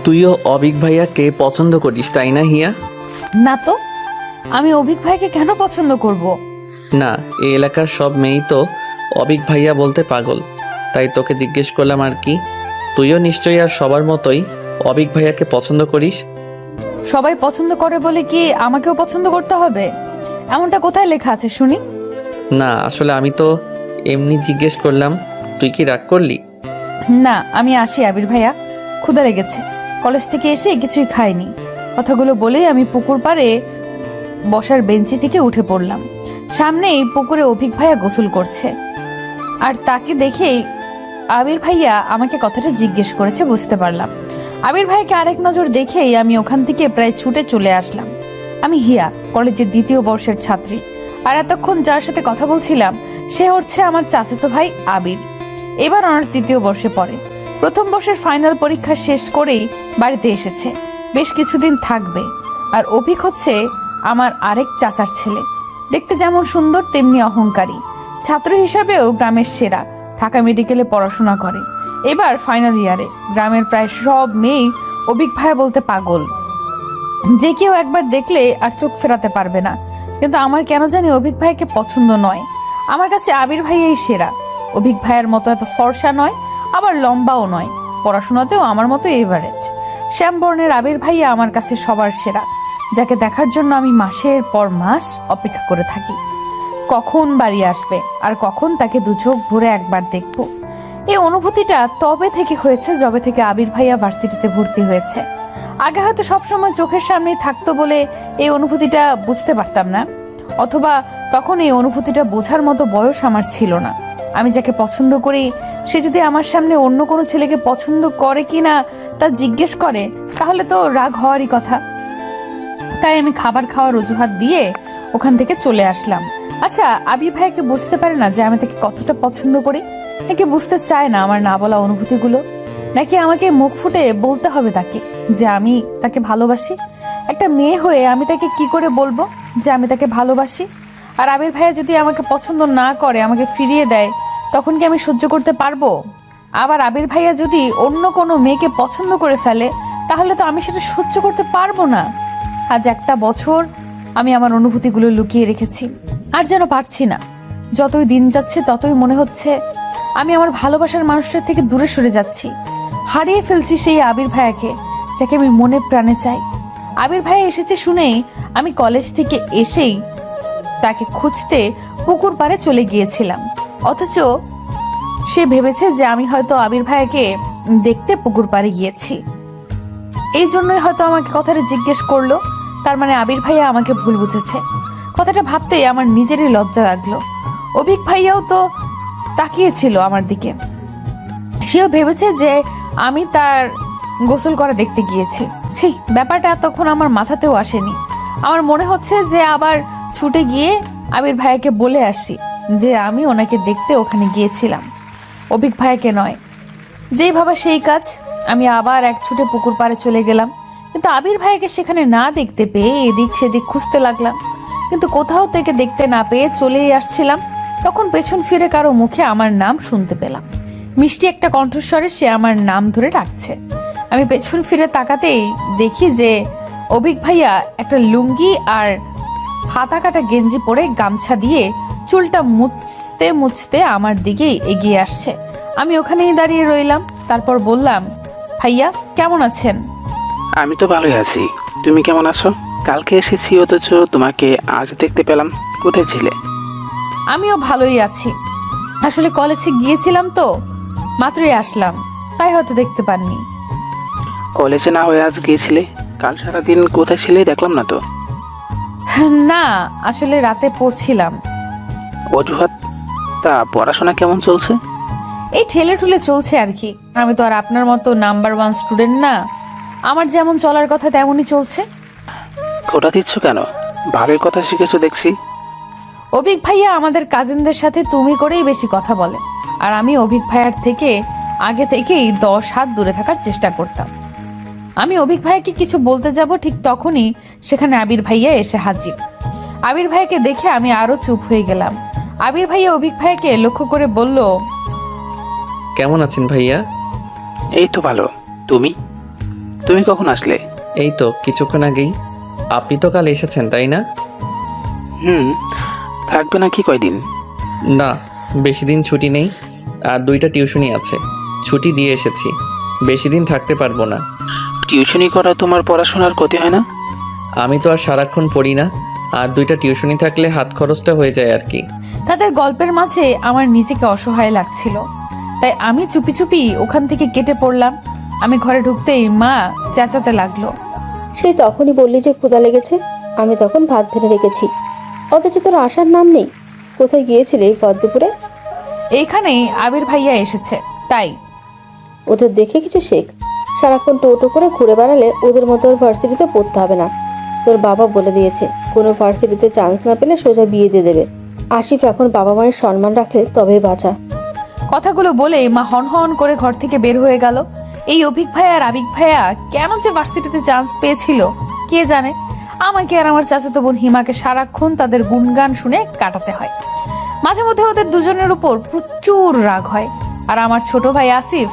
তুইও অবিক ভাইয়াকে পছন্দ করিস তাই না হিয়া? না তো, আমি অভিক ভাইকে কেন পছন্দ করব? না, এই এলাকার সব মেয়েই তো অবিক ভাইয়া বলতে পাগল, তাই তোকে জিজ্ঞেস করলাম আর কি। তুইও নিশ্চয়ই আর সবার মতোই অবিক ভাইয়াকে পছন্দ করিস। সবাই পছন্দ করে বলে কি আমাকেও পছন্দ করতে হবে? এমনটা কোথায় লেখা আছে শুনি? না, আসলে আমি তো এমনি জিজ্ঞেস করলাম। তুই কি রাগ করলি? না, আমি আসি আবির ভাইয়া, ক্ষুধা লেগেছে। কলেজ থেকে এসে কিছুই খাইনি। কথাগুলো বলেই আমি পুকুর পাড়ে বসার বেঞ্চি থেকে উঠে পড়লাম। সামনেই পুকুরে অভিক ভাইয়া গোসল করছে, আর তাকে দেখেই আবির ভাইয়া আমাকে কথাটা জিজ্ঞেস করেছে বুঝতে পারলাম। আবির ভাইকে আরেক নজর দেখেই আমি ওখান থেকে প্রায় ছুটে চলে আসলাম। আমি হিয়া, কলেজের 2য় বর্ষের ছাত্রী, আর এতক্ষণ যার সাথে কথা বলছিলাম সে হচ্ছে আমার চাচাতো ভাই আবির। এবার অনার্স 2য় বর্ষে পড়ে। প্রথম বর্ষের ফাইনাল পরীক্ষা শেষ করেই বাড়িতে এসেছে, বেশ কিছুদিন থাকবে। আর অভিক হচ্ছে আমার আরেক চাচার ছেলে, দেখতে যেমন সুন্দর তেমনি অহংকারী। ছাত্র হিসাবেও গ্রামের সেরা, ঢাকা মেডিকেলে পড়াশোনা করে, এবার ফাইনাল ইয়ারে। গ্রামের প্রায় সব মেয়েই অভিক ভাইয়া বলতে পাগল, যে কেউ একবার দেখলে আর চোখ ফেরাতে পারবে না। কিন্তু আমার কেন জানি অভিক ভাইকে পছন্দ নয়। আমার কাছে আবির ভাইয়াই সেরা। অভিক ভাইয়ের মতো এত ফর্সা নয়, আবার লম্বাও নয়, পড়াশোনাতেও আমার মতো এভারেজ। শ্যামবর্ণের আবির ভাইয়া আমার কাছে সবার সেরা, যাকে দেখার জন্য আমি মাসের পর মাস অপেক্ষা করে থাকি। কখন বাড়ি আসবে আর কখন তাকে দু চোখ ভরে একবার দেখব। এই অনুভূতিটা তবে থেকে হয়েছে যবে থেকে আবির ভাইয়া ভার্সিটিতে ভর্তি হয়েছে। আগে হয়তো সবসময় চোখের সামনেই থাকতো বলে এই অনুভূতিটা বুঝতে পারতাম না, অথবা তখন এই অনুভূতিটা বোঝার মতো বয়স আমার ছিল না। আমি যাকে পছন্দ করি সে যদি আমার সামনে অন্য কোনো ছেলেকে পছন্দ করে কিনা তা জিজ্ঞেস করে, তাহলে তো রাগ হওয়ারই কথা। তাই আমি খাবার খাওয়ার অজুহাত দিয়ে ওখান থেকে চলে আসলাম। আচ্ছা, আবির ভাইকে বুঝতে পারে না যে আমি তাকে কতটা পছন্দ করি? নাকি বুঝতে চায় না আমার না বলা অনুভূতিগুলো? নাকি আমাকে মুখ ফুটে বলতে হবে তাকে যে আমি তাকে ভালোবাসি? একটা মেয়ে হয়ে আমি তাকে কি করে বলবো যে আমি তাকে ভালোবাসি? আর আবির ভাইয়া যদি আমাকে পছন্দ না করে, আমাকে ফিরিয়ে দেয়, তখন কি আমি সহ্য করতে পারবো? আবার আবির ভাইয়া যদি অন্য কোনো মেয়েকে পছন্দ করে ফেলে, তাহলে তো আমি সেটা সহ্য করতে পারবো না। আজ একটা বছর আমি আমার অনুভূতিগুলো লুকিয়ে রেখেছি, আর যেন পারছি না। যতই দিন যাচ্ছে ততই মনে হচ্ছে আমি আমার ভালোবাসার মানুষটার থেকে দূরে সরে যাচ্ছি। হারিয়ে ফেলছি সেই আবির ভাইয়াকে, যাকে আমি মনে প্রাণে চাই। আবির ভাইয়া এসেছে শুনেই আমি কলেজ থেকে এসেই তাকে খুঁজতে পুকুর পাড়ে চলে গিয়েছিলাম, অথচ সে ভেবেছে যে আমি হয়তো আবির ভাইয়াকে দেখতে পুকুর পাড়ে গিয়েছি। এই জন্যই হয়তো আমাকে কথাটা জিজ্ঞেস করলো। তার মানে আবির ভাইয়া আমাকে ভুল বুঝেছে। কথাটা ভাবতেই আমার নিজেরই লজ্জা লাগলো। অভিক ভাইয়াও তো তাকিয়েছিল আমার দিকে, সেও ভেবেছে যে আমি তার গোসল করা দেখতে গিয়েছি। ছি, ব্যাপারটা এতক্ষণ আমার মাথাতেও আসেনি। আমার মনে হচ্ছে যে আবার ছুটে গিয়ে আবির ভাইয়াকে বলে আসি যে আমি ওনাকে দেখতে ওখানে গিয়েছিলাম, অভিক ভাইয়াকে নয়। যেই ভাবা সেই কাজ। আমি আবার এক ছুটে পুকুর পাড়ে চলে গেলাম, কিন্তু আবির ভাইয়াকে সেখানে না দেখতে পেয়ে এদিক সেদিক খুঁজতে লাগলাম, কিন্তু কোথাও থেকে দেখতে না পেয়ে চলেই আসছিলাম। তখন পেছন ফিরে কারো মুখে আমার নাম শুনতে পেলাম। মিষ্টি একটা কণ্ঠস্বরে সে আমার নাম ধরে ডাকছে। আমি পেছন ফিরে তাকাতেই দেখি যে অভিক ভাইয়া একটা লুঙ্গি আর হাতা কাটা গেঞ্জি পরে গামছা দিয়ে চুলটা মুছতে মুছতে আমার দিকেই এগিয়ে আসছে। আমি ওখানেই দাঁড়িয়ে রইলাম। তারপর বললাম, ভাইয়া কেমন আছেন? আমি তো ভালোই আছি। তুমি কেমন আছো? কালকে এসেছি অথচ তোমাকে আজ দেখতে পেলাম। কোথায় ছিলে? আমিও ভালোই আছি। আসলে কলেজে গিয়েছিলাম তো, মাত্রই আসলাম, তাই হয়তো দেখতে পাননি। কলেজে না হয়ে আজ গিয়েছিলে? কাল সারাদিন কোথায় ছিলে দেখলাম না তো। না, আসলে রাতে পড়ছিলাম। অজুহাত? তা পড়াশোনা কেমন চলছে? এই ঠেলে ঠুলে চলছে আর কি। আমি তো আর আপনার মতো নাম্বার 1 স্টুডেন্ট না। আমার যেমন চলার কথা তেমনই চলছে। খোটা দিচ্ছ কেন? ভালোই কথা শিখেছো দেখছি। অভিক ভাইয়া আমাদের কাজিনদের সাথে তুমি করেই বেশি কথা বলে, আর আমি অভিক ভাইয়ার থেকে আগে থেকেই 10 হাত দূরে থাকার চেষ্টা করতাম। আমি অভিক ভাইয়াকে কিছু বলতে যাব, ঠিক তখনই সেখানে আবির ভাইয়া এসে হাজির। আবির ভাইয়াকে দেখে আমি আরো চুপ হয়ে গেলাম। আবির ভাইয়া অভিক ভাইয়াকে লক্ষ্য করে বলল, কেমন আছেন ভাইয়া? এই তো ভালো। তুমি? তুমি কখন আসলে? এই তো কিছুক্ষণ আগেই। আপনি তো কাল এসেছেন তাই না? হুম, থাকবে নাকি কয়দিন? না, বেশি দিন ছুটি নেই, আর 2টা টিউশনি আছে, ছুটি দিয়ে এসেছি। বেশি দিন থাকতে পারবো না। টিউশনি করা তোমার পড়াশোনার ক্ষতি হয় না? আমি তো আর সারাক্ষণ পড়ি না, আর 2টা টিউশনি থাকলে হাত খরচটা হয়ে যায় আর কি। তাদের গল্পের মাঝে আমার নিজেকে অসহায় লাগছিল, তাই আমি চুপি চুপি ওখান থেকে কেটে পড়লাম। আমি ঘরে ঢুকতেই মা চেঁচাতে লাগলো। সেই তখনই বললি যে ক্ষুধা লেগেছে, আমি তখন ভাত ভেড়ে রেখেছি, অথচ তোর আসার নাম নেই। কোথায় গিয়েছিলে এই ভর দুপুরে? এইখানেই আবির ভাইয়া এসেছে তাই। ওদের দেখে কিছু শেখ। সারাক্ষণ টোটো করে ঘুরে বেড়ালে ওদের মতো ওর ভার্সিটিতে পড়তে হবে না। তোর বাবা বলে দিয়েছে কোনো ভার্সিটিতে চান্স না পেলে সোজা বিয়ে দিয়ে দেবে। আসিফ এখন বাবা মায়ের সম্মান রাখলে তবেই বাঁচা। কথাগুলো বলে মা হন হন করে ঘর থেকে বের হয়ে গেল। এই অভিক ভাইয়া আর আবিক ভাইয়া কেন যে ভার্সিটিতে চান্স পেয়েছিল কে জানে। আমাকে আর আমার চাচাতো বোন হিমাকে সারাক্ষণ তাদের গুণগান শুনে কাটাতে হয়। মাঝে মধ্যে ওদের দুজনের উপর প্রচুর রাগ হয়। আর আমার ছোট ভাই আসিফ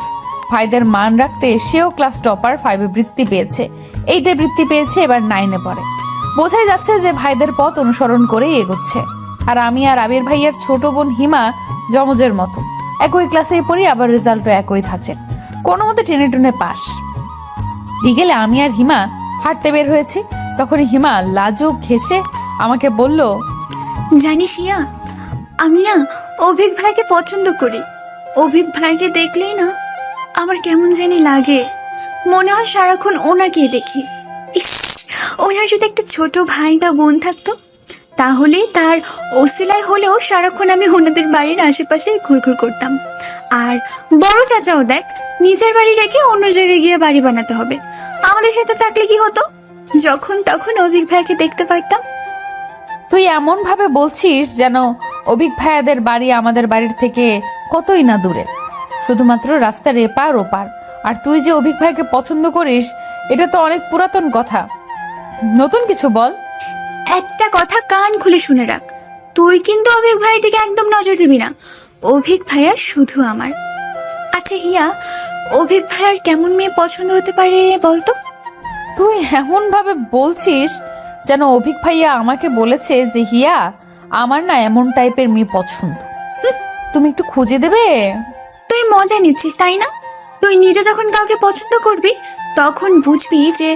ভাইদের মান রাখতে সেও ক্লাস টপার 5-এ বৃত্তি পেয়েছে, 8-এ বৃত্তি পেয়েছে, এবার 9-এ পড়ে। বোঝাই যাচ্ছে যে ভাইদের পথ অনুসরণ করেই এগোচ্ছে। আর আমি আর আবির ভাইয়ের ছোট বোন হিমা জমজের মতো একই ক্লাসেই পড়ি, আবার রেজাল্টও একই থাকে, কোনো মতে টেনে টুনে পাস। বিকেলে আমি আর হিমা হাঁটতে বের হয়েছি, তখন হিমা লাজুক ঘেসে আমাকে বলল, জানিস ইয়া, আমি না অভিক ভাইকে পছন্দ করি। অভিক ভাইকে দেখলেই না আমার কেমন জানি লাগে, মনে হয় সারাক্ষণ ওনাকেই দেখি। ইস, ওনার যদি একটা ছোট ভাই বা বোন থাকতো, তাহলে তার ওসিলায় হলেও সারাক্ষণ আমি ওনাদের বাড়ির আশেপাশে ঘুরঘুর করতাম। আর বড় চাচাও দেখ, নিজের বাড়ি রেখে অন্য জায়গায় গিয়ে বাড়ি বানাতে হবে। আমাদের সাথে থাকলে কি হতো, যখন তখন অভিক ভাইকে দেখতে পারতাম। তুই এমন ভাবে বলছিস যেন অভিক ভাইয়াদের বাড়ি আমাদের বাড়ির থেকে কতই না দূরে, শুধুমাত্র রাস্তার এপার ওপার। আর তুই যে অভিক ভাইকে পছন্দ করিস এটা তো অনেক পুরাতন কথা, নতুন কিছু বল। একটা কথা কান খুলে শুনে রাখ, তুই কিন্তু অভিক ভাইয়ের দিকে একদম নজর দিবি না। অভিক ভাইয়া শুধু আমার। আচ্ছা হিয়া, অভিক ভাইয়ার কেমন মেয়ে পছন্দ হতে পারে বলতো? তুই এমন ভাবে বলছিস যেন অভিক ভাইয়া আমাকে বলেছে যে হিয়া আমার না এমন টাইপের মেয়ে পছন্দ। তুমি একটু খুঁজে দেবে? তুই মজা নিচ্ছিস তাই না? তুই নিজে যখন কাউকে পছন্দ করবি তখন বুঝবি যে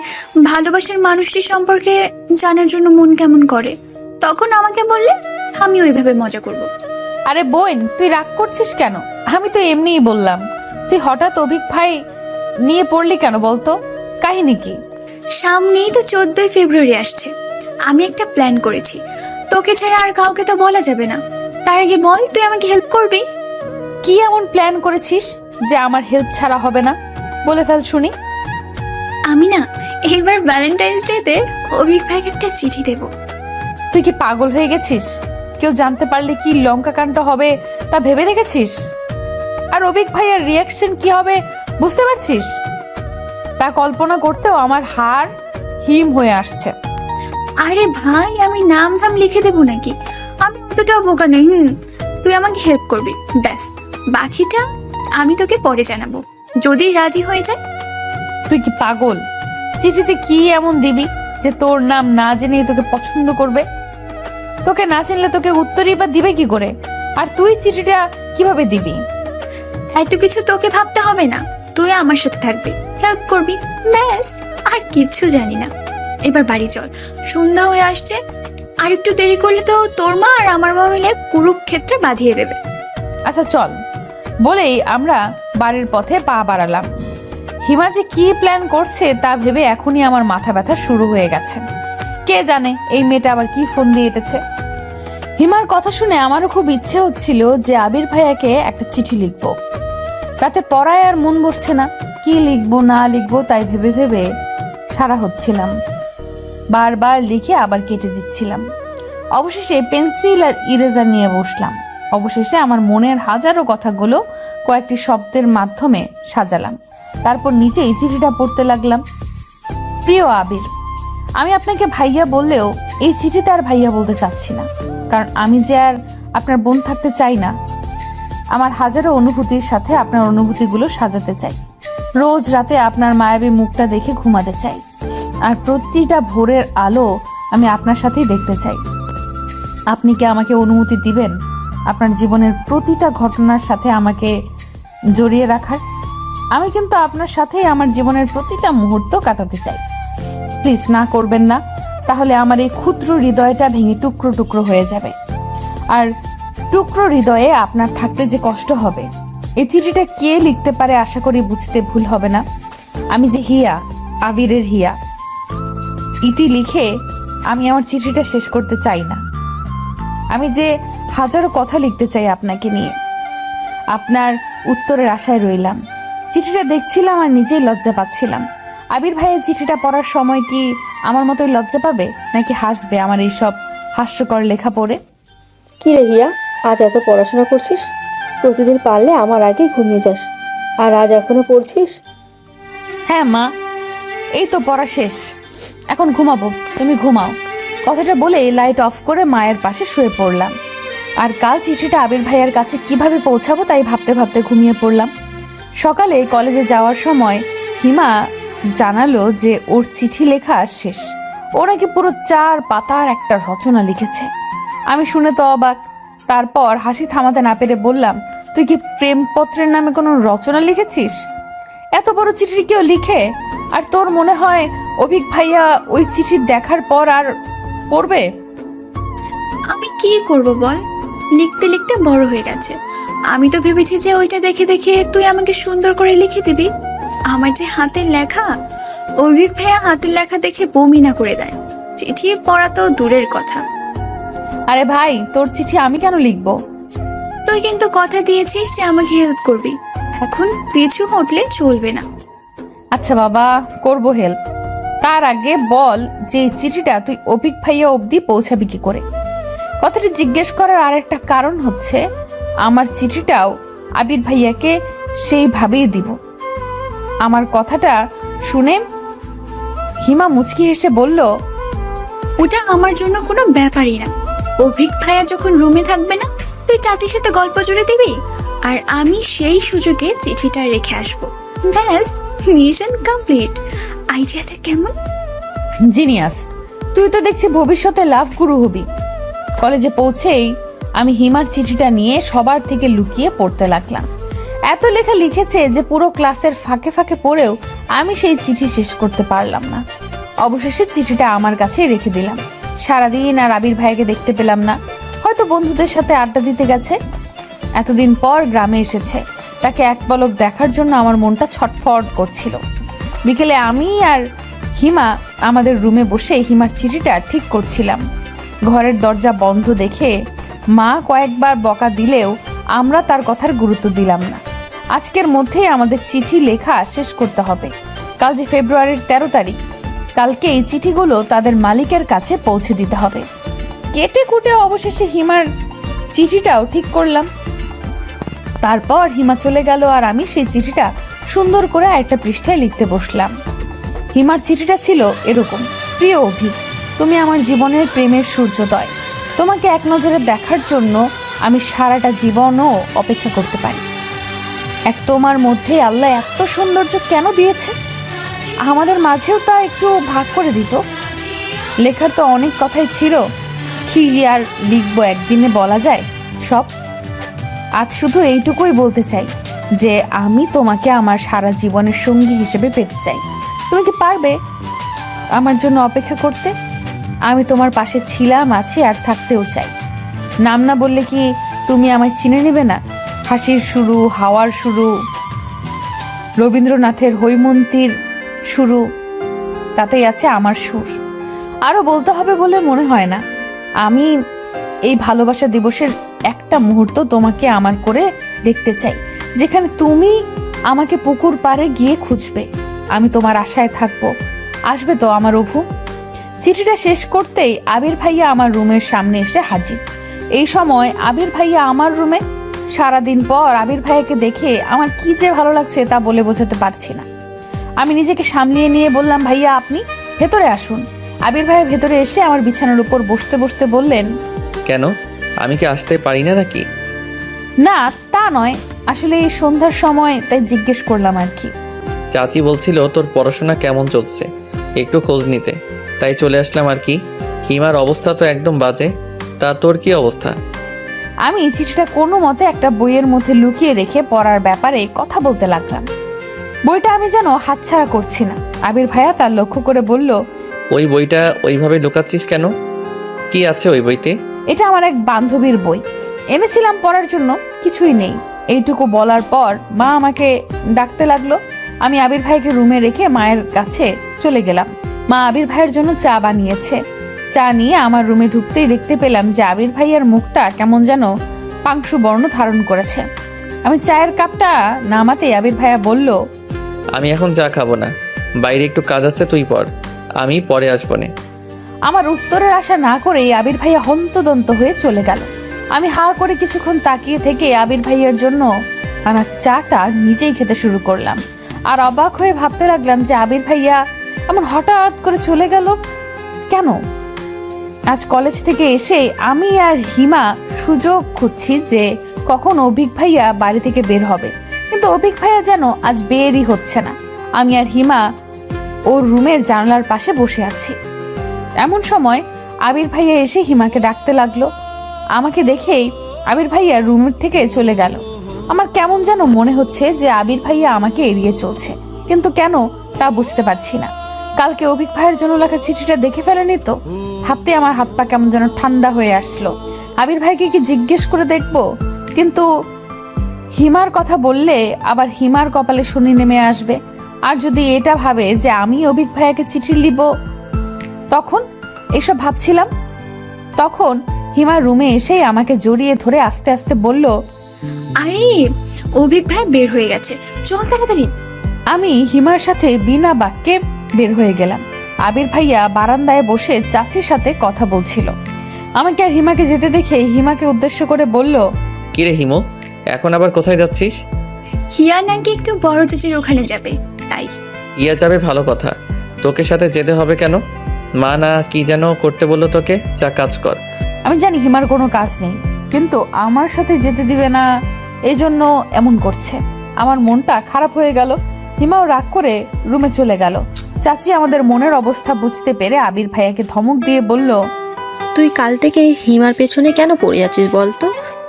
ভালোবাসার মানুষটি সম্পর্কে জানার জন্য মন কেমন করে। তখন আমাকে বললে আমি ওইভাবে মজা করব। আরে বোন, তুই রাগ করছিস কেন? আমি তো এমনিই বললাম। তুই হঠাৎ অভিক ভাই নিয়ে পড়লি কেন বলতো, কাহিনী কি? সামনেই তো 14ই ফেব্রুয়ারি আসছে। আমি একটা প্ল্যান করেছি, তোকে ছাড়া আর কাউকে তো বলা যাবে না। তার আগে বল, তুই আমাকে হেল্প করবি? কি এমন প্ল্যান করেছিস যে আমার হেল্প ছাড়া হবে না? বলে ফেল শুনি। আমি না এবার ভ্যালেন্টাইন্স ডেতে অভিক ভাইকে একটা চিঠি দেব। তুই কি পাগল হয়ে গেছিস? কেউ জানতে পারলে কি লঙ্কা কাণ্ড হবে তা ভেবে দেখেছিস? আর অভিক ভাইয়ের রিয়াকশন কি হবে বুঝতে পারছিস? তা কল্পনা করতেও আমার হাড় হিম হয়ে আসছে। আরে ভাই, আমি নাম ধাম লিখে দেবো নাকি? আমি অতটাও বোকা নই। তুই আমাকে হেল্প করবি, ব্যাস। বাকিটা আমি তোকে পরে জানাবো, যদি রাজি হয়ে যায়। তুই কি পাগল? চিঠিতে কি এমন দিবি যে তোর নাম না জেনে তোকে পছন্দ করবে? তোকে না চিনলে তোকে উত্তরই বা দিবে কি করে? আর তুই চিঠিটা কিভাবে দিবি? এত কিছু তোকে ভাবতে হবে না, তুই আমার সাথে থাকবি, হেল্প করবি, ব্যাস। আর কিচ্ছু জানি না। এবার বাড়ি চল, সন্ধ্যা হয়ে আসছে। আর একটু দেরি করলে তো তোর মা আর আমার মা মিলে কুরুক্ষেত্রে বাঁধিয়ে দেবে। আচ্ছা চল, বলেই আমরা বাড়ির পথে পা বাড়ালাম। হিমা যে কি প্ল্যান করছে তা ভেবে এখনই আমার মাথা ব্যথা শুরু হয়ে গেছে। কে জানে এই মেয়েটা আবার কি ফোন দিয়ে এঁটেছে। হিমার কথা শুনে আমারও খুব ইচ্ছে হচ্ছিল যে আবির ভাইয়াকে একটা চিঠি লিখবো। তাতে পড়ায় আর মন বসছে না, কি লিখবো না লিখবো তাই ভেবে ভেবে সারা হচ্ছিলাম। বারবার লিখে আবার কেটে দিচ্ছিলাম। অবশেষে পেন্সিল আর ইরেজার নিয়ে বসলাম। অবশেষে আমার মনের হাজারো কথাগুলো কয়েকটি শব্দের মাধ্যমে সাজালাম। তারপর নিচেই চিঠিটা পড়তে লাগলাম। প্রিয় আবির, আমি আপনাকে ভাইয়া বললেও এই চিঠিতে আর ভাইয়া বলতে চাচ্ছি না, কারণ আমি যে আর আপনার বোন থাকতে চাই না। আমার হাজারো অনুভূতির সাথে আপনার অনুভূতিগুলো সাজাতে চাই। রোজ রাতে আপনার মায়াবী মুখটা দেখে ঘুমাতে চাই, আর প্রতিটা ভোরের আলো আমি আপনার সাথেই দেখতে চাই। আপনি কি আমাকে অনুমতি দিবেন আপনার জীবনের প্রতিটা ঘটনার সাথে আমাকে জড়িয়ে রাখার? আমি কিন্তু আপনার সাথেই আমার জীবনের প্রতিটা মুহূর্ত কাটাতে চাই। প্লিজ না করবেন না, তাহলে আমার এই ক্ষুদ্র হৃদয়টা ভেঙে টুকরো টুকরো হয়ে যাবে। আর টুকরো হৃদয়ে আপনার থাকতে যে কষ্ট হবে, এই চিঠিটা কে লিখতে পারে আশা করি বুঝতে ভুল হবে না। আমি যে হিয়া, আবিরের হিয়া। ইতি লিখে আমি আমার চিঠিটা শেষ করতে চাই না। আমি যে হাজারো কথা লিখতে চাই আপনাকে নিয়ে। আপনার উত্তরের আশায় রইলাম। চিঠিটা দেখছিলাম আর নিজেই লজ্জা পাচ্ছিলাম। আবির ভাইয়ের চিঠিটা পড়ার সময় কি আমার মতোই লজ্জা পাবে, নাকি হাসবে আমার এইসব হাস্যকর লেখা পড়ে? কি রে হিয়া, আজ এত পড়াশোনা করছিস? প্রতিদিন পারলে আমার আগে ঘুমিয়ে যাস, আর আজ এখনো পড়ছিস? হ্যাঁ মা, এই তো পড়া শেষ, এখন ঘুমাবো, তুমি ঘুমাও। কথাটা বলে লাইট অফ করে মায়ের পাশে শুয়ে পড়লাম। আর কাল চিঠিটা আবির ভাইয়ার কাছে কিভাবে পৌঁছাবো তাই ভাবতে ভাবতে ঘুমিয়ে পড়লাম। সকালে কলেজে যাওয়ার সময় হিমা জানালো যে ওর চিঠি লেখা শেষ। ও নাকি পুরো 4 পাতার একটা রচনা লিখেছে। আমি শুনে তো অবাক। তারপর হাসি থামাতে না পেরে বললাম, তুই কি প্রেমপত্রের নামে কোনো রচনা লিখেছিস? এত বড় চিঠি কেউ লিখে? আর তোর মনে হয় অভিক ভাইয়া ওই চিঠি দেখার পর আর পড়বে? আমি কি করব বল, লিখতে লিখতে বড় হয়ে গেছে। আমি তো ভেবেছি যে ওইটা দেখে দেখে তুই আমাকে সুন্দর করে লিখে দিবি। আমার যে হাতের লেখা, অভিক ভাইয়া হাতের লেখা দেখে বমি না করে দেয়। চিঠি পড়া তো দূরের কথা। আরে ভাই, তোর চিঠি আমি কেন লিখবো? তুই কিন্তু কথা দিয়েছিস যে আমাকে হেল্প করবি, এখন পিছু হটলে চলবে না। আচ্ছা বাবা, করব হেল্প। তার আগে বল যে এই চিঠিটা তুই অভিক ভাইয়া অবধি পৌঁছাবি কি করে? কথাটি জিজ্ঞেস করার আরেকটা কারণ হচ্ছে, আমার চিঠিটাও আবির ভাইয়াকে সেইভাবেই দিব। আমার কথাটা শুনে হিমা মুচকি হেসে বলল, ওটা আমার জন্য কোনো ব্যাপারই না। অভিক ভাইয়া যখন রুমে থাকবে না, তুই চাচির সাথে গল্প জুড়ে দিবি, আর আমি সেই সুযোগে চিঠিটা রেখে আসবো। ব্যাস, মিশন কমপ্লিট। আইডিয়াটা কেমন? জিনিয়াস। তুই তো দেখছি ভবিষ্যতে লাভ গুরু হবি। কলেজে পৌঁছেই আমি হিমার চিঠিটা নিয়ে সবার থেকে লুকিয়ে পড়তে লাগলাম। এত লেখা লিখেছে যে পুরো ক্লাসের ফাঁকে ফাঁকে পড়েও আমি সেই চিঠি শেষ করতে পারলাম না। অবশেষে চিঠিটা আমার কাছে রেখে দিলাম। সারাদিন আর আবির ভাইকে দেখতে পেলাম না, হয়তো বন্ধুদের সাথে আড্ডা দিতে গেছে। এতদিন পর গ্রামে এসেছে, তাকে এক পলক দেখার জন্য আমার মনটা ছটফট করছিল। বিকেলে আমি আর হিমা আমাদের রুমে বসে হিমার চিঠিটা ঠিক করছিলাম। ঘরের দরজা বন্ধ দেখে মা কয়েকবার বকা দিলেও আমরা তার কথার গুরুত্ব দিলাম না। আজকের মধ্যেই আমাদের চিঠি লেখা শেষ করতে হবে। কাল যে ফেব্রুয়ারির 13 তারিখ, কালকে এই চিঠিগুলো তাদের মালিকের কাছে পৌঁছে দিতে হবে। কেটে কুটে অবশেষে হিমার চিঠিটাও ঠিক করলাম। তারপর হিমা চলে গেল আর আমি সেই চিঠিটা সুন্দর করে একটা পৃষ্ঠায় লিখতে বসলাম। হিমার চিঠিটা ছিল এরকম: প্রিয় অভি, তুমি আমার জীবনের প্রেমের সূর্যোদয়। তোমাকে এক নজরে দেখার জন্য আমি সারাটা জীবনও অপেক্ষা করতে পারি। এক তোমার মধ্যে আল্লাহ এত সৌন্দর্য কেন দিয়েছে? আমাদের মাঝেও তা একটু ভাগ করে দিত। লেখার তো অনেক কথাই ছিল, কি আর লিখবো, একদিনে বলা যায় সব। আজ শুধু এইটুকুই বলতে চাই যে আমি তোমাকে আমার সারা জীবনের সঙ্গী হিসেবে পেতে চাই। তুমি কি পারবে আমার জন্য অপেক্ষা করতে? আমি তোমার পাশে ছিলাম, আছি, আর থাকতেও চাই। নাম না বললে কি তুমি আমায় চিনে নেবে না? হাসির শুরু, হাওয়ার শুরু, রবীন্দ্রনাথের হৈমন্তীর শুরু, তাতেই আছে আমার সুর। আরও বলতে হবে বলে মনে হয় না। আমি এই ভালোবাসা দিবসের একটা মুহূর্ত তোমাকে আমার করে দেখতে চাই, যেখানে তুমি আমাকে পুকুর পাড়ে গিয়ে খুঁজবে। আমি তোমার আশায় থাকবো। আসবে তো আমার অভু? চিঠিটা শেষ করতেই আবির ভাইয়া আমার রুমের সামনে এসে হাজির। এই সময় আবির ভাইয়া আমার রুমে। সারাদিন পর আবির ভাইয়াকে দেখে আমার কি যে ভালো লাগছে তা বলে বোঝাতে পারছি না। আমি নিজেকে সামলিয়ে নিয়ে বললাম, ভাইয়া আপনি ভেতরে আসুন। আবির ভাইয়া ভেতরে এসে আমার বিছানার উপর বসতে বসতে বললেন, কেন, আমি কি আসতে পারি না নাকি? না তা নয়, আসলে এই সন্ধ্যার সময় তাই জিজ্ঞেস করলাম আর কি। চাচি বলছিল তোর পড়াশোনা কেমন চলছে একটু খোঁজ নিতে, তাই চলে আসলাম আর কি। হিমার অবস্থা তো একদম বাজে, তা তোর কি অবস্থা? আমি চিঠিটা কোনো মতে একটা বইয়ের মধ্যে লুকিয়ে রেখে পড়ার ব্যাপারে কথা বলতে লাগলাম। বইটা আমি যেন হাতছাড়া করছি না। আবির ভাইয়া তার লক্ষ্য করে বলল, ওই বইটা ওইভাবে লুকাচ্ছিস কেন? কি আছে ওই বইতে? এটা আমার এক বান্ধবীর বই, এনেছিলাম পড়ার জন্য, কিছুই নেই। এইটুকু বলার পর মা আমাকে ডাকতে লাগলো। আমি আবির ভাইকে রুমে রেখে মায়ের কাছে চলে গেলাম। মা আবির ভাইয়ের জন্য চা বানিয়েছে। চা নিয়ে আমার রুমে ঢুকতেই দেখতে পেলাম যে আবির ভাইয়ের মুখটা কেমন যেন পাংশু বর্ণ ধারণ করেছে। আমি চায়ের কাপটা নামাতেই আবির ভাইয়া বলল, আমি এখন চা খাবো না, বাইরে একটু কাজ আছে, তুই পড়, আমি পরে আসবো না। আমার উত্তরের আশা না করেই আবির ভাইয়া হন্তদন্ত হয়ে চলে গেল। আমি হা করে কিছুক্ষণ তাকিয়ে থেকে আবির ভাইয়ের জন্য আনা চাটা নিজেই খেতে শুরু করলাম। আর অবাক হয়ে ভাবতে লাগলাম যে আবির ভাইয়া এমন হঠাৎ করে চলে গেল কেন। আজ কলেজ থেকে এসে আমি আর হিমা সুযোগ খুঁজছি যে কখন অভিক ভাইয়া বাড়ি থেকে বের হবে, কিন্তু অভিক ভাইয়া যেন আজ বেরই হচ্ছে না। আমি আর হিমা ওর রুমের জানালার পাশে বসে আছি। এমন সময় আবির ভাইয়া এসে হিমাকে ডাকতে লাগলো। আমাকে দেখেই আবির ভাইয়া রুমের থেকে চলে গেল। আমার কেমন যেন মনে হচ্ছে যে আবির ভাইয়া আমাকে এড়িয়ে চলছে, কিন্তু কেন তা বুঝতে পারছি না। কালকে অভিক ভাইয়ের জন্য লেখা চিঠিটা দেখে ফেলেনি তো? ভাবতে আমার হাত পা কেমন যেন ঠান্ডা হয়ে আসলো। আবির ভাইকে কি জিজ্ঞেস করে দেখবো, কিন্তু হিমার কথা বললে আবার হিমার কপালে শনি নেমে আসবে। আর যদি এটা ভাবে যে আমি অভিক ভাইয়াকে চিঠি লিখব, তখন এসব ভাবছিলাম। তখন হিমা রুমে এসেই আমাকে জড়িয়ে ধরে আস্তে আস্তে বলল, আরে অভিক ভাই বের হয়ে গেছে, চল তাড়াতাড়ি। আমি হিমার সাথে বিনা বাক্যে বের হয়ে গেলাম। আবির ভাইয়া বারান্দায় বসে চাচির সাথে কথা বলছিল। আমাকে আর হিমাকে যেতে দেখে হিমাকে উদ্দেশ্য করে বলল, কিরে হিমু, এখন আবার কোথায় যাচ্ছিস? হিয়া নাকি একটু বড় চাচির ওখানে যাবে, তাই। ইয়া যাবে, ভালো কথা। তোকে সাথে যেতে হবে কেন? মা না কি যেন করতে বললো তোকে, যা কাজ কর। আমি জানি হিমার কোনো কাজ নেই, কিন্তু আমার সাথে যেতে দিবে না, এই জন্য এমন করছে। আমার মনটা খারাপ হয়ে গেল। হিমাও রাগ করে রুমে চলে গেল। চাচি আমাদের মনের অবস্থা বুঝতে পেরে আবির ভাইয়াকে ধমক দিয়ে বলল, তুই কাল থেকে হিমার পেছনে কেন পড়ে আছিস বলতো?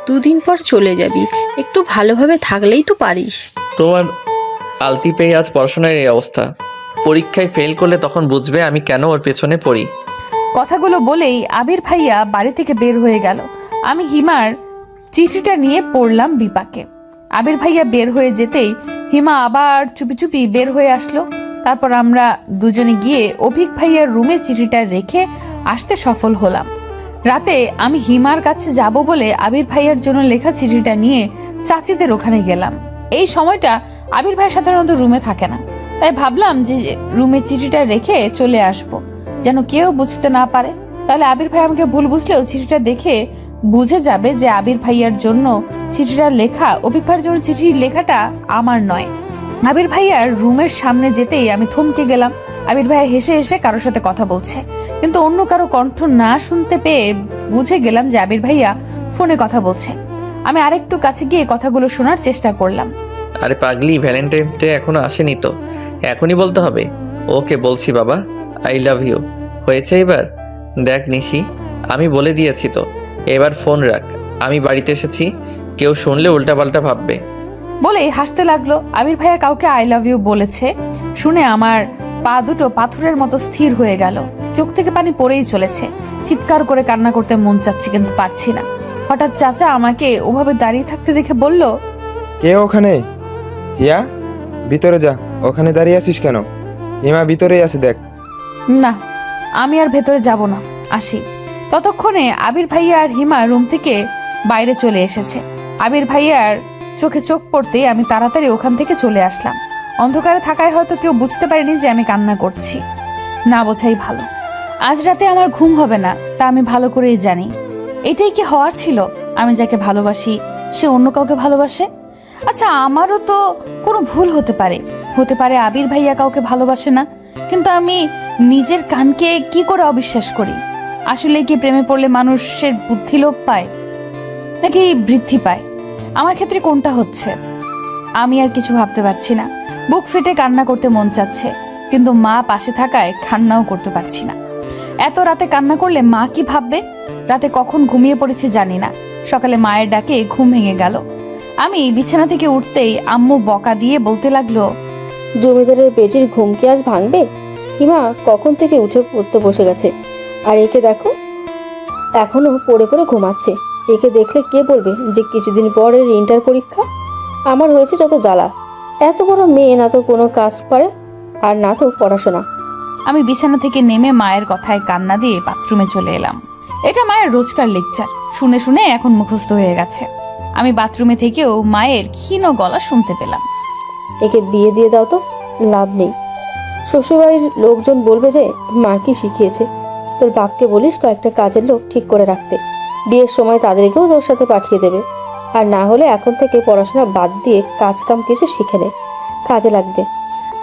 দুদিন পর চলে যাবি, একটু ভালোভাবে থাকলেই তো পারিস। তোমার আলতি পেয়ে আজ পড়াশোনার এই অবস্থা। পরীক্ষায় ফেল করলে তখন বুঝবে আমি কেন ওর পেছনে পড়ি। কথাগুলো বলেই আবির ভাইয়া বাড়ি থেকে বের হয়ে গেল। আমি হিমার চিঠিটা নিয়ে পড়লাম বিপাকে। আবির ভাইয়া বের হয়ে যেতেই হিমা আবার চুপি চুপি বের হয়ে আসলো। তারপর আমরা দুজনে গিয়ে অভিক ভাইয়ার রুমে চিঠিটা রেখে আসতে সফল হলাম। রাতে আমি হিমার কাছে যাব বলে আবির ভাইয়ার জন্য লেখা চিঠিটা নিয়ে চাচিদের ওখানে গেলাম। এই সময়টা আবির ভাই সাধারণত রুমে থাকে না, তাই ভাবলাম যে রুমে চিঠিটা রেখে চলে আসব, যেন কেউ বুঝতে না পারে। তাহলে আবির ভাই আমাকে ভুল বুঝলেও চিঠিটা দেখে বুঝে যাবে যে আবির ভাইয়ার জন্য চিঠিটা লেখা, অভিক ভাইয়ের জন্য চিঠি লেখাটা আমার নয়। আবির ভাইয়ার রুমের সামনে যেতেই আমি থমকে গেলাম। আবির ভাইয়া হেসে হেসে কারোর সাথে কথা বলছে, কিন্তু অন্য কারো কণ্ঠ না শুনতে পেয়ে বুঝে গেলাম যে আবির ভাইয়া ফোনে কথা বলছে। আমি আরেকটু কাছে গিয়ে কথাগুলো শোনার চেষ্টা করলাম। আরে পাগলি, ভ্যালেন্টাইন্স ডে এখনো আসেনি তো, এখনই বলতে হবে? ওকে বলছি বাবা, আই লাভ ইউ। হয়েছে এবার? দেখ নিশি, আমি বলে দিয়েছি তো, এবার ফোন রাখ, আমি বাড়িতে এসেছি, কেউ শুনলে উল্টাপাল্টা ভাববে। বলেই হাসতে লাগলো। আবির ভাইয়া কাউকে আই লাভ ইউ বলেছে শুনে আমার পা দুটো পাথরের মতো স্থির হয়ে গেল। চোখ থেকে পানি পড়েই চলেছে। চিৎকার করে কান্না করতে মন চাচ্ছে, কিন্তু পারছি না। হঠাৎ চাচা আমাকে ওভাবে দাঁড়িয়ে থাকতে দেখে বলল, কে ওখানে? হিয়া, ভিতরে যা। ওখানে দাঁড়িয়ে আছিস কেন? হিমা ভিতরেই আছে, দেখ। না, আমি আর ভেতরে যাব না, আসি। ততক্ষণে আবির ভাইয়া আর হিমা রুম থেকে বাইরে চলে এসেছে। আবির ভাইয়ার চোখে চোখ পড়তেই আমি তাড়াতাড়ি ওখান থেকে চলে আসলাম। অন্ধকারে থাকায় হয়তো কেউ বুঝতে পারেনি যে আমি কান্না করছি। না বোঝাই ভালো। আজ রাতে আমার ঘুম হবে না, তা আমি ভালো করেই জানি। এটাই কি হওয়ার ছিল? আমি যাকে ভালোবাসি সে অন্য কাউকে ভালোবাসে। আচ্ছা, আমারও তো কোনো ভুল হতে পারে আবির ভাইয়া কাউকে ভালোবাসে না, কিন্তু আমি নিজের কানকে কি করে অবিশ্বাস করি? আসলে কি প্রেমে পড়লে মানুষের বুদ্ধি লোপ পায় নাকি বৃদ্ধি পায়? আমার ক্ষেত্রে কোনটা হচ্ছে? আমি আর কিছু ভাবতে পারছি না। বুক ফেটে কান্না করতে মন চাচ্ছে, কিন্তু মা পাশে থাকায় কান্নাও করতে পারছি না। এত রাতে কান্না করলে মা কি ভাববে? রাতে কখন ঘুমিয়ে পড়েছি জানি না। সকালে মায়ের ডাকে ঘুম ভেঙে গেল। আমি বিছানা থেকে উঠতেই আম্মু বকা দিয়ে বলতে লাগলো, জমিদারের বেটির ঘুম কি আজ ভাঙবে? হিমা কখন থেকে উঠে পড়তে বসে গেছে, আর একে দেখো এখনো পড়ে পড়ে ঘুমাচ্ছে। একে দেখলে কে বলবে যে কিছুদিন পরের ইন্টার পরীক্ষা? আমার হয়েছে যত জ্বালা। এত বড় মেয়ে, না তো কোনো কাজ পারে আর না তো পড়াশোনা। আমি বিছানা থেকে নেমে মায়ের কথায় কান্না দিয়ে বাথরুমে চলে এলাম। এটা মায়ের রোজকার লেকচার, শুনে শুনে এখন মুখস্থ হয়ে গেছে। আমি বাথরুমে থেকেও মায়ের ক্ষীণ গলা শুনতে পেলাম। একে বিয়ে দিয়ে দাও তো, লাভ নেই। শ্বশুরবাড়ির লোকজন বলবে যে মা কি শিখিয়েছে। তোর বাপকে বলিস কয়েকটা কাজের লোক ঠিক করে রাখতে, বিয়ের সময় তাদেরকেও তোর সাথে পাঠিয়ে দেবে। আর না হলে এখন থেকে পড়াশোনা বাদ দিয়ে কাজ কাম কিছু শিখে নে, কাজে লাগবে।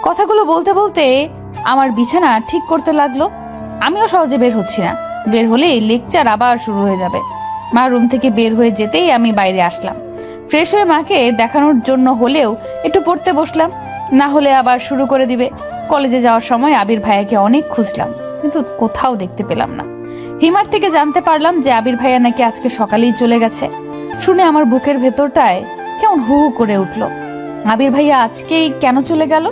কথাগুলো বলতে বলতে আমার বিছানা ঠিক করতে লাগলো। আমিও সহজে বের হচ্ছি না, বের হলেই লেকচার আবার শুরু হয়ে যাবে। মা রুম থেকে বের হয়ে যেতেই আমি বাইরে আসলাম। ফ্রেশ হয়ে মাকে দেখানোর জন্য হলেও একটু পড়তে বসলাম, না হলে আবার শুরু করে দিবে। কলেজে যাওয়ার সময় আবির ভাইয়াকে অনেক খুঁজলাম, কিন্তু কোথাও দেখতে পেলাম না। হিমার থেকে জানতে পারলাম যে আবির ভাইয়া নাকি আজকে সকালেই চলে গেছে। শুনে আমার বুকের ভেতরটায় কেমন হু হু করে উঠলো। আবির ভাইয়া আজকেই কেন চলে গেল?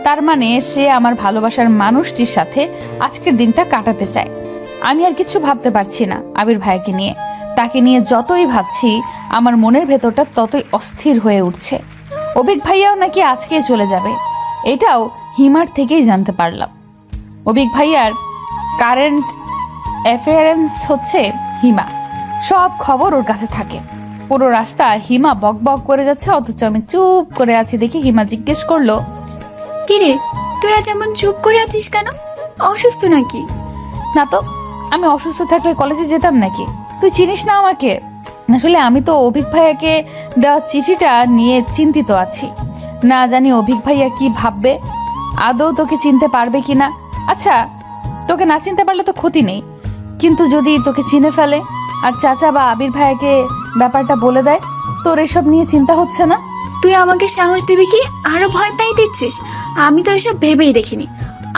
তার মানে সে আমার ভালোবাসার মানুষটির সাথে আজকের দিনটা কাটাতে চায়। আমি আর কিছু ভাবতে পারছি না আবির ভাইয়াকে নিয়ে। তাকে নিয়ে যতই ভাবছি আমার মনের ভেতরটা ততই অস্থির হয়ে উঠছে। অভিক ভাইয়াও নাকি আজকেই চলে যাবে, এটাও হিমার থেকেই জানতে পারলাম। অভিক ভাইয়ার কারেন্ট অ্যাফেয়ারেন্স হচ্ছে হিমা, সব খবর ওর কাছে থাকে। পুরো রাস্তা হিমা বক বক করে যাচ্ছে, অথচ আমি চুপ করে আছি দেখে হিমা জিজ্ঞেস করলো, কিরে, তুই আজ এমন চুপ করে আছিস কেন? অসুস্থ নাকি? না তো, আমি অসুস্থ থাকলে কলেজে যেতাম নাকি? তুই চিনিস না আমাকে? আসলে আমি তো অভিক ভাইয়াকে দেওয়া চিঠিটা নিয়ে চিন্তিত আছি। না জানি অভিক ভাইয়া কি ভাববে, আদৌ তোকে চিনতে পারবে কিনা। আচ্ছা, তোকে না চিনতে পারলে তো ক্ষতি নেই, কিন্তু যদি তোকে চিনে ফেলে আর চাচা বা আবির ভাইয়াকে ব্যাপারটা বলে দেয়, তোর এসব নিয়ে চিন্তা হচ্ছে না? তুই আমাকে সাহস দিবি কি আরো ভয় পাই দিচ্ছিস? আমি তো এসব ভেবেই দেখিনি।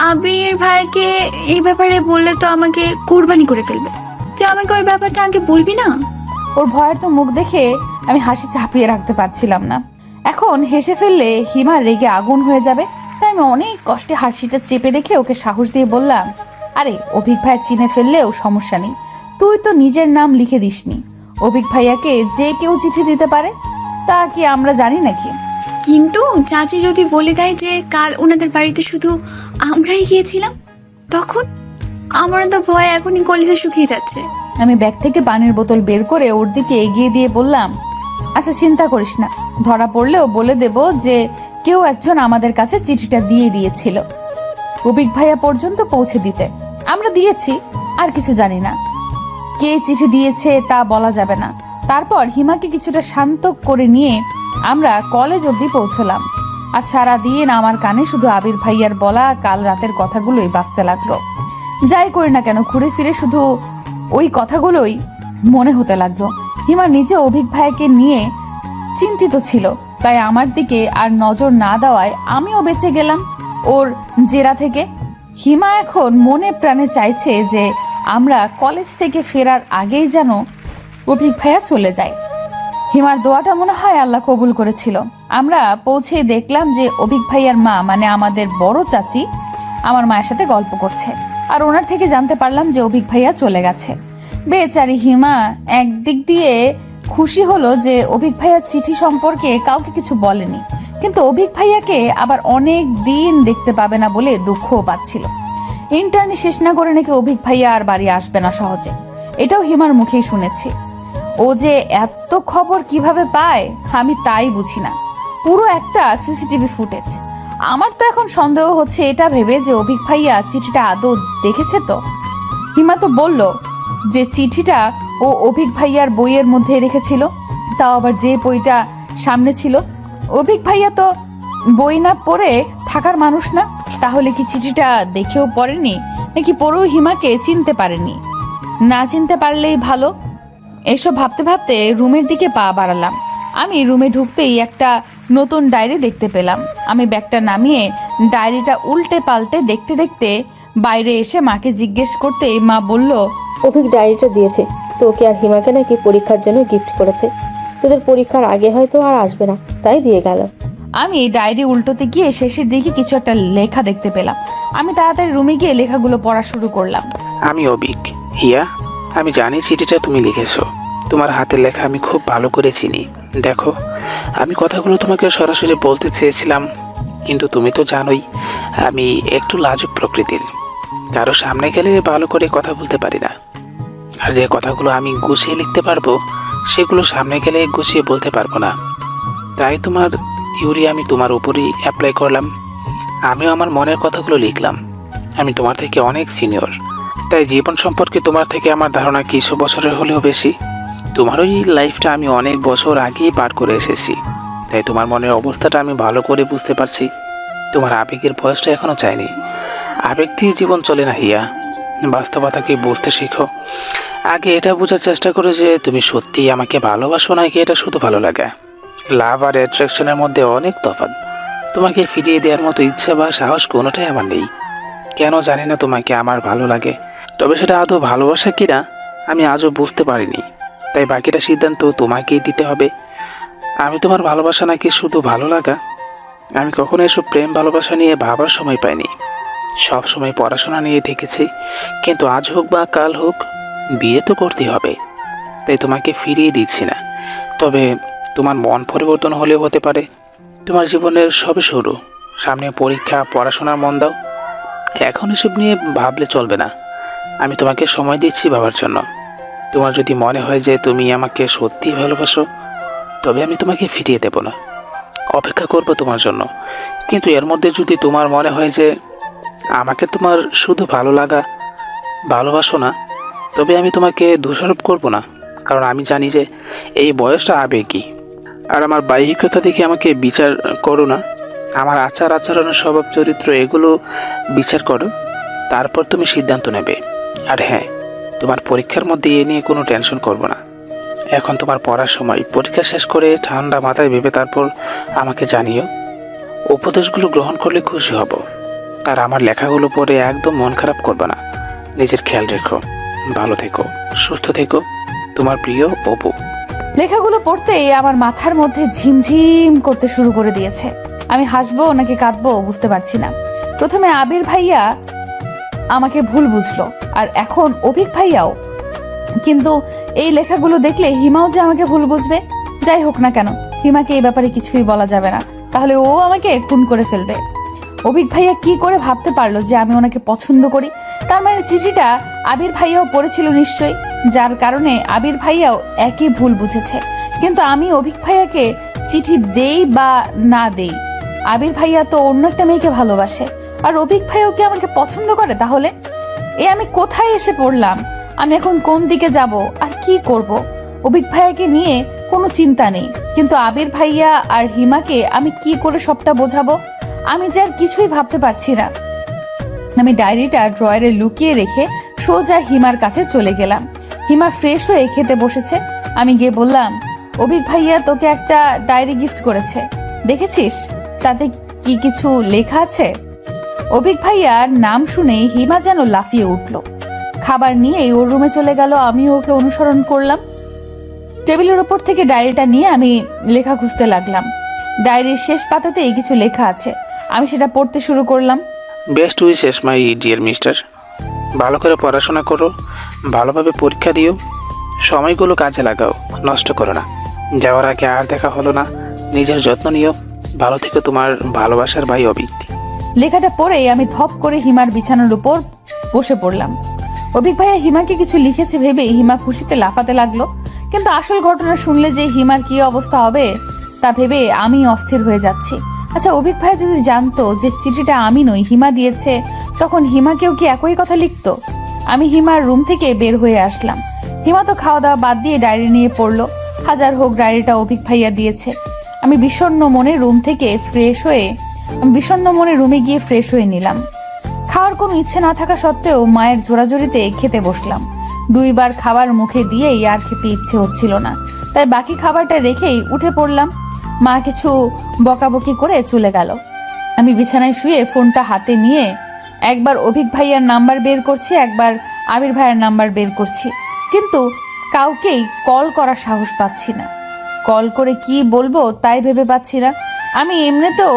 আবির ভাইকে এই ব্যাপারে বললে তো আমাকে কুরবানি করে ফেলবে। তুই আমাকে ওই ব্যাপারটা আগে বলবি না? ওর ভয়ের তো মুখ দেখে আমি হাসি চাপিয়ে রাখতে পারছিলাম না। এখন হেসে ফেললে হিমা রেগে আগুন হয়ে যাবে, তাই আমি অনেক কষ্টে হাসিটা চেপে রেখে ওকে সাহস দিয়ে বললাম, আরে অভিক ভাই চিনে ফেললেও সমস্যা নেই, তুই তো নিজের নাম লিখে দিসনি। অভিক ভাইয়াকে যে কেউ চিঠি দিতে পারে, তা কি আমরা জানি নাকি? কিন্তু চাচি যদি বলে দেয় যে কাল ওনাদের বাড়িতে শুধু আমরাই গিয়েছিলাম, তখন আমার তো ভয় এখনই কলেজে শুকিয়ে যাচ্ছে। আমি ব্যাগ থেকে পানির বোতল বের করে ওর দিকে এগিয়ে দিয়ে বললাম, আচ্ছা চিন্তা করিস না, ধরা পড়লেও বলে দেব যে কেউ একজন আমাদের কাছে চিঠিটা দিয়ে দিয়েছিল অভিক ভাইয়া পর্যন্ত পৌঁছে দিতে। আমরা দিয়েছি, আর কিছু জানি না। কে চিঠি দিয়েছে তা বলা যাবে না। তারপর হিমাকে কিছুটা শান্ত করে নিয়ে আমরা কলেজ অবধি পৌঁছলাম। আজ সারাদিন আমার কানে শুধু আবির ভাইয়ার বলা কাল রাতের কথাগুলোই বাজতে লাগলো। যাই করি না কেন ঘুরে ফিরে শুধু ওই কথাগুলোই মনে হতে লাগলো। হিমা নিজে অভিক ভাইকে নিয়ে চিন্তিত ছিল, তাই আমার দিকে আর নজর না দেওয়ায় আমিও বেঁচে গেলাম ওর জেরা থেকে। হিমা এখন মনে প্রাণে চাইছে যে আমরা কলেজ থেকে ফেরার আগেই যেন অভিক ভাইয়া চলে যায়। হিমার দোয়াটা মনে হয় আল্লাহ কবুল করেছিল। আমরা পৌঁছে দেখলাম যে অভিক ভাইয়ার মা মানে আমাদের বড় চাচি আমার মায়ের সাথে গল্প করছে, আর ওনার থেকে জানতে পারলাম যে অভিক ভাইয়া চলে গেছে। বেচারি হিমা একদিক দিয়ে খুশি হলো যে অভিক ভাইয়ার চিঠি সম্পর্কে কাউকে কিছু বলেনি, কিন্তু অভিক ভাইয়াকে আবার অনেক দিন দেখতে পাবে না বলে দুঃখও পাচ্ছিল। ইন্টার্নি শেষ না করে নাকি অভিক ভাইয়া আর বাড়ি আসবে না সহজে, এটাও হিমার মুখেই শুনেছি। ও যে এত খবর কিভাবে পায় আমি তাই বুঝি না। পুরো একটা সিসিটিভি ফুটেজ। আমার তো এখন সন্দেহ হচ্ছে এটা ভেবে যে অভিক ভাইয়া চিঠিটা আদৌ দেখেছে তো। হিমা তো বলল যে চিঠিটা ও অভিক ভাইয়ার বইয়ের মধ্যে রেখেছিল, তাও আবার যে বইটা সামনে ছিল। অভিক ভাইয়া তো বই না পড়ে থাকার মানুষ না, তাহলে কি চিঠিটা দেখেও পড়েনি নাকি পড়েও হিমাকে চিনতে পারেনি? না চিনতে পারলেই ভালো। এসব ভাবতে ভাবতে রুমের দিকে পা বাড়ালাম। আমি রুমে ঢুকতেই একটা নতুন ডায়েরি দেখতে পেলাম। আমি ব্যাগটা নামিয়ে ডায়েরিটা উল্টে পাল্টে দেখতে দেখতে বাইরে এসে মাকে জিজ্ঞেস করতেই মা বলল, অভিক ডায়েরিটা দিয়েছে, তোকে আর হিমাকে নাকি পরীক্ষার জন্য গিফট করেছে। তোদের পরীক্ষার আগে হয়তো আর আসবে না, তাই দিয়ে গেল। আমি ডায়েরি উল্টোতে গিয়ে শেষের দিকে কিছু একটা লেখা দেখতে পেলাম। আমি তাড়াতাড়ি রুমে গিয়ে লেখাগুলো পড়া শুরু করলাম। আমি অবিক। হিয়া, আমি জানি চিঠিটা তুমি লিখেছো। তোমার হাতের লেখা আমি খুব ভালো করে চিনি। দেখো, আমি কথাগুলো তোমাকে সরাসরি বলতে চেয়েছিলাম, কিন্তু তুমি তো জানোই আমি একটু লাজুক প্রকৃতির। কারো সামনে গেলে ভালো করে কথা বলতে পারি না। আর যে কথাগুলো আমি গুছিয়ে লিখতে পারবো, সেগুলো সামনে গেলে গুছিয়ে বলতে পারবো না। তাই তোমার থিওরি আমি তোমার উপরই অ্যাপ্লাই করলাম। আমিও আমার মনের কথাগুলো লিখলাম। আমি তোমার থেকে অনেক সিনিয়র, তাই জীবন সম্পর্কে তোমার থেকে আমার ধারণা কিছু বছরের হলেও বেশি। তোমার ওই লাইফটা আমি অনেক বছর আগেই পার করে এসেছি, তাই তোমার মনের অবস্থাটা আমি ভালো করে বুঝতে পারছি। তোমার আবেগের বয়সটা এখনও চাইনি। আবেগ দিয়ে জীবন চলে না হিয়া, বাস্তবতাকে বুঝতে শিখো। আগে এটা বোঝার চেষ্টা করো যে তুমি সত্যিই আমাকে ভালোবাসো নাকি এটা শুধু ভালো লাগে। লাভ আর অ্যাট্রাকশনের মধ্যে অনেক তফাৎ। তোমাকে ফিরিয়ে দেওয়ার মতো ইচ্ছা বা সাহস কোনোটাই আমার নেই। কেন জানি না তোমাকে আমার ভালো লাগে, তবে সেটা আদৌ ভালোবাসা কিনা আমি আজও বুঝতে পারিনি। তাই বাকিটা সিদ্ধান্ত তোমাকেই দিতে হবে। আমি তোমার ভালোবাসা নাকি শুধু ভালো লাগা। আমি কখনো এসব প্রেম ভালোবাসা নিয়ে ভাবার সময় পাইনি। সব সময় পড়াশোনা নিয়ে দেখেছি, কিন্তু আজ হোক বা কাল হোক বিয়ে তো করতেই হবে। তাই তোমাকে ফিরিয়ে দিচ্ছি না, তবে তোমার মন পরিবর্তন হলেও হতে পারে। তোমার জীবনের সবে শুরু, সামনে পরীক্ষা, পড়াশোনার মন দাও। এখন এসব নিয়ে ভাবলে চলবে না। আমি তোমাকে সময় দিচ্ছি ভাবার জন্য। তোমার যদি মনে হয় যে তুমি আমাকে সত্যিই ভালোবাসো, তবে আমি তোমাকে ফিরিয়ে দেব না, অপেক্ষা করব তোমার জন্য। কিন্তু এর মধ্যে যদি তোমার মনে হয় যে আমাকে তোমার শুধু ভালো লাগা, ভালোবাসো না, তবে আমি তোমাকে দোষারোপ করব না, কারণ আমি জানি যে এই বয়সটা আবেগী। আর আমার বাহ্যিকতা দেখে আমাকে বিচার করো না। আমার আচার আচরণের স্বভাব চরিত্র এগুলো বিচার করো, তারপর তুমি সিদ্ধান্ত নেবে। আর হ্যাঁ, তোমার পরীক্ষার মধ্যে এ নিয়ে কোনো টেনশন করবো না। এখন তোমার পড়ার সময়। পরীক্ষা শেষ করে ঠান্ডা মাথায় ভেবে তারপর আমাকে জানিও। উপদেশগুলো গ্রহণ করলে খুশি হব। আর আমার লেখাগুলো পড়ে একদম মন খারাপ করবে না। নিজের খেয়াল রেখো, ভালো থেকো, সুস্থ থেকো। তোমার প্রিয় অপু। লেখাগুলো পড়তেই আমার মাথার মধ্যে ঝিমঝিম করতে শুরু করে দিয়েছে। আমি হাসবো নাকি কাঁদবো বুঝতে পারছি না। প্রথমে আবির ভাইয়া আমাকে ভুল বুঝলো, আর এখন অভিক ভাইয়াও। কিন্তু এই লেখাগুলো দেখলে হিমাও যে আমাকে ভুল বুঝবে। যাই হোক না কেন, হিমাকে এই ব্যাপারে কিছুই বলা যাবে না, তাহলে ও আমাকে খুন করে ফেলবে। অভিক ভাইয়া কি করে ভাবতে পারলো যে আমি ওনাকে পছন্দ করি? তার মানে চিঠিটা আবির ভাইয়াও পড়েছিল নিশ্চয়ই, যার কারণে আবির ভাইয়াও একই ভুল বুঝেছে। কিন্তু আমি অভিক ভাইয়াকে চিঠি দেই বা না দেই, আবির ভাইয়া তো অন্য একটা মেয়েকে ভালোবাসে, আর অভিক ভাইয়াও কি আমাকে পছন্দ করে? তাহলে আমি কোথায় এসে পড়লাম? আমি এখন কোন দিকে যাব আর কি করব? অভিক ভাইয়াকে নিয়ে কোনো চিন্তা নেই, কিন্তু আবির ভাইয়া আর হিমাকে আমি কি করে সবটা বোঝাবো? আমি যে আর কিছুই ভাবতে পারছি না। আমি ডায়েরিটা ড্রয়ারে লুকিয়ে রেখে সোজা হিমার কাছে চলে গেলাম। হিমা ফ্রেশ হয়ে খেতে বসেছে। আমি গিয়ে বললাম, অভিক ভাইয়া তোকে একটা ডায়েরি গিফট করেছে, দেখেছিস তাতে কি কিছু লেখা আছে? অভিক ভাইয়ার নাম শুনে হিমা যেন লাফিয়ে উঠল। খাবার নিয়ে ওর রুমে চলে গেল। আমি ওকে অনুসরণ করলাম। টেবিলের ওপর থেকে ডায়েরিটা নিয়ে আমি লেখা খুঁজতে লাগলাম। ডায়েরির শেষ পাতাতেই কিছু লেখা আছে। আমি সেটা পড়তে শুরু করলাম। Best wishes my dear mister. ভালো করে পড়াশোনা করো, ভালোভাবে পরীক্ষা দিও, সময়গুলো কাজে লাগাও, নষ্ট করো না। যাওয়ার আগে আর দেখা হলো না, নিজের যত্ন নিও। ভালো থেকে তোমার ভালোবাসার ভাই অভিক। লেখাটা পড়ে আমি ধপ করে হিমার বিছানার উপর বসে পড়লাম। অভিক ভাইয়া হিমাকে কিছু লিখেছে ভেবে হিমা খুশিতে লাফাতে লাগলো, কিন্তু আসল ঘটনা শুনলে যে হিমার কি অবস্থা হবে তা ভেবে আমি অস্থির হয়ে যাচ্ছি। আচ্ছা, অভিক ভাইয়া যদি জানতো যে চিঠিটা আমি নই হিমা দিয়েছে, তখন হিমাকেও কি একই কথা লিখতো? আমি হিমার রুম থেকে বের হয়ে আসলাম। হিমা তো খাওয়া দাওয়া বাদ দিয়ে ডায়েরি নিয়ে পড়লো। হাজার হোক, ডায়েরিটা অভিক ভাইয়া দিয়েছে। আমি বিষণ্ণ মনে রুমে গিয়ে ফ্রেশ হয়ে নিলাম। খাওয়ার কোনো ইচ্ছে না থাকা সত্ত্বেও মায়ের জোরাজোরিতে খেতে বসলাম। 2 বার খাবার মুখে দিয়েই আর খেতে ইচ্ছে হচ্ছিল না, তাই বাকি খাবারটা রেখেই উঠে পড়লাম। মা কিছু বকাবকি করে চলে গেল। আমি বিছানায় শুয়ে ফোনটা হাতে নিয়ে একবার অভিক ভাইয়ার নাম্বার বের করছি, একবার আবির ভাইয়ার নাম্বার বের করছি, কিন্তু কাউকেই কল করার সাহস পাচ্ছি না। কল করে কি বলবো তাই ভেবে পাচ্ছি না। আমি এমনিতেও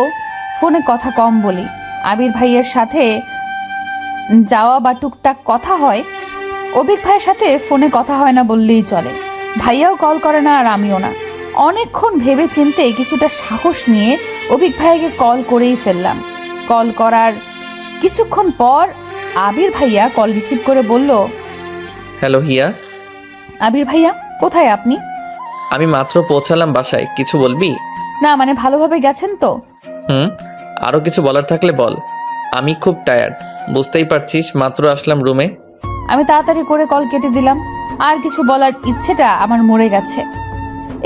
ফোনে কথা কম বলি, আবির ভাইয়ের সাথে যাওয়া বা টুকটাক কথা হয়, অভিক ভাইয়ের সাথে ফোনে কথা হয় না বললেই চলে। ভাইয়াও কল করে না আর আমিও না। অনেকক্ষণ ভেবে চিন্তে কিছুটা সাহস নিয়ে অভিক ভাইয়াকে কল করেই ফেললাম। কল করার কিছুক্ষণ পর আবির ভাইয়া কল রিসিভ করে বলল, হ্যালো হিয়া, আবির ভাইয়া কোথায় আপনি? আমি মাত্র পৌঁছালাম বাসায়, কিছু বলবি? না মানে ভালোভাবে গেছেন তো? আরও কিছু বলার থাকলে বল। আমি খুব টায়ার্ড, বুঝতেই পারছিস, মাত্র আসলাম রুমে। আমি তাড়াতাড়ি করে কল কেটে দিলাম। আর কিছু বলার ইচ্ছেটা আমার মরে গেছে।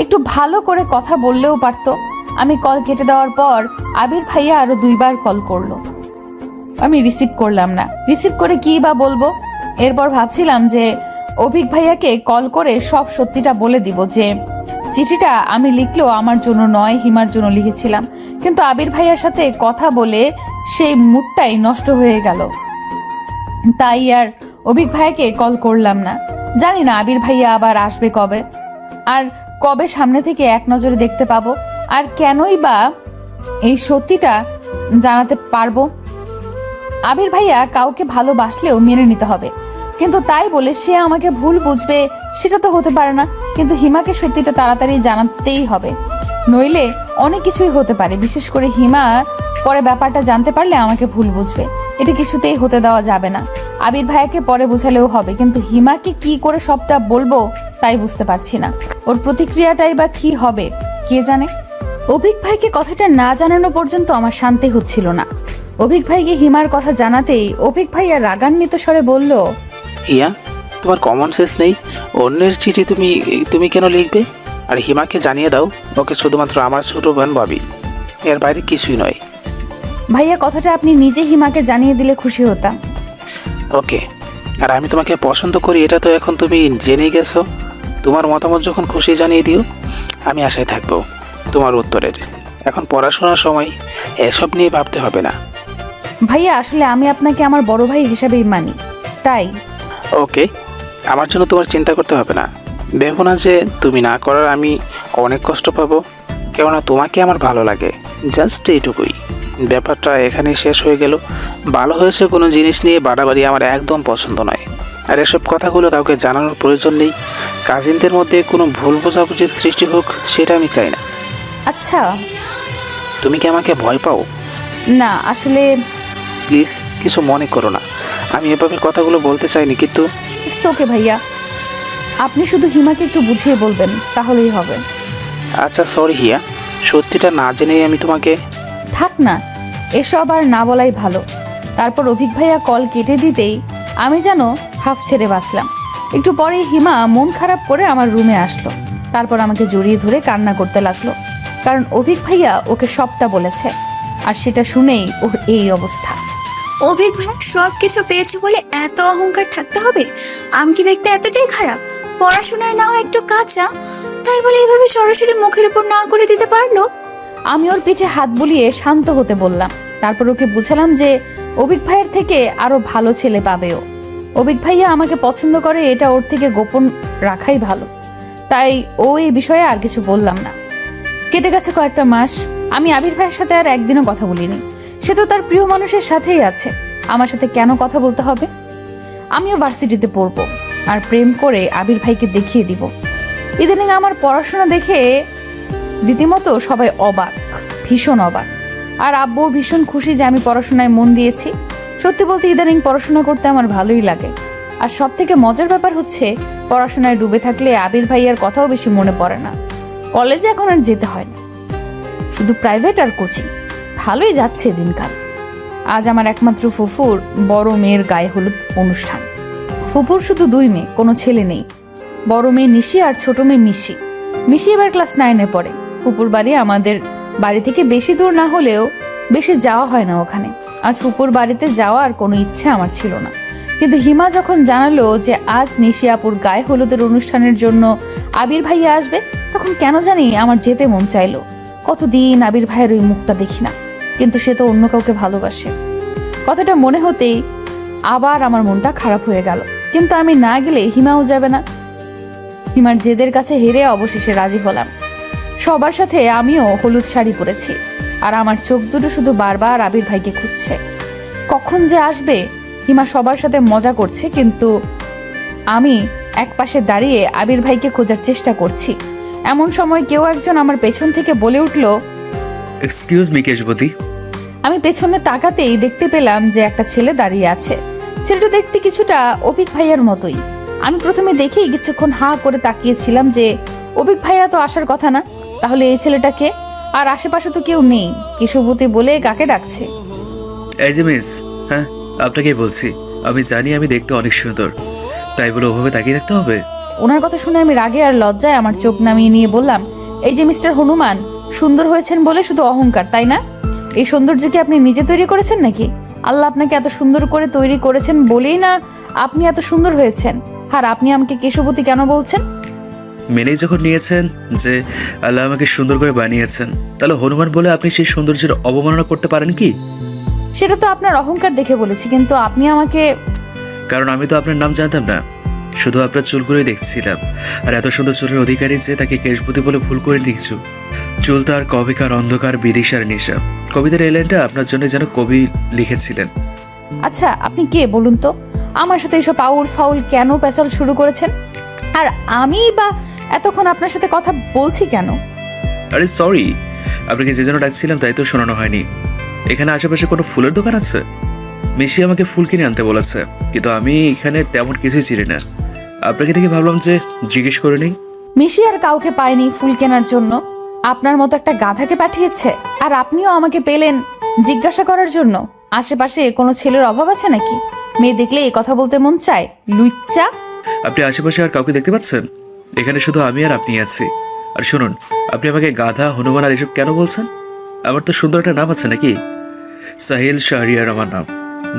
একটু ভালো করে কথা বললেও পারতো। আমি কল কেটে দেওয়ার পর আবির ভাইয়া আরো 2 বার কল করলো। আমি রিসিভ করলাম না। রিসিভ করে কি বা বলবো? এরপর ভাবছিলাম যে অভিক ভাইয়াকে কল করে সব সত্যিটা বলে দিব, যে চিঠিটা আমি লিখলেও আমার জন্য নয়, হিমার জন্য লিখেছিলাম। কিন্তু আবির ভাইয়ার সাথে কথা বলে সেই মুডটাই নষ্ট হয়ে গেল। তাই আর অভিক ভাইয়াকে কল করলাম না। জানি না আবির ভাইয়া আবার আসবে কবে, আর কবে সামনে থেকে এক নজরে দেখতে পাবো, আর কেনই বা এই সত্যিটা জানাতে পারবো। আবির ভাইয়া কাউকে ভালোবাসলেও মেনে নিতে হবে, কিন্তু তাই বলে সে আমাকে ভুল বুঝবে সেটা তো হতে পারে না। কিন্তু হিমাকে সত্যিটা তাড়াতাড়ি জানাতেই হবে, নইলে অনেক কিছুই হতে পারে। বিশেষ করে হিমা পরে ব্যাপারটা জানতে পারলে আমাকে ভুল বুঝবে। এটা কিছুতেই হতে দেওয়া যাবে না। আবির ভাইয়াকে পরে বোঝালেও হবে, কিন্তু হিমাকে কি করে সবটা বলবো তাই বুঝতে পারছি না। ওর প্রতিক্রিয়াটাই বা কি হবে কে জানে। অভিক ভাইকে কথাটা না জানানো পর্যন্ত আমার শান্তি হচ্ছিল না। অভিক ভাইকে হিমার কথা জানাতেই অভিক ভাইয়া রাগান্বিত স্বরে বলল, হিয়া, তোমার কমন সেন্স নেই? অন্যের চিঠি তুমি তুমি কেন লিখবে? আর হিমাকে জানিয়ে দাও, ওকে শুধুমাত্র আমার ছোট বোন ভাবি, এর বাইরে কিছুই নয়। ভাইয়া কথাটা আপনি নিজে হিমাকে জানিয়ে দিলে খুশি হতাম। ওকে, আর আমি তোমাকে পছন্দ করি এটা তো এখন তুমি জেনে গেছো। তোমার মতামত যখন খুশি জানিয়ে দিও, আমি আশায় থাকবো তোমার উত্তরের। এখন পড়াশোনার সময়, এসব নিয়ে ভাবতে হবে না। ভাইয়া আসলে আমি আপনাকে আমার বড় ভাই হিসাবেই মানি, তাই। ওকে, আমার জন্য তোমার চিন্তা করতে হবে না। ভেবো না যে তুমি না করার আমি অনেক কষ্ট পাবো, কেননা তোমাকে আমার ভালো লাগে, জাস্ট এইটুকুই। ব্যাপারটা এখানেই শেষ হয়ে গেল। ভালো হয়েছে কোনো জিনিস নিয়ে বাড়াবাড়ি আমার একদম পছন্দ নয়। আর এসব কথাগুলো কাউকে জানানোর প্রয়োজন নেই। কাজিনদের মধ্যে কোনো ভুল বোঝাবুঝির সৃষ্টি হোক, সেটা আমি চাই না। আচ্ছা। তুমি কি আমাকে ভয় পাও? না আসলে। প্লিজ কিছু মনে করো না, আমি এভাবে কথাগুলো বলতে চাইনি, কিন্তু ইটস ওকে ভাইয়া, আপনি শুধু হিমাকে একটু বুঝিয়ে বলবেন তাহলেই হবে। আচ্ছা সরি হিয়া, সত্যিটা না জেনেই আমি তোমাকে। থাক না, এসব আর না বলাই ভালো। তারপর অভিক ভাইয়া কল কেটে দিতেই আমি যেন হাফ ছেড়ে বাঁচলাম। একটু পরে হিমা মন খারাপ করে আমার রুমে আসলো। তারপর আমাকে জড়িয়ে ধরে কান্না করতে লাগলো, কারণ অভিক ভাইয়া ওকে সবটা বলেছে, আর সেটা শুনেই ওর এই অবস্থা। অভিক ভাই সব কিছু পেয়েছে বলে এত অহংকার থাকতে হবে? আমি কি দেখতে এতটাই খারাপ? পড়াশোনায় না হয় একটু কাঁচা, তাই বলে এইভাবে সরাসরি মুখের উপর না করে দিতে পারলো? আমি ওর পিঠে হাত বুলিয়ে শান্ত হতে বললাম। তারপর ওকে বুঝালাম যে অভিক ভাইয়ের থেকে আরো ভালো ছেলে পাবে ও। অভিক ভাইয়া আমাকে পছন্দ করে, এটা ওর থেকে গোপন রাখাই ভালো। তাই ও এই বিষয়ে আর কিছু বললাম না। কেটে গেছে কয়েকটা মাস। আমি আবির ভাইয়ের সাথে আর একদিনও কথা বলিনি। সে তো তার প্রিয় মানুষের সাথেই আছে, আমার সাথে কেন কথা বলতে হবে? আমিও ভার্সিটিতে পড়বো, আর প্রেম করে আবির ভাইকে দেখিয়ে দিব। ইদানিং আমার পড়াশোনা দেখে রীতিমতো সবাই অবাক, ভীষণ অবাক। আর আব্বু ভীষণ খুশি যে আমি পড়াশোনায় মন দিয়েছি। সত্যি বলতে ইদানিং পড়াশোনা করতে আমার ভালোই লাগে। আর সব থেকে মজার ব্যাপার হচ্ছে, পড়াশোনায় ডুবে থাকলে আবির ভাইয়ার কথাও বেশি মনে পড়ে না। কলেজে এখন আর যেতে হয় না, শুধু প্রাইভেট আর কোচিং। ভালোই যাচ্ছে দিনকাল। আজ আমার একমাত্র ফুফুর বড় মেয়ের গায়ে হলুদ অনুষ্ঠান। ফুফুর শুধু 2 মেয়ে, কোনো ছেলে নেই। বড় মেয়ে নিশি আর ছোট মেয়ে মিশি। মিশি এবার ক্লাস 9-এ পড়ে। ফুপুর বাড়ি আমাদের বাড়ি থেকে বেশি দূর না হলেও বেশি যাওয়া হয় না ওখানে। আজ ফুপুর বাড়িতে যাওয়ার কোনো ইচ্ছে আমার ছিল না, কিন্তু হিমা যখন জানালো যে আজ নিশি আপুর গায়ে হলুদের অনুষ্ঠানের জন্য আবির ভাইয়া আসবে, তখন কেন জানি আমার যেতে মন চাইলো। কতদিন আবির ভাইয়ের ওই মুখটা দেখি না, কিন্তু সে তো অন্য কাউকে ভালোবাসে। কথাটা মনে হতেই আবার আমার মনটা খারাপ হয়ে গেল। কিন্তু আমি না গেলে হিমাও যাবে না। হিমার জেদের কাছে হেরে অবশেষে রাজি হলাম। সবার সাথে আমিও হলুদ শাড়ি পরেছি, আর আমার চোখ দুটো শুধু বারবার আবির ভাইকে খুঁজছে। কখন যে আসবে? হিমা সবার সাথে মজা করছে, কিন্তু আমি একপাশে দাঁড়িয়ে আবির ভাইকে খোঁজার চেষ্টা করছি। এমন সময় কেউ একজন আমার পেছন থেকে বলে উঠল, এক্সকিউজ মি কেশবতী। আমি পেছনে তাকাতেই দেখতে পেলাম যে একটা ছেলে দাঁড়িয়ে আছে। ছেলেটা দেখতে কিছুটা অভিক ভাইয়ার মতোই। আমি প্রথমে দেখেই কিছুক্ষণ হাঁ করে তাকিয়েছিলাম যে অভিক ভাইয়া তো আসার কথা না, তাহলে এই ছেলেটাকে? আর আশেপাশে তো কেউ নেই। কেশবতী বলে কাকে ডাকছে? এই যে মিস, হ্যাঁ আপনাকেই বলছি। আমি জানি আমি দেখতে অনেক সুন্দর, তাই বলে ওভাবে তাকিয়ে রাখতে হবে? ওনার কথা শুনে আমি রাগে আর লজ্জায় আমার চোখ নামিয়ে নিয়ে বললাম, এই যে মিস্টার হনুমান, সুন্দর হয়েছেন বলে শুধু অহংকার, তাই না? এই সৌন্দর্য কি আপনি নিজে তৈরি করেছেন নাকি? আল্লাহ আপনাকে এত সুন্দর করে তৈরি করেছেন বলেই না আপনি এত সুন্দর হয়েছেন। আর আপনি আমাকে কেশবতী কেন বলছেন? মেনেই যখন নিয়েছেন যে আল্লাহ আমাকে সুন্দর করে বানিয়েছেন, তাহলে হনুমান বলে আপনি সেই সৌন্দর্যের অবমাননা করতে পারেন কি? সেটা তো আপনার অহংকার দেখে বলেছি, কিন্তু আপনি আমাকে... কারণ আমি তো আপনার নাম জানতাম না, শুধু আপনার চুলগুলোই দেখছিলাম। আর এত সুন্দর চুলের অধিকারী যে তাকে কেশবতী বলে ভুল করে নিচ্ছু। চুল তার কবিকার অন্ধকার বিদিশার নেশা। কবিতার এই লাইনটা আপনার জন্য যেন কবি লিখেছিলেন। আচ্ছা, আপনি কে বলুন তো? আমার সাথে এসব আউল ফাউল কেন পেঁচাল শুরু করেছেন? আর আমি বা এতক্ষণ আপনার সাথে কথা বলছি কেন? আরে সরি, আপনাকে যে জন্য ডাকছিলাম তাই তো শোনানো হয়নি। এখানে আশেপাশে কোনো ফুলের দোকান আছে? মিশি আমাকে ফুল কিনে আনতে বলেছে, কিন্তু আমি এখানে তেমন কিছুই চিনি না। আপনাকে দেখে ভাবলাম যে জিজ্ঞেস করে নেই। মিশি আর কাউকে পায়নি ফুল কেনার জন্য। আপনার মতো একটা গাধাকে পাঠিয়েছে। আর আপনিও আমাকে পেলেন জিজ্ঞাসা করার জন্য। আশেপাশে কোনো ছেলের অভাব আছে নাকি? মেয়ে দেখলে এই কথা বলতে মন চায়? লুচ্চা! আপনি আশেপাশে আর কাউকে দেখতে পাচ্ছেন? এখানে শুধু আমি আর আপনি আছি। আর শুনুন, আপনি আমাকে গাধা, হনুমান আর এসব কেন বলছেন? আমার তো সুন্দর একটা নাম আছে নাকি? সাহিল শাহরিয়ার আমার নাম।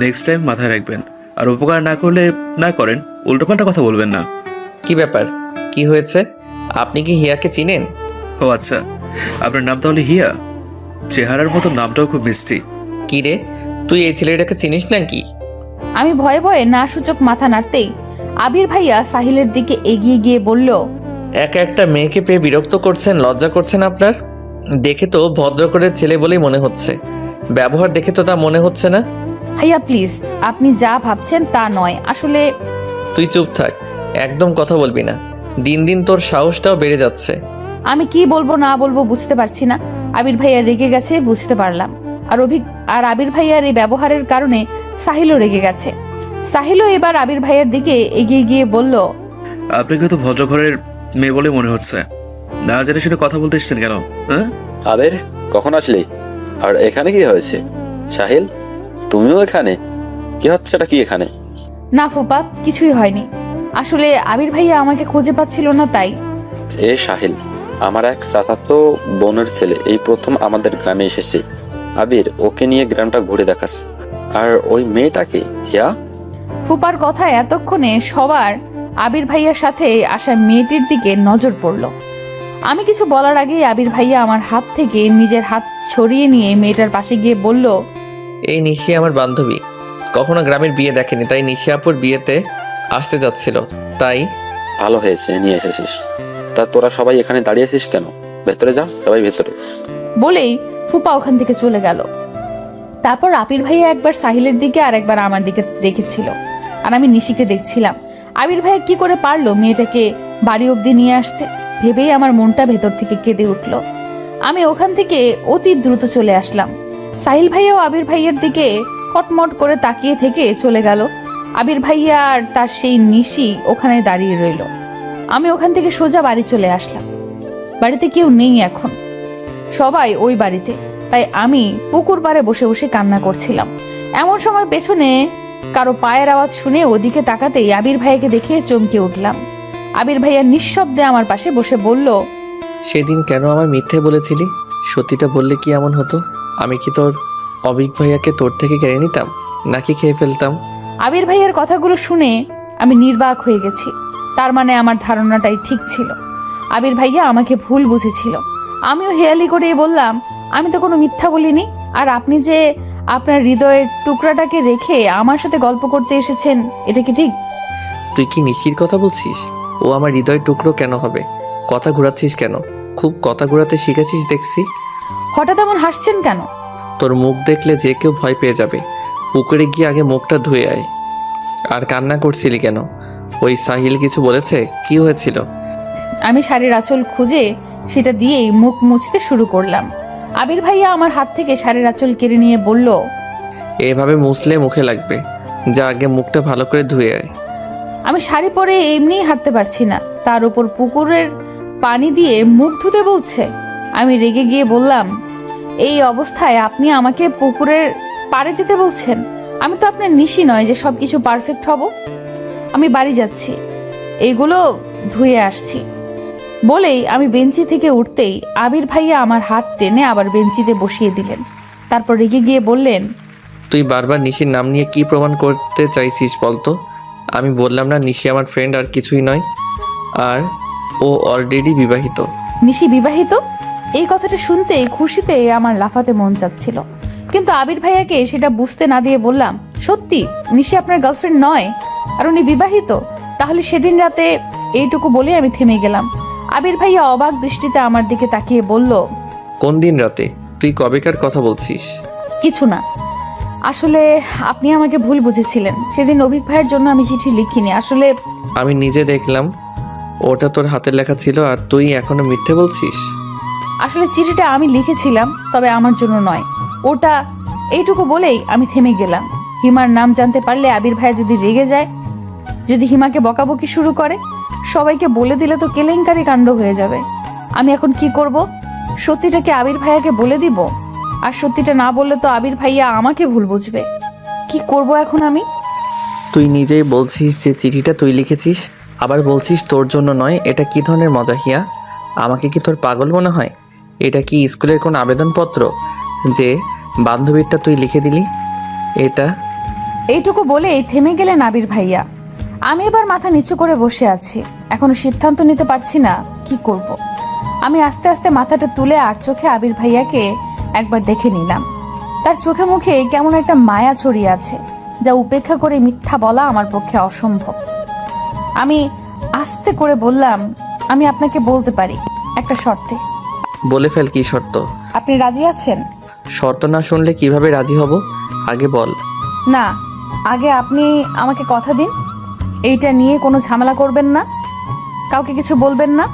নেক্সট টাইম মাথায় রাখবেন। আর উপকার না করলে না করেন, উল্টোপাল্টা কথা বলবেন না। কি ব্যাপার? কি হয়েছে? আপনি কি হিয়াকে চিনেন? ও আচ্ছা, আপনার নাম তাহলে হিয়া? চেহারার মতো নামটাও খুব মিষ্টি। কি রে, তুই এই ছেলেটাকে চিনিস নাকি? আমি ভয়ে ভয়ে না সূচক মাথা নাড়তেই আবির ভাইয়া সাহিলের দিকে এগিয়ে গিয়ে বলল, একা একটা মেয়েকে পেয়ে বিরক্ত করছেন, লজ্জা করছেন আপনার? দেখে তো ভদ্র করে ছেলে বলেই মনে হচ্ছে, ব্যবহার দেখে তো তা মনে হচ্ছে না। ভাইয়া প্লিজ, আপনি যা ভাবছেন তা নয় আসলে। তুই চুপ থাক, একদম কথা বলবি না। দিন দিন তোর সাহসটাও বেড়ে যাচ্ছে। আমি কি বলবো না বলবো বুঝতে পারছি না। আবির ভাইয়া রেগে গেছে বুঝতে পারলাম। আর আবির ভাইয়ার এই ব্যবহারের কারণে সাহিলও রেগে গেছে। সাহিলও এবার আবির ভাইয়ার দিকে এগিয়ে গিয়ে বলল, আপনাকে তো ভদ্র ঘরের মেয়ে বলে মনে হচ্ছে। না জেনে শুনে কথা বলতে এসছেন কেন? হ্যাঁ, আবির, কখন আসলি? আর এখানে কি হয়েছে? সাহিল, তুমিও এখানে? কি হচ্ছে এটা? কি এখানে? না ফুপা, কিছুই হয়নি। আসলে আবির ভাইয়া আমাকে খুঁজে পাচ্ছিল না, তাই। এ সাহিল, আমার এক চাচাতো বোনের ছেলে এই প্রথম আমাদের গ্রামে এসেছে। আবির, ওকে নিয়ে গ্রামটা ঘুরে দেখাস। আর ওই মেয়েটাকে হিয়া। ফুপার কথায় এতক্ষণে সবার আবির ভাইয়ার সাথে আসা মেয়েটির দিকে নজর পড়ল। আমি কিছু বলার আগেই আবির ভাইয়া আমার হাত থেকে নিজের হাত ছড়িয়ে নিয়ে মেয়েটার পাশে গিয়ে বলল, এই নিশি আমার বান্ধবী, কখনো গ্রামের বিয়ে দেখেনি, তাই নিশি আপুর বিয়েতে আসতে যাচ্ছিল, তাই। ভালো হয়েছে নিয়ে এসেছিস। তা তোরা সবাই এখানে দাঁড়িয়েছিস কেন? ভেতরে যা, সবাই ভেতরে। বলেই ফুপা ওখান থেকে চলে গেল। তারপর আবির ভাইয়া একবার সাহিলের দিকে আর একবার আমার দিকে দেখেছিল, আর আমি নিশিকে দেখছিলাম। আবির ভাইয়া কি করে পারলো মেয়েটাকে বাড়ি অবধি নিয়ে আসতে, ভেবেই আমার মনটা ভেতর থেকে কেঁদে উঠল। আমি ওখান থেকে অতি দ্রুত চলে আসলাম। সাহিল ভাইয়াও আবির ভাইয়ের দিকে কটমট করে তাকিয়ে থেকে চলে গেল। আবির ভাইয়া আর তার সেই নিশি ওখানে দাঁড়িয়ে রইল। আমি ওখান থেকে সোজা বাড়ি চলে আসলাম। বাড়িতে কেউ নেই এখন, সবাই ওই বাড়িতে। তাই আমি পুকুর পাড়ে বসে বসে কান্না করছিলাম। এমন সময় পেছনে কারো পায়ের আওয়াজ শুনে ওদিকে তাকাতেই আবির ভাইয়াকে দেখে চমকে উঠলাম। আবির ভাইয়া নিঃশব্দে আমার পাশে বসে বলল, সেদিন কেন আমার মিথ্যে বলেছিলি? সত্যিটা বললে কি এমন হতো? আমি কি তোর অবিক ভাইয়াকে তোর থেকে কেড়ে নিতাম, নাকি খেয়ে ফেলতাম? আবির ভাইয়ার কথাগুলো শুনে আমি নির্বাক হয়ে গেছি। তার মানে আমার ধারণাটাই ঠিক ছিল। আবির ভাইয়া আমাকে ভুল বুঝেছিল। আমিও হেয়ালি করেই বললাম, আমি তো কোনো মিথ্যা বলিনি। আর আপনি যে আপনার হৃদয়ের টুকরাটাকে রেখে আমার সাথে গল্প করতে এসেছেন, এটা কি ঠিক? তুই কি নিশির কথা বলছিস? ও আমার হৃদয় টুকরো কেন হবে? কথা ঘোরাচ্ছিস কেন? খুব কথা ঘোরাতে শিখেছিস দেখছি। হঠাৎ এমন হাসছেন কেন? তোর মুখ দেখলে যে কেউ ভয় পেয়ে যাবে। পুকুরে গিয়ে আগে মুখটা ধুয়ে আয়। আর কান্না করছিলি কেন? ওই সাহিল কিছু বলেছে? কি হয়েছিল? আমি শাড়ির আঁচল খুঁজে সেটা দিয়েই মুখ মুছতে শুরু করলাম। আবির ভাইয়া আমার হাত থেকে শাড়ির আঁচল কেড়ে নিয়ে বলল, এভাবে মুছলে মুখে লাগবে। যা আগে মুখটা ভালো করে ধুয়ে আয়। আমি শাড়ি পরে এমনিই হাঁটতে পারছি না, তার উপর পুকুরের পানি দিয়ে মুখ ধুতে বলছে। আমি রেগে গিয়ে বললাম, এই অবস্থায় আপনি আমাকে পুকুরের পাড়ে যেতে বলছেন? আমি তো আপনার নিশি নয় যে সব কিছু পারফেক্ট হব। আমি বাড়ি যাচ্ছি, এইগুলো ধুয়ে আসছি। বলেই আমি বেঞ্চি থেকে উঠতেই আবির ভাইয়া আমার হাত টেনে আবার বেঞ্চিতে বসিয়ে দিলেন। তারপর রেগে গিয়ে বললেন, তুই বারবার নিশির নাম নিয়ে কি প্রমাণ করতে চাইছিস বলতো? আমি বললাম না নিশি আমার ফ্রেন্ড আর কিছুই নয়। আর ও অলরেডি বিবাহিত। নিশি বিবাহিত? এই কথাটা শুনতে খুশিতে আমার লাফাতে মন চাচ্ছিল, কিন্তু আবির ভাইয়াকে সেটা বুঝতে না দিয়ে বললাম, সত্যি নিশি আপনার গার্লফ্রেন্ড নয় আর উনি বিবাহিত? তাহলে সেদিন রাতে এইটুকু বলে আমি থেমে গেলাম। আবির ভাইয়া অবাক দৃষ্টিতে আমার দিকে তাকিয়ে বলল, কোন দিন রাতে? তুই কবেকার কথা বলছিস? কিছু না, আসলে আপনি আমাকে ভুল বুঝেছিলেন। সেদিন অভিক ভাইয়ের জন্য আমি চিঠি লিখিনি। আসলে আমি নিজে দেখলাম ওটা তোর হাতের লেখা ছিল আর তুই এখনো মিথ্যে বলছিস। আসলে চিঠিটা আমি লিখেছিলাম, তবে আমার জন্য নয়। ওটা এইটুকু বলেই আমি থেমে গেলাম। হিমার নাম জানতে পারলে আবির ভাইয়া যদি রেগে যায়, যদি হিমাকে বকাবকি শুরু করে, সবাইকে বলে দিলে তো কেলেঙ্কারি কাণ্ড হয়ে যাবে। আমি এখন কি করব? সত্যিটাকে আবির ভাইয়াকে বলে দিব? আর সত্যিটা না বললে তো আবির ভাইয়া আমাকে ভুল বুঝবে। কি করব এখন আমি? তুই নিজেই বলছিস যে চিঠিটা তুই লিখেছিস, আবার বলছিস তোর জন্য নয়। এটা কি ধরনের মজা হিয়া? আমাকে কি তোর পাগল মনে হয়? এটা কি স্কুলের কোনো আবেদনপত্র যে বান্ধবীরটা তুই লিখে দিলি? এটা এইটুকু বলেই থেমে গেলেন আবির ভাইয়া। আমি এবার মাথা নিচু করে বসে আছি, এখনো সিদ্ধান্ত নিতে পারছি না কি করব। আমি আস্তে আস্তে মাথাটা তুলে আর চোখে আবির ভাইয়াকে একবার দেখে নিলাম। তার চোখে মুখে কেমন একটা মায়া ছড়িয়ে আছে, যা উপেক্ষা করে মিথ্যা বলা আমার পক্ষে অসম্ভব। আমি আস্তে করে বললাম, আমি আপনাকে বলতে পারি, একটা শর্তে। বলে ফেল, কি শর্ত? আপনি রাজি আছেন? শর্ত না শুনলে কিভাবে রাজি হব? আগে বল। না, আগে আপনি আমাকে কথা দিন, এইটা নিয়ে কোনো ঝামেলা করবেন না, কাউকে কিছু বলবেন না।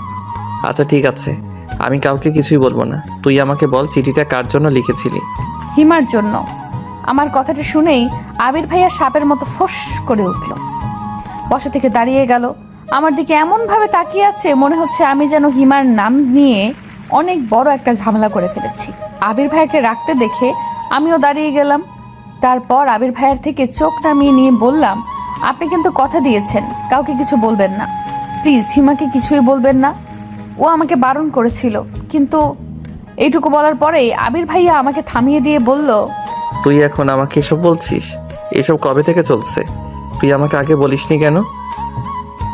আচ্ছা ঠিক আছে, আমি কাউকে কিছুই বলবো না। তুই আমাকে বল চিঠিটা কার জন্য লিখেছিলি? হিমার জন্য। আমার কথাটা শুনেই আবির ভাইয়া সাপের মতো ফোঁস করে উঠল, বসা থেকে দাঁড়িয়ে গেল, আমার দিকে এমন ভাবে তাকিয়ে আছে মনে হচ্ছে আমি যেন হিমার নাম নিয়ে অনেক বড় একটা ঝামেলা করে ফেলেছি। আবির ভাইয়াকে রাখতে দেখে আমিও দাঁড়িয়ে গেলাম। তারপর আবির ভাইয়ার থেকে চোখ নামিয়ে নিয়ে বললাম, আপনি কিন্তু কথা দিয়েছেন কাউকে কিছু বলবেন না। প্লিজ হিমাকে কিছুই বলবেন না, ও আমাকে বারণ করেছিল। কিন্তু এইটুকু বলার পরেই আবির ভাইয়া আমাকে থামিয়ে দিয়ে বলল, তুই এখন আমাকে এসব বলছিস? এসব কবে থেকে চলছে? তুই আমাকে আগে বলিসনি কেন?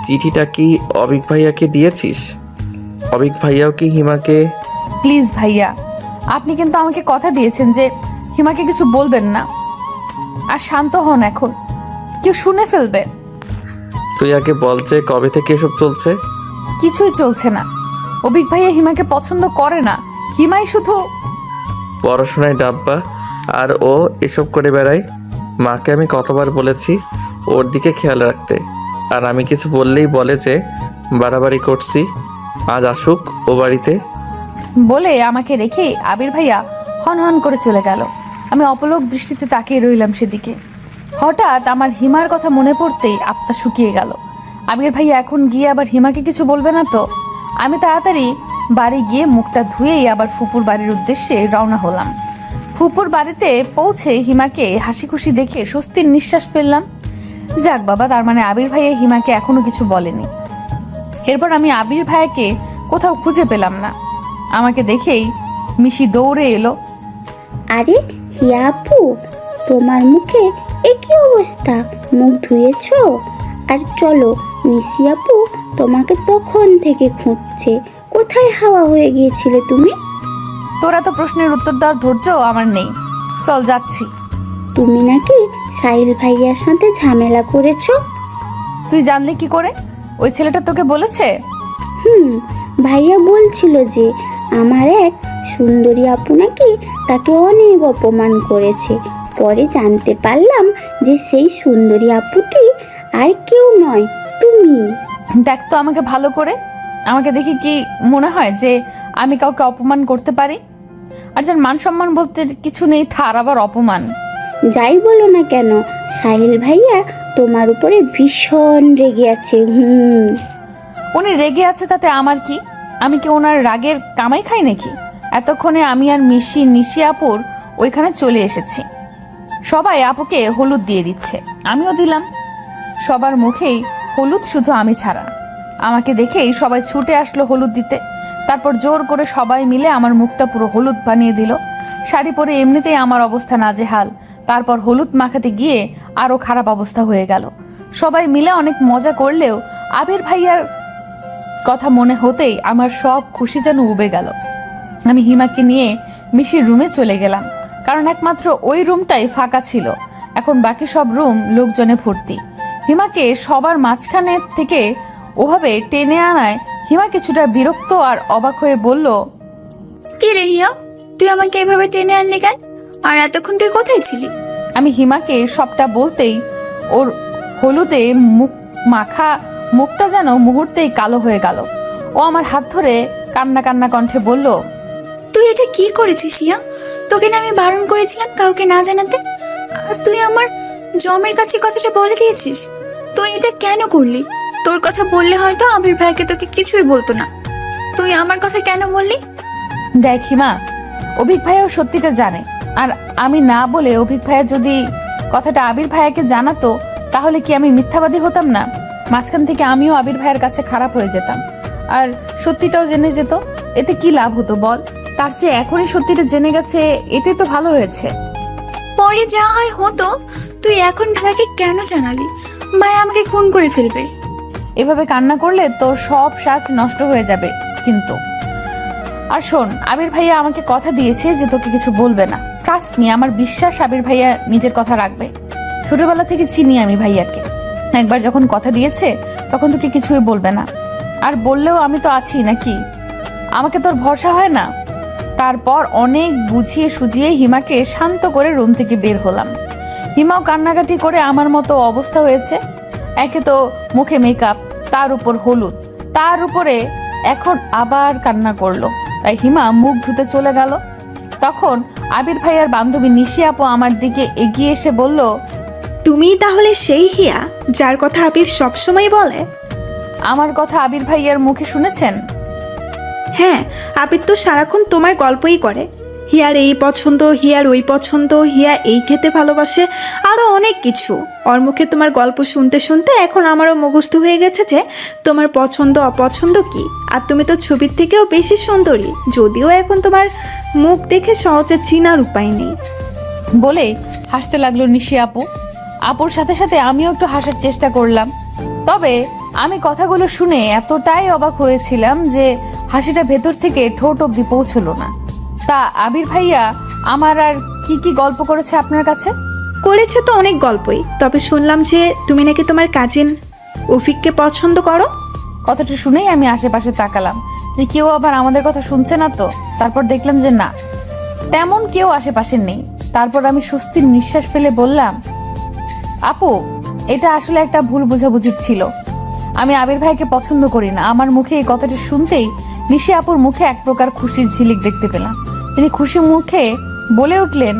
চিঠিটা কি অবিক ভাইয়াকে দিয়েছিস? অবিক ভাইয়াও কি হিমাকে? প্লিজ ভাইয়া, আপনি কিন্তু আমাকে কথা দিয়েছেন যে হিমাকে কিছু বলবেন না। আর শান্ত হন, এখন কেউ শুনে ফেলবে। তুই আগে বল যে কবে থেকে এসব চলছে? কিছুই চলছে না। অবিক ভাইয়া হিমাকে পছন্দ করে না, হিমাই শুধু পড়াশোনায় ডাব্বা আর ও এসব করে বেড়ায়। মাকে আমি কতবার বলেছি ওর দিকে খেয়াল রাখতে, আর আমি কিছু বললেই বলে যে বাড়াবাড়ি করছি। আজ আসুক ও বাড়িতে। বলে আমাকে রেখে আবির ভাইয়া হন হন করে চলে গেল। আমি অপলক দৃষ্টিতে তাকিয়ে রইলাম সেদিকে। হঠাৎ আমার হিমার কথা মনে পড়তেই আত্মা শুকিয়ে গেল। আবির ভাইয়া এখন গিয়ে আবার হিমাকে কিছু বলবে না তো? আমি তাড়াতাড়ি বাড়ি গিয়ে মুখটা ধুয়েই আবার ফুপুর বাড়ির উদ্দেশ্যে রওনা হলাম। ফুপুর বাড়িতে পৌঁছে হিমাকে হাসি খুশি দেখে স্বস্তির নিঃশ্বাস ফেললাম। যাক বাবা, তার মানে আবির ভাইয়া হিমাকে এখনো কিছু বলেনি। এরপর আমি আবির ভাইয়াকে কোথাও খুঁজে পেলাম না। আমাকে দেখেই মিশি দৌড়ে এলো। আরে হিয়া আপু, তোমার মুখে একই অবস্থা, মুখ ধুয়েছো? আর চলো, নিশি আপু তোমাকে তখন থেকে খুঁজছে, কোথায় হাওয়া হয়ে গিয়েছিলে তুমি? তোরা তো প্রশ্নের উত্তর দেওয়ার ধৈর্য আমার নেই। চল যাচ্ছি। তুমি নাকি সাহিল ভাইয়ার সাথে ঝামেলা করেছো? তুই জানলি কি করে? ওই ছেলেটা তোকে বলেছে? ভাইয়া বলছিল যে আমার এক সুন্দরী আপু নাকি তাকে অনেক অপমান করেছে। পরে জানতে পারলাম যে সেই সুন্দরী আপুটি আর কেউ নয়, তুমি। দেখ তো আমাকে ভালো করে। আমাকে দেখি কি মনে হয় যে আমি কাউকে অপমান করতে পারি? আর যার মান সম্মান বলতে কিছু নেই, তার আবার অপমান। যাই বলো না কেন, সাহিল ভাইয়া তোমার উপরে ভীষণ রেগে আছে। উনি রেগে আছে তাতে আমার কি? আমি কি ওনার রাগের কামাই খাই নাকি? এতক্ষণে আমি আর নিশি আপুর ওইখানে চলে এসেছি। সবাই আপুকে হলুদ দিয়ে দিচ্ছে, আমিও দিলাম। সবার মুখেই হলুদ, শুধু আমি ছাড়া। আমাকে দেখেই সবাই ছুটে আসলো হলুদ দিতে। তারপর জোর করে সবাই মিলে আমার মুখটা পুরো হলুদ বানিয়ে দিল। শাড়ি পরে এমনিতেই আমার অবস্থা নাজেহাল, তারপর হলুদ মাখাতে গিয়ে আরো খারাপ অবস্থা হয়ে গেল। সবাই মিলে অনেক মজা করলেও আবির ভাইয়ার কথা মনে হতেই আমার সব খুশি যেন উবে গেল। আমি হিমাকে নিয়ে মিশির রুমে চলে গেলাম, কারণ একমাত্র ওই রুমটাই ফাঁকা ছিল। এখন বাকি সব রুম লোকজনে ভর্তি। হিমাকে সবার মাঝখানে থেকে ওভাবে টেনে আনায় হিমা কিছুটা বিরক্ত আর অবাক হয়ে বলল, কি রে হিয়া, তুই আমাকে এভাবে টেনে আনলি কেন? আর এতক্ষণ তুই কোথায় ছিলি? আমি হিমাকে সবটা বলতেই ওর হলুদে মুখ মাখা মুখটা যেন মুহূর্তেই কালো হয়ে গেল। ও আমার হাত ধরে কান্না কান্না কণ্ঠে বলল, তুই এটা কি করেছিস হিয়া? তোকে না আমি বারণ করেছিলাম কাউকে না জানাতে, আর তুই আমার জমের কাছে কথাটা বলে দিয়েছিস। তুই এটা কেন করলি? তোর কথা বললে হয়তো আবির ভাইকে তোকে কিছুই বলতো না, তুই আমার কথা কেন বললি? দেখ হিমা, অভিক ভাইয়াও সত্যিটা জানে। আর আমি না বলে অভিক ভাইয়া যদি কথাটা আবির ভাইয়াকে জানাতো, তাহলে কি আমি মিথ্যাবাদী হতাম না? মাঝখান থেকে আমিও আবির ভাইয়ের কাছে খারাপ হয়ে যেতাম, আর সত্যিটাও জেনে যেত। এতে কি লাভ হতো বল? তার চেয়ে এখনই সত্যিটা জেনে গেছে, এটাই তো ভালো হয়েছে। পরে যা হয় হতো, তুই এখন ভাইয়াকে কেন জানালি? ভাই আমাকে খুন করে ফেলবে। এভাবে কান্না করলে তোর সব সাজ নষ্ট হয়ে যাবে কিন্তু। আর শোন, আবির ভাইয়া আমাকে কথা দিয়েছে যে তোকে কিছু বলবে না। ট্রাস্ট মি, আমার বিশ্বাস আবির ভাইয়া নিজের কথা রাখবে। ছোটবেলা থেকে চিনি আমি ভাইয়াকে। একবার যখন কথা দিয়েছে তখন তোকে কিছুই বলবে না। আর বললেও আমি তো আছি নাকি? আমাকে তোর ভরসা হয় না? তারপর অনেক বুঝিয়ে সুজিয়ে হিমাকে শান্ত করে রুম থেকে বের হলাম। হিমাও কান্নাকাটি করে আমার মতো অবস্থা হয়েছে। একে তো মুখে মেকআপ, তার উপর হলুদ, তার উপরে এখন আবার কান্না করলো। তাই হিমা মুখ ধুতে চলে গেল। তখন আবির ভাইয়ার বান্ধবী নিশি আপু আমার দিকে এগিয়ে এসে বলল, তুমি তাহলে সেই হিয়া যার কথা আবির সবসময় বলে? আমার কথা আবির ভাইয়ার মুখে শুনেছেন? হ্যাঁ, আবির তো সারাক্ষণ তোমার গল্পই করে। হিয়ার এই পছন্দ, হিয়ার ওই পছন্দ, হিয়া এই খেতে ভালোবাসে, আরও অনেক কিছু। ওর মুখে তোমার গল্প শুনতে শুনতে এখন আমারও মুখস্থ হয়ে গেছে যে তোমার পছন্দ অপছন্দ কি। আর তুমি তো ছবির থেকেও বেশি সুন্দরী, যদিও এখন তোমার মুখ দেখে সহজে চিনার উপায় নেই। বলে হাসতে লাগলো নিশি আপু। আপুর সাথে সাথে আমিও একটু হাসার চেষ্টা করলাম। তবে আমি কথাগুলো শুনে এতটাই অবাক হয়েছিলাম যে হাসিটা ভেতর থেকে ঠোঁট অব্দি পৌঁছলো না। তা আবির ভাইয়া আমার আর কি কি গল্প করেছে আপনার কাছে? করেছে তো অনেক গল্পই, তবে শুনলাম যে তুমি নাকি তোমার কাজিন অফিককে পছন্দ করো। কথাটা শুনেই আমি আশেপাশে তাকালাম যে কেউ আবার আমাদের কথা শুনছে না তো। তারপর দেখলাম যে না, তেমন কেউ আশেপাশে নেই। তারপর আমি স্বস্তির নিঃশ্বাস ফেলে বললাম, আপু, এটা আসলে একটা ভুল বোঝাবুঝি ছিল। আমি আবির ভাইকে পছন্দ করি না। আমার মুখে এই কথাটা শুনতেই নিশি আপুর মুখে এক প্রকার খুশির ঝিলিক দেখতে পেলাম। তিনি খুশি মুখে বলে উঠলেন,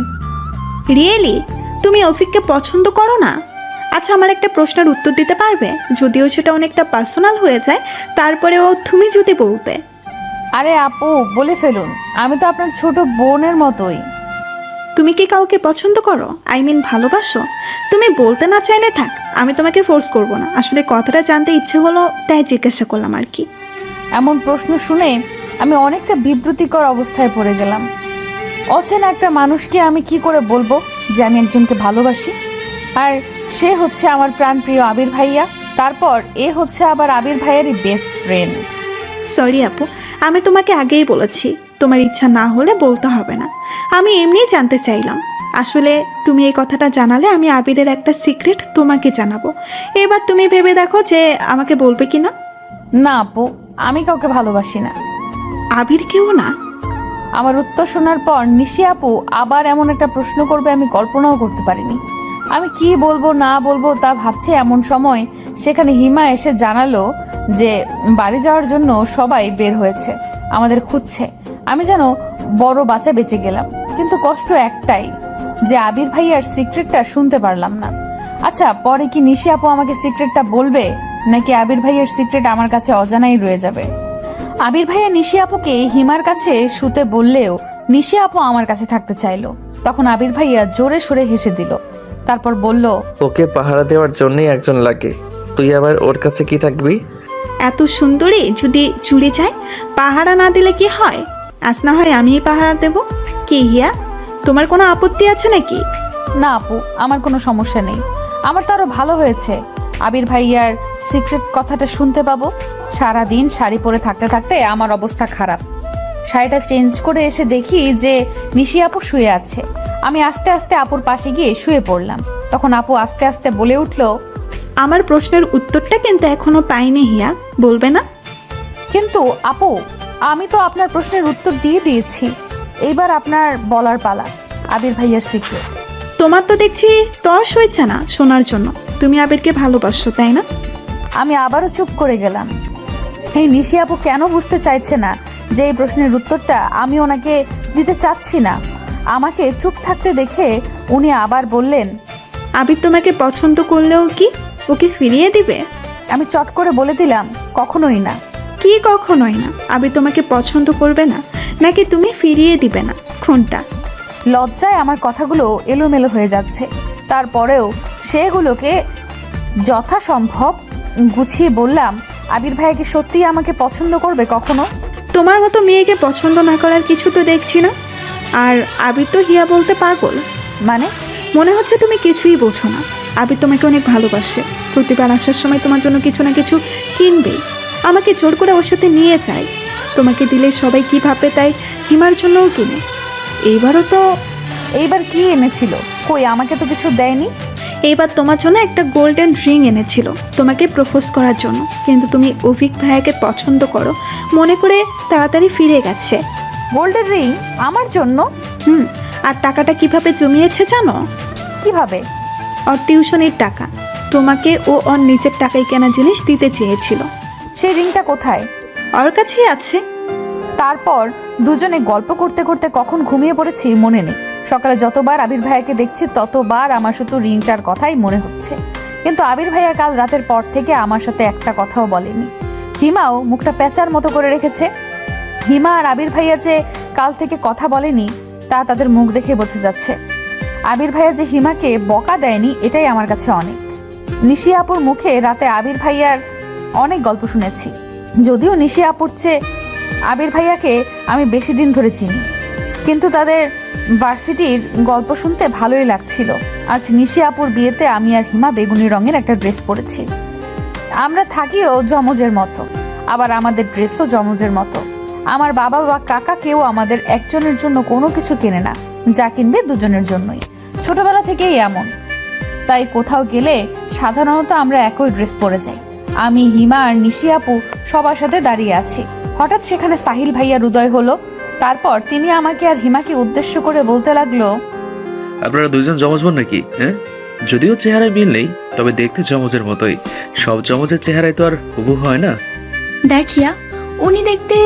রিয়েলি তুমি অফিককে পছন্দ করো না? আচ্ছা, আমার একটা প্রশ্নের উত্তর দিতে পারবে? যদিও সেটা অনেকটা পার্সোনাল হয়ে যায়, তারপরেও তুমি যদি বলতে। আরে আপু, বলে ফেলুন, আমি তো আপনার ছোট বোনের মতোই। তুমি কি কাউকে পছন্দ করো? আই মিন ভালোবাসো? তুমি বলতে না চাইলে থাক, আমি তোমাকে ফোর্স করব না। আসলে কথাটা জানতে ইচ্ছে হলো, তাই জিজ্ঞাসা করলাম আর কি। এমন প্রশ্ন শুনে আমি অনেকটা বিব্রতিকর অবস্থায় পড়ে গেলাম। অচেনা একটা মানুষকে আমি কি করে বলবো যে আমি একজনকে ভালোবাসি? আর সে হচ্ছে আমার প্রাণপ্রিয় আবির ভাইয়া। তারপর এ হচ্ছে আবার আবির ভাইয়ারই বেস্ট ফ্রেন্ড। সরি আপু, আমি তোমাকে আগেই বলেছি তোমার ইচ্ছা না হলে বলতে হবে না। আমি এমনিই জানতে চাইলাম। আসলে তুমি এই কথাটা জানালে আমি আবিরের একটা সিক্রেট তোমাকে জানাবো। এবার তুমি ভেবে দেখো যে আমাকে বলবে কি না। না আপু, আমি কাউকে ভালোবাসি না। আবির কেউ না? আমার উত্তর শোনার পর নিশি আপু আবার এমন একটা প্রশ্ন করবে আমি কল্পনাও করতে পারিনি। আমি কি বলবো না বলবো তা ভাবছি এমন সময় সেখানে হিমা এসে জানালো যে বাড়ি যাওয়ার জন্য সবাই বের হয়েছে, আমাদের খুঁজছে। আমি যেন বড় বাচ্চা বেঁচে গেলাম, কিন্তু কষ্ট একটাই যে আবির ভাইয়ার সিক্রেটটা শুনতে পারলাম না। আচ্ছা, পরে কি নিশি আপু আমাকে সিক্রেটটা বলবে, নাকি আবির ভাইয়ার সিক্রেট আমার কাছে অজানাই রয়ে যাবে? আবির ভাইয়া নিশি আপুকে হিমার কাছে শুতে বললেও নিশি আপু আমার কাছে থাকতে চাইলো। তখন আবির ভাইয়া জোরে সরে হেসে দিল, তারপর বলল, ওকে পাহারা দেওয়ার জন্যই একজন লাগে, তুই আবার ওর কাছে কি থাকবি? এত সুন্দরী যদি চুরি যায়, পাহারা না দিলে কি হয়? আজ না হয় আমিই পাহারা দেব। কি হিয়া, তোমার কোনো আপত্তি আছে নাকি? না আপু, আমার কোনো সমস্যা নেই। আমার তো আরো ভালো হয়েছে আবির ভাইয়ার সিক্রেট কথাটা শুনতে পাবো। সারাদিন শাড়ি পরে থাকতে থাকতে আমার অবস্থা খারাপ। শাড়িটা চেঞ্জ করে এসে দেখি যে নিশি আপু শুয়ে আছে। আমি আস্তে আস্তে আপুর পাশে গিয়ে শুয়ে পড়লাম। তখন আপু আস্তে আস্তে বলে উঠলো, আমার প্রশ্নের উত্তরটা কিন্তু এখনো পাইনি হিয়া, বলবে না? কিন্তু আপু, আমি তো আপনার প্রশ্নের উত্তর দিয়ে দিয়েছি, এইবার আপনার বলার পালা। আবির ভাইয়ার সিক্রেট। তোমার তো দেখছি তর্স হয়েছে না শোনার জন্য। তুমি আবিরকে ভালোবাসো, তাই না? আমি আবারও চুপ করে গেলাম। এই নিশি আপু কেন বুঝতে চাইছে না যে এই প্রশ্নের উত্তরটা আমি ওনাকে দিতে চাচ্ছি না? আমাকে চুপ থাকতে দেখে উনি আবার বললেন, আবির তোমাকে পছন্দ করলেও কি ওকে ফিরিয়ে দিবে? আমি চট করে বলে দিলাম, কখনোই না। কি কখনোই না? আবির তোমাকে পছন্দ করবে না, নাকি তুমি ফিরিয়ে দিবে না? কোনটা? লজ্জায় আমার কথাগুলো এলোমেলো হয়ে যাচ্ছে। তারপরেও সেগুলোকে যথাসম্ভব গুছিয়ে বললাম, আবির ভাইয়া কি সত্যিই আমাকে পছন্দ করবে কখনো? তোমার মতো মেয়েকে পছন্দ না করার কিছু তো দেখছি না। আর আবির তো হিয়া বলতে পাগল। মানে? মনে হচ্ছে তুমি কিছুই বোঝো না। আবির তোমাকে অনেক ভালোবাসে, প্রতিবার আসার সময় তোমার জন্য কিছু না কিছু কিনবেই। আমাকে জোর করে ওর সাথে নিয়ে যায়। তোমাকে দিলে সবাই কি ভাববে তাই হিমার জন্যও কিনে। এইবার কি এনেছিল? কই, আমাকে তো কিছু দেয়নি। এইবার তোমার জন্য একটা গোল্ডেন রিং এনেছিল, তোমাকে প্রপোজ করার জন্য। কিন্তু তুমি অভিক ভাইয়াকে পছন্দ করো মনে করে তাড়াতাড়ি ফিরে গেছে। গোল্ডেন রিং আমার জন্য? আর টাকাটা কিভাবে জমিয়েছে জানো? কিভাবে? ওর টিউশনের টাকা। তোমাকে ও ওর নিজের টাকায় কেনা জিনিস দিতে চেয়েছিল। সেই রিংটা কোথায়? ওর কাছেই আছে। তারপর দুজনে গল্প করতে করতে কখন ঘুমিয়ে পড়েছি মনে নেই। সকালে যতবার আবির ভাইয়াকে দেখছি ততবার আমার শুধু রিংটার কথাই মনে হচ্ছে। কিন্তু আবির ভাইয়া কাল রাতের পর থেকে আমার সাথে একটা কথাও বলেনি। হিমাও মুখটা পেঁচার মতো করে রেখেছে। হিমা আর আবির ভাইয়া যে কাল থেকে কথা বলেনি তা তাদের মুখ দেখে বোঝা যাচ্ছে। আবির ভাইয়া যে হিমাকে বকা দেয়নি এটাই আমার কাছে অনেক। নিশি আপুর মুখে রাতে আবির ভাইয়ার অনেক গল্প শুনেছি, যদিও নিশি আপুর চেয়ে আবির ভাইয়াকে আমি বেশি দিন ধরে চিনি, কিন্তু তাদের ভার্সিটির গল্প শুনতে ভালোই লাগছিল। আজ নিশি আপুর বিয়েতে আমি আর হিমা বেগুনি রঙের একটা ড্রেস পরেছি। আমরা থাকিও জমজের মতো, আবার আমাদের ড্রেসও জমজের মতো। আমার বাবা বা কাকা কেউ আমাদের একজনের জন্য কোনো কিছু কেনে না, যা কিনবে দুজনের জন্যই। ছোটবেলা থেকেই এমন, তাই কোথাও গেলে সাধারণত আমরা একই ড্রেস পরে যাই। আমি, হিমা আর নিশি আপু সবার সাথে দাঁড়িয়ে আছি। হঠাৎ সেখানে সাহিল ভাইয়ার উদয় হলো। তারপর তিনি আমাকে আর হিমাকে উদ্দেশ্য করে বলতে লাগলো, আপনারা দুইজন জমজ বোন নাকি? হ্যাঁ, যদিও চেহারায় মিল নেই, তবে দেখতে জমজের মতোই। সব জমজের চেহারায় তো আর হুবহু হয় না। দেখিয়া, উনি দেখতে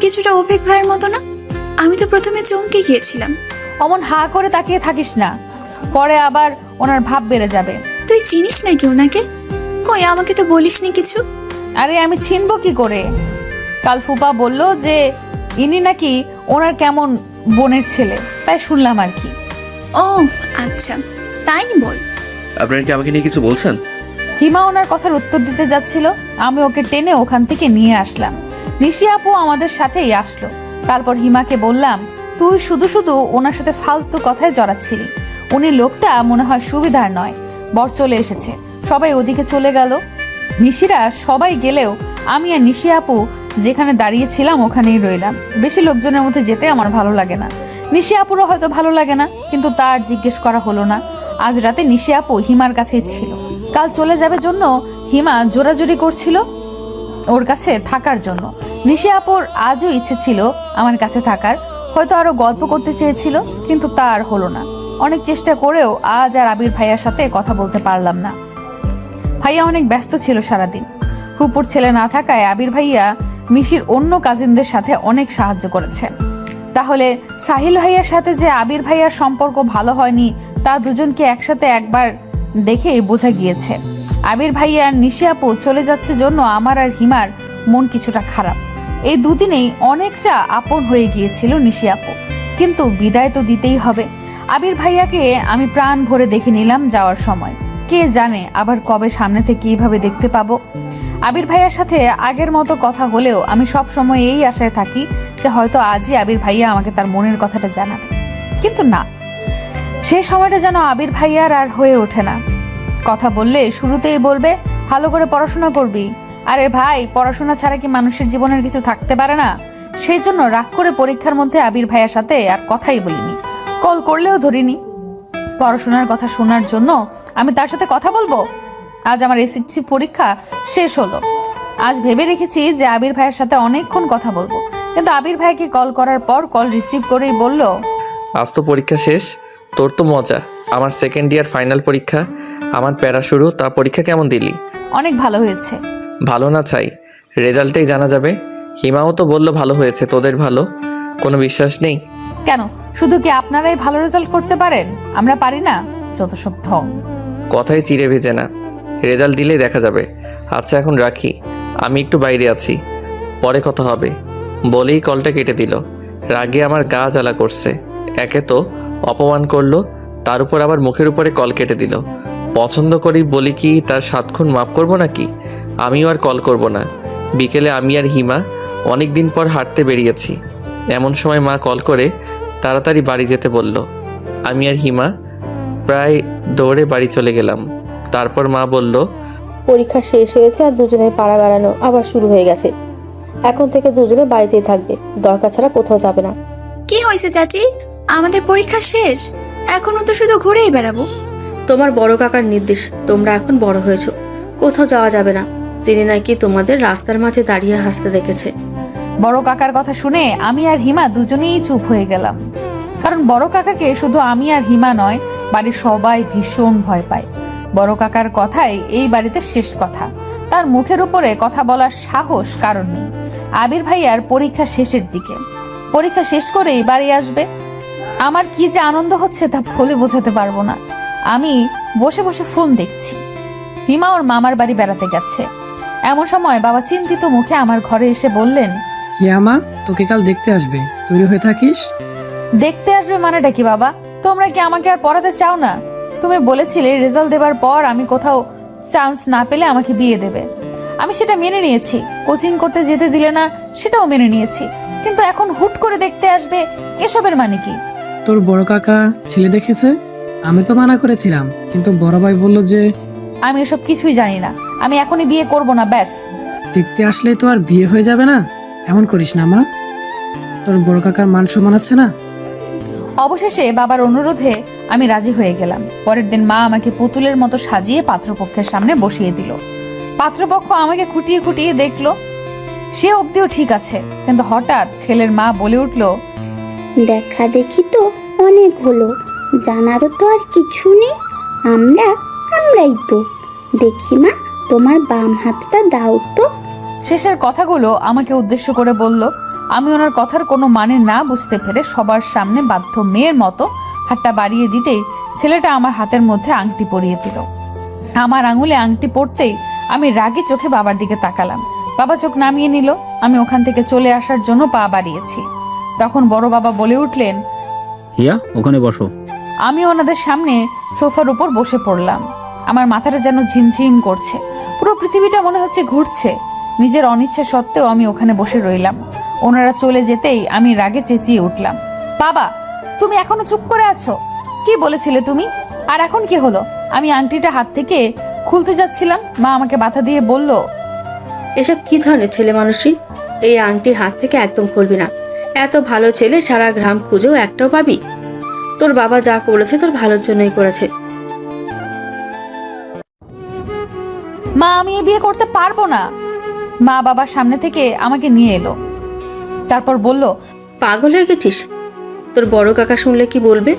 কিছুটা অভিক ভাইয়ের মতো না? আমি তো প্রথমে চমকে গিয়েছিলাম। অমন হা করে তাকিয়ে থাকিস না, পরে আবার ওনার ভাব বেড়ে যাবে। তুই চিনিস নাকি ওনাকে? কই, আমাকে তো বলিসনি কিছু। আরে আমি চিনবো কি করে? কাল ফুপা বলল যে ইনি নাকি ওনার কেমন বোনের ছেলে, তাই শুনলাম আর কি। ও আচ্ছা, তাই বল। আপনারা কি আমাকে নিয়ে কিছু বলছেন? হিমা ওনার কথার উত্তর দিতে যাচ্ছিল, আমি ওকে টেনে ওখান থেকে নিয়ে আসলাম। নিশি আপু আমাদের সাথেই আসলো। তারপর হিমাকে বললাম, তুই শুধু শুধু ওনার সাথে ফালতু কথায় জড়াচ্ছিলি। উনি লোকটা মনে হয় সুবিধার নয়। বর চলে এসেছে, সবাই ওদিকে চলে গেল। নিশিরা সবাই গেলেও আমি আর নিশি আপু যেখানে দাঁড়িয়েছিলাম ওখানেই রইলাম। বেশি লোকজনের মধ্যে যেতে আমার ভালো লাগে না। নিশি আপুরও হয়তো ভালো লাগে না, কিন্তু তার জিজ্ঞেস করা হলো না। আজ রাতে নিশি আপু হিমার কাছেই ছিল। কাল চলে যাবে জন্য হিমা জোরাজুরি করছিল ওর কাছে থাকার জন্য। নিশি আপুর আজও ইচ্ছে ছিল আমার কাছে থাকার, হয়তো আরো গল্প করতে চেয়েছিল, কিন্তু তা আর হলো না। অনেক চেষ্টা করেও আজ আর আবির ভাইয়ার সাথে কথা বলতে পারলাম না। ভাইয়া অনেক ব্যস্ত ছিল সারাদিন। ফুপুর ছেলে না থাকায় আবির ভাইয়া মিশির অন্য কাজিনদের সাথে অনেক সাহায্য করেছে। তাহলে সাহিল ভাইয়ার সাথে যে আবির ভাইয়ার সম্পর্ক ভালো হয়নি তা দুজনকে একসাথে একবার দেখেই বোঝা গিয়েছে। আবির ভাইয়া আর নিশি আপু চলে যাচ্ছে জন্য আমার আর হিমার মন কিছুটা খারাপ। এই দুদিনেই অনেকটা আপন হয়ে গিয়েছিল নিশি আপু, কিন্তু বিদায় তো দিতেই হবে। আবির ভাইয়াকে আমি প্রাণ ভরে দেখে নিলাম যাওয়ার সময়। কে জানে আবার কবে সামনে থেকে এইভাবে দেখতে পাবো। আবির ভাইয়ার সাথে আগের মতো কথা হলেও আমি সব সময় এই আশায় থাকি যে হয়তো আজই আবির ভাইয়া আমাকে তার মনের কথাটা জানাবে, কিন্তু না, সেই সময়টা যেন আবির ভাইয়ার আর হয়ে ওঠে না। কথা বললে শুরুতেই বলবে ভালো করে পড়াশোনা করবি। আরে ভাই, পড়াশোনা ছাড়া কি মানুষের জীবনের কিছু থাকতে পারে না? সেই জন্য রাগ করে পরীক্ষার মধ্যে আবির ভাইয়ার সাথে আর কথাই বলিনি, কল করলেও ধরিনি। পড়াশোনার কথা শোনার জন্য আমি তার সাথে কথা বলবো? আজ আমার এসএসসি পরীক্ষা শেষ হলো। আজ ভেবে রেখেছি যে আবির ভাইয়ের সাথে অনেকক্ষণ কথা বলবো, কিন্তু আবির ভাইকে কল করার পর কল রিসিভ করেই বলল, আজ তো পরীক্ষা শেষ, তোর তো মজা। আমার সেকেন্ড ইয়ার ফাইনাল পরীক্ষা, আমার প্যারা শুরু। তা পরীক্ষা কেমন দিলি? অনেক ভালো হয়েছে। ভালো না চাই, রেজাল্টেই জানা যাবে। হিমাও তো বললো ভালো হয়েছে, তোদের ভালো কোনো বিশ্বাস নেই? কেন, শুধু কি আপনারাই ভালো রেজাল্ট করতে পারেন, আমরা পারি না? যত সব ঢং। কথাই চিড়ে ভেজে না, রেজাল্ট দিলেই দেখা যাবে। আচ্ছা এখন রাখি, আমি একটু বাইরে আছি, পরে কথা হবে বলেই কলটা কেটে দিল। রাগে আমার গা জ্বালা করছে। একে তো অপমান করলো, তার উপর আবার মুখের উপরে কল কেটে দিল। পছন্দ করি বলি কি তার 7 খুন মাফ করবো নাকি? আমিও আর কল করব না। বিকেলে আমি আর হিমা অনেক দিন পর হাঁটতে বেরিয়েছি। এমন সময় মা কল করে তাড়াতাড়ি বাড়ি যেতে বলল। আমি আর হিমা প্রায় দৌড়ে বাড়ি চলে গেলাম। তারপর মা বলল, পরীক্ষা শেষ হয়েছে আর দুজনের পাড়া বেড়ানো আবার শুরু হয়ে গেছে। এখন থেকে দুজনে বাড়িতেই থাকবে, দরকার ছাড়া কোথাও যাবে না। কি হয়েছে চাচি? আমাদের পরীক্ষা শেষ, এখনো তো শুধু ঘুরেই বেড়াবো। তোমার বড় কাকার নির্দেশ, তোমরা এখন বড় হয়েছো, কোথাও যাওয়া যাবে না। তিনি নাকি তোমাদের রাস্তার মাঝে দাঁড়িয়ে হাসতে দেখেছে। বড় কাকার কথা শুনে আমি আর হিমা দুজনেই চুপ হয়ে গেলাম। কারণ বড় কাকাকে শুধু আমি আর হিমা নয়, বাড়ির সবাই ভীষণ ভয় পায়। বড় কাকার কথাই এই বাড়িতে শেষ কথা। তার মুখের উপরে কথা বলার সাহস কারণ নেই। আবির ভাইয়ার পরীক্ষা শেষের দিকে, পরীক্ষা শেষ করেই বাড়ি আসবে। আমার কি যে আনন্দ হচ্ছে তা বলে বোঝাতে পারবো না। আমি বসে বসে ফোন দেখছি। হিমা ওর মামার বাড়ি বেড়াতে গেছে। এমন সময় বাবা চিন্তিত মুখে আমার ঘরে এসে বললেন, হিয়ামা, তোকে কাল দেখতে আসবে, তৈরি হয়ে থাকিস। দেখতে আসবে মানেটা কি বাবা? তোমরা কি আমাকে আর পড়াতে চাও না? তুমি বলেছিলে রেজাল্ট দেবার পর আমি কোথাও চান্স না পেলে আমাকে বিয়ে দেবে। আমি সেটা মেনে নিয়েছি। কোচিং করতে যেতে দিলে না, সেটাও মেনে নিয়েছি। কিন্তু এখন হুট করে দেখতে আসবে, এসবের মানে কি? তোর বড় কাকা ছেলে দেখেছে, আমি তো মানা করেছিলাম, কিন্তু বড় ভাই বললো যে আমি এসব কিছুই জানি না, আমি এখনই বিয়ে করব না, ব্যাস। দেখতে আসলে তো আর বিয়ে হয়ে যাবে না। এমন করিস না মা, তোর বড় কাকার মান সম্মান আছে না। অবশেষে বাবার অনুরোধে আমি রাজি হয়ে গেলাম। পরের দিন মা আমাকে পুতুলের মতো সাজিয়ে পাত্রপক্ষের সামনে বসিয়ে দিল। পাত্রপক্ষ আমাকে খুঁটিয়ে খুঁটিয়ে দেখলো। সে অবধিও ঠিক আছে, কিন্তু হঠাৎ ছেলের মা বলে উঠল, দেখা দেখি তো অনেক হলো, জানারও তো আর কিছু নেই। আমরাই তো। দেখি মা, তোমার বাম হাতটা দাও তো। শেষের কথাগুলো আমাকে উদ্দেশ্য করে বলল। আমি ওনার কথার কোনো মানে না বুঝতে পেরে সবার সামনে বাধ্য মেয়ের মতো হাতটা বাড়িয়ে দিতেই ছেলেটা আমার হাতের মধ্যে আংটি পরিয়ে দিল। আমার আঙুলে আংটি পড়তেই আমি রাগী চোখে বাবার দিকে তাকালাম। বাবা চোখ নামিয়ে নিল। আমি ওখান থেকে চলে আসার জন্য পা বাড়িয়েছি। তখন বড় বাবা বলে উঠলেন, হিয়া, ওখানে বসো। আমি ওনাদের সামনে সোফার উপর বসে পড়লাম। আমার মাথাটা যেন ঝিমঝিম করছে, পুরো পৃথিবীটা মনে হচ্ছে ঘুরছে। নিজের অনিচ্ছা সত্ত্বেও আমি ওখানে বসে রইলাম। ওনারা চলে যেতেই আমি রাগে চেঁচিয়ে উঠলাম, বাবা, তুমি এখনো চুপ করে আছো? কি বলেছিলে তুমি? আর এখন কি হলো? আমি আংটিটা হাত থেকে খুলতে যাচ্ছিলাম, মা আমাকে বাধা দিয়ে বলল, এসব কি ধরনের ছেলে মানুষই? এই আংটি হাত থেকে একদম খুলবি না। এত ভালো ছেলে সারা গ্রাম খুঁজেও একটাও পাবি? তোর বাবা যা করেছে তোর ভালোর জন্যই করেছে। মা, আমি এ বিয়ে করতে পারবো না। মা বাবার সামনে থেকে আমাকে নিয়ে এলো, তারপর বলল, পাগল হয়ে গেছিস? তোর বড় কাকা শুনলে কি বলবে?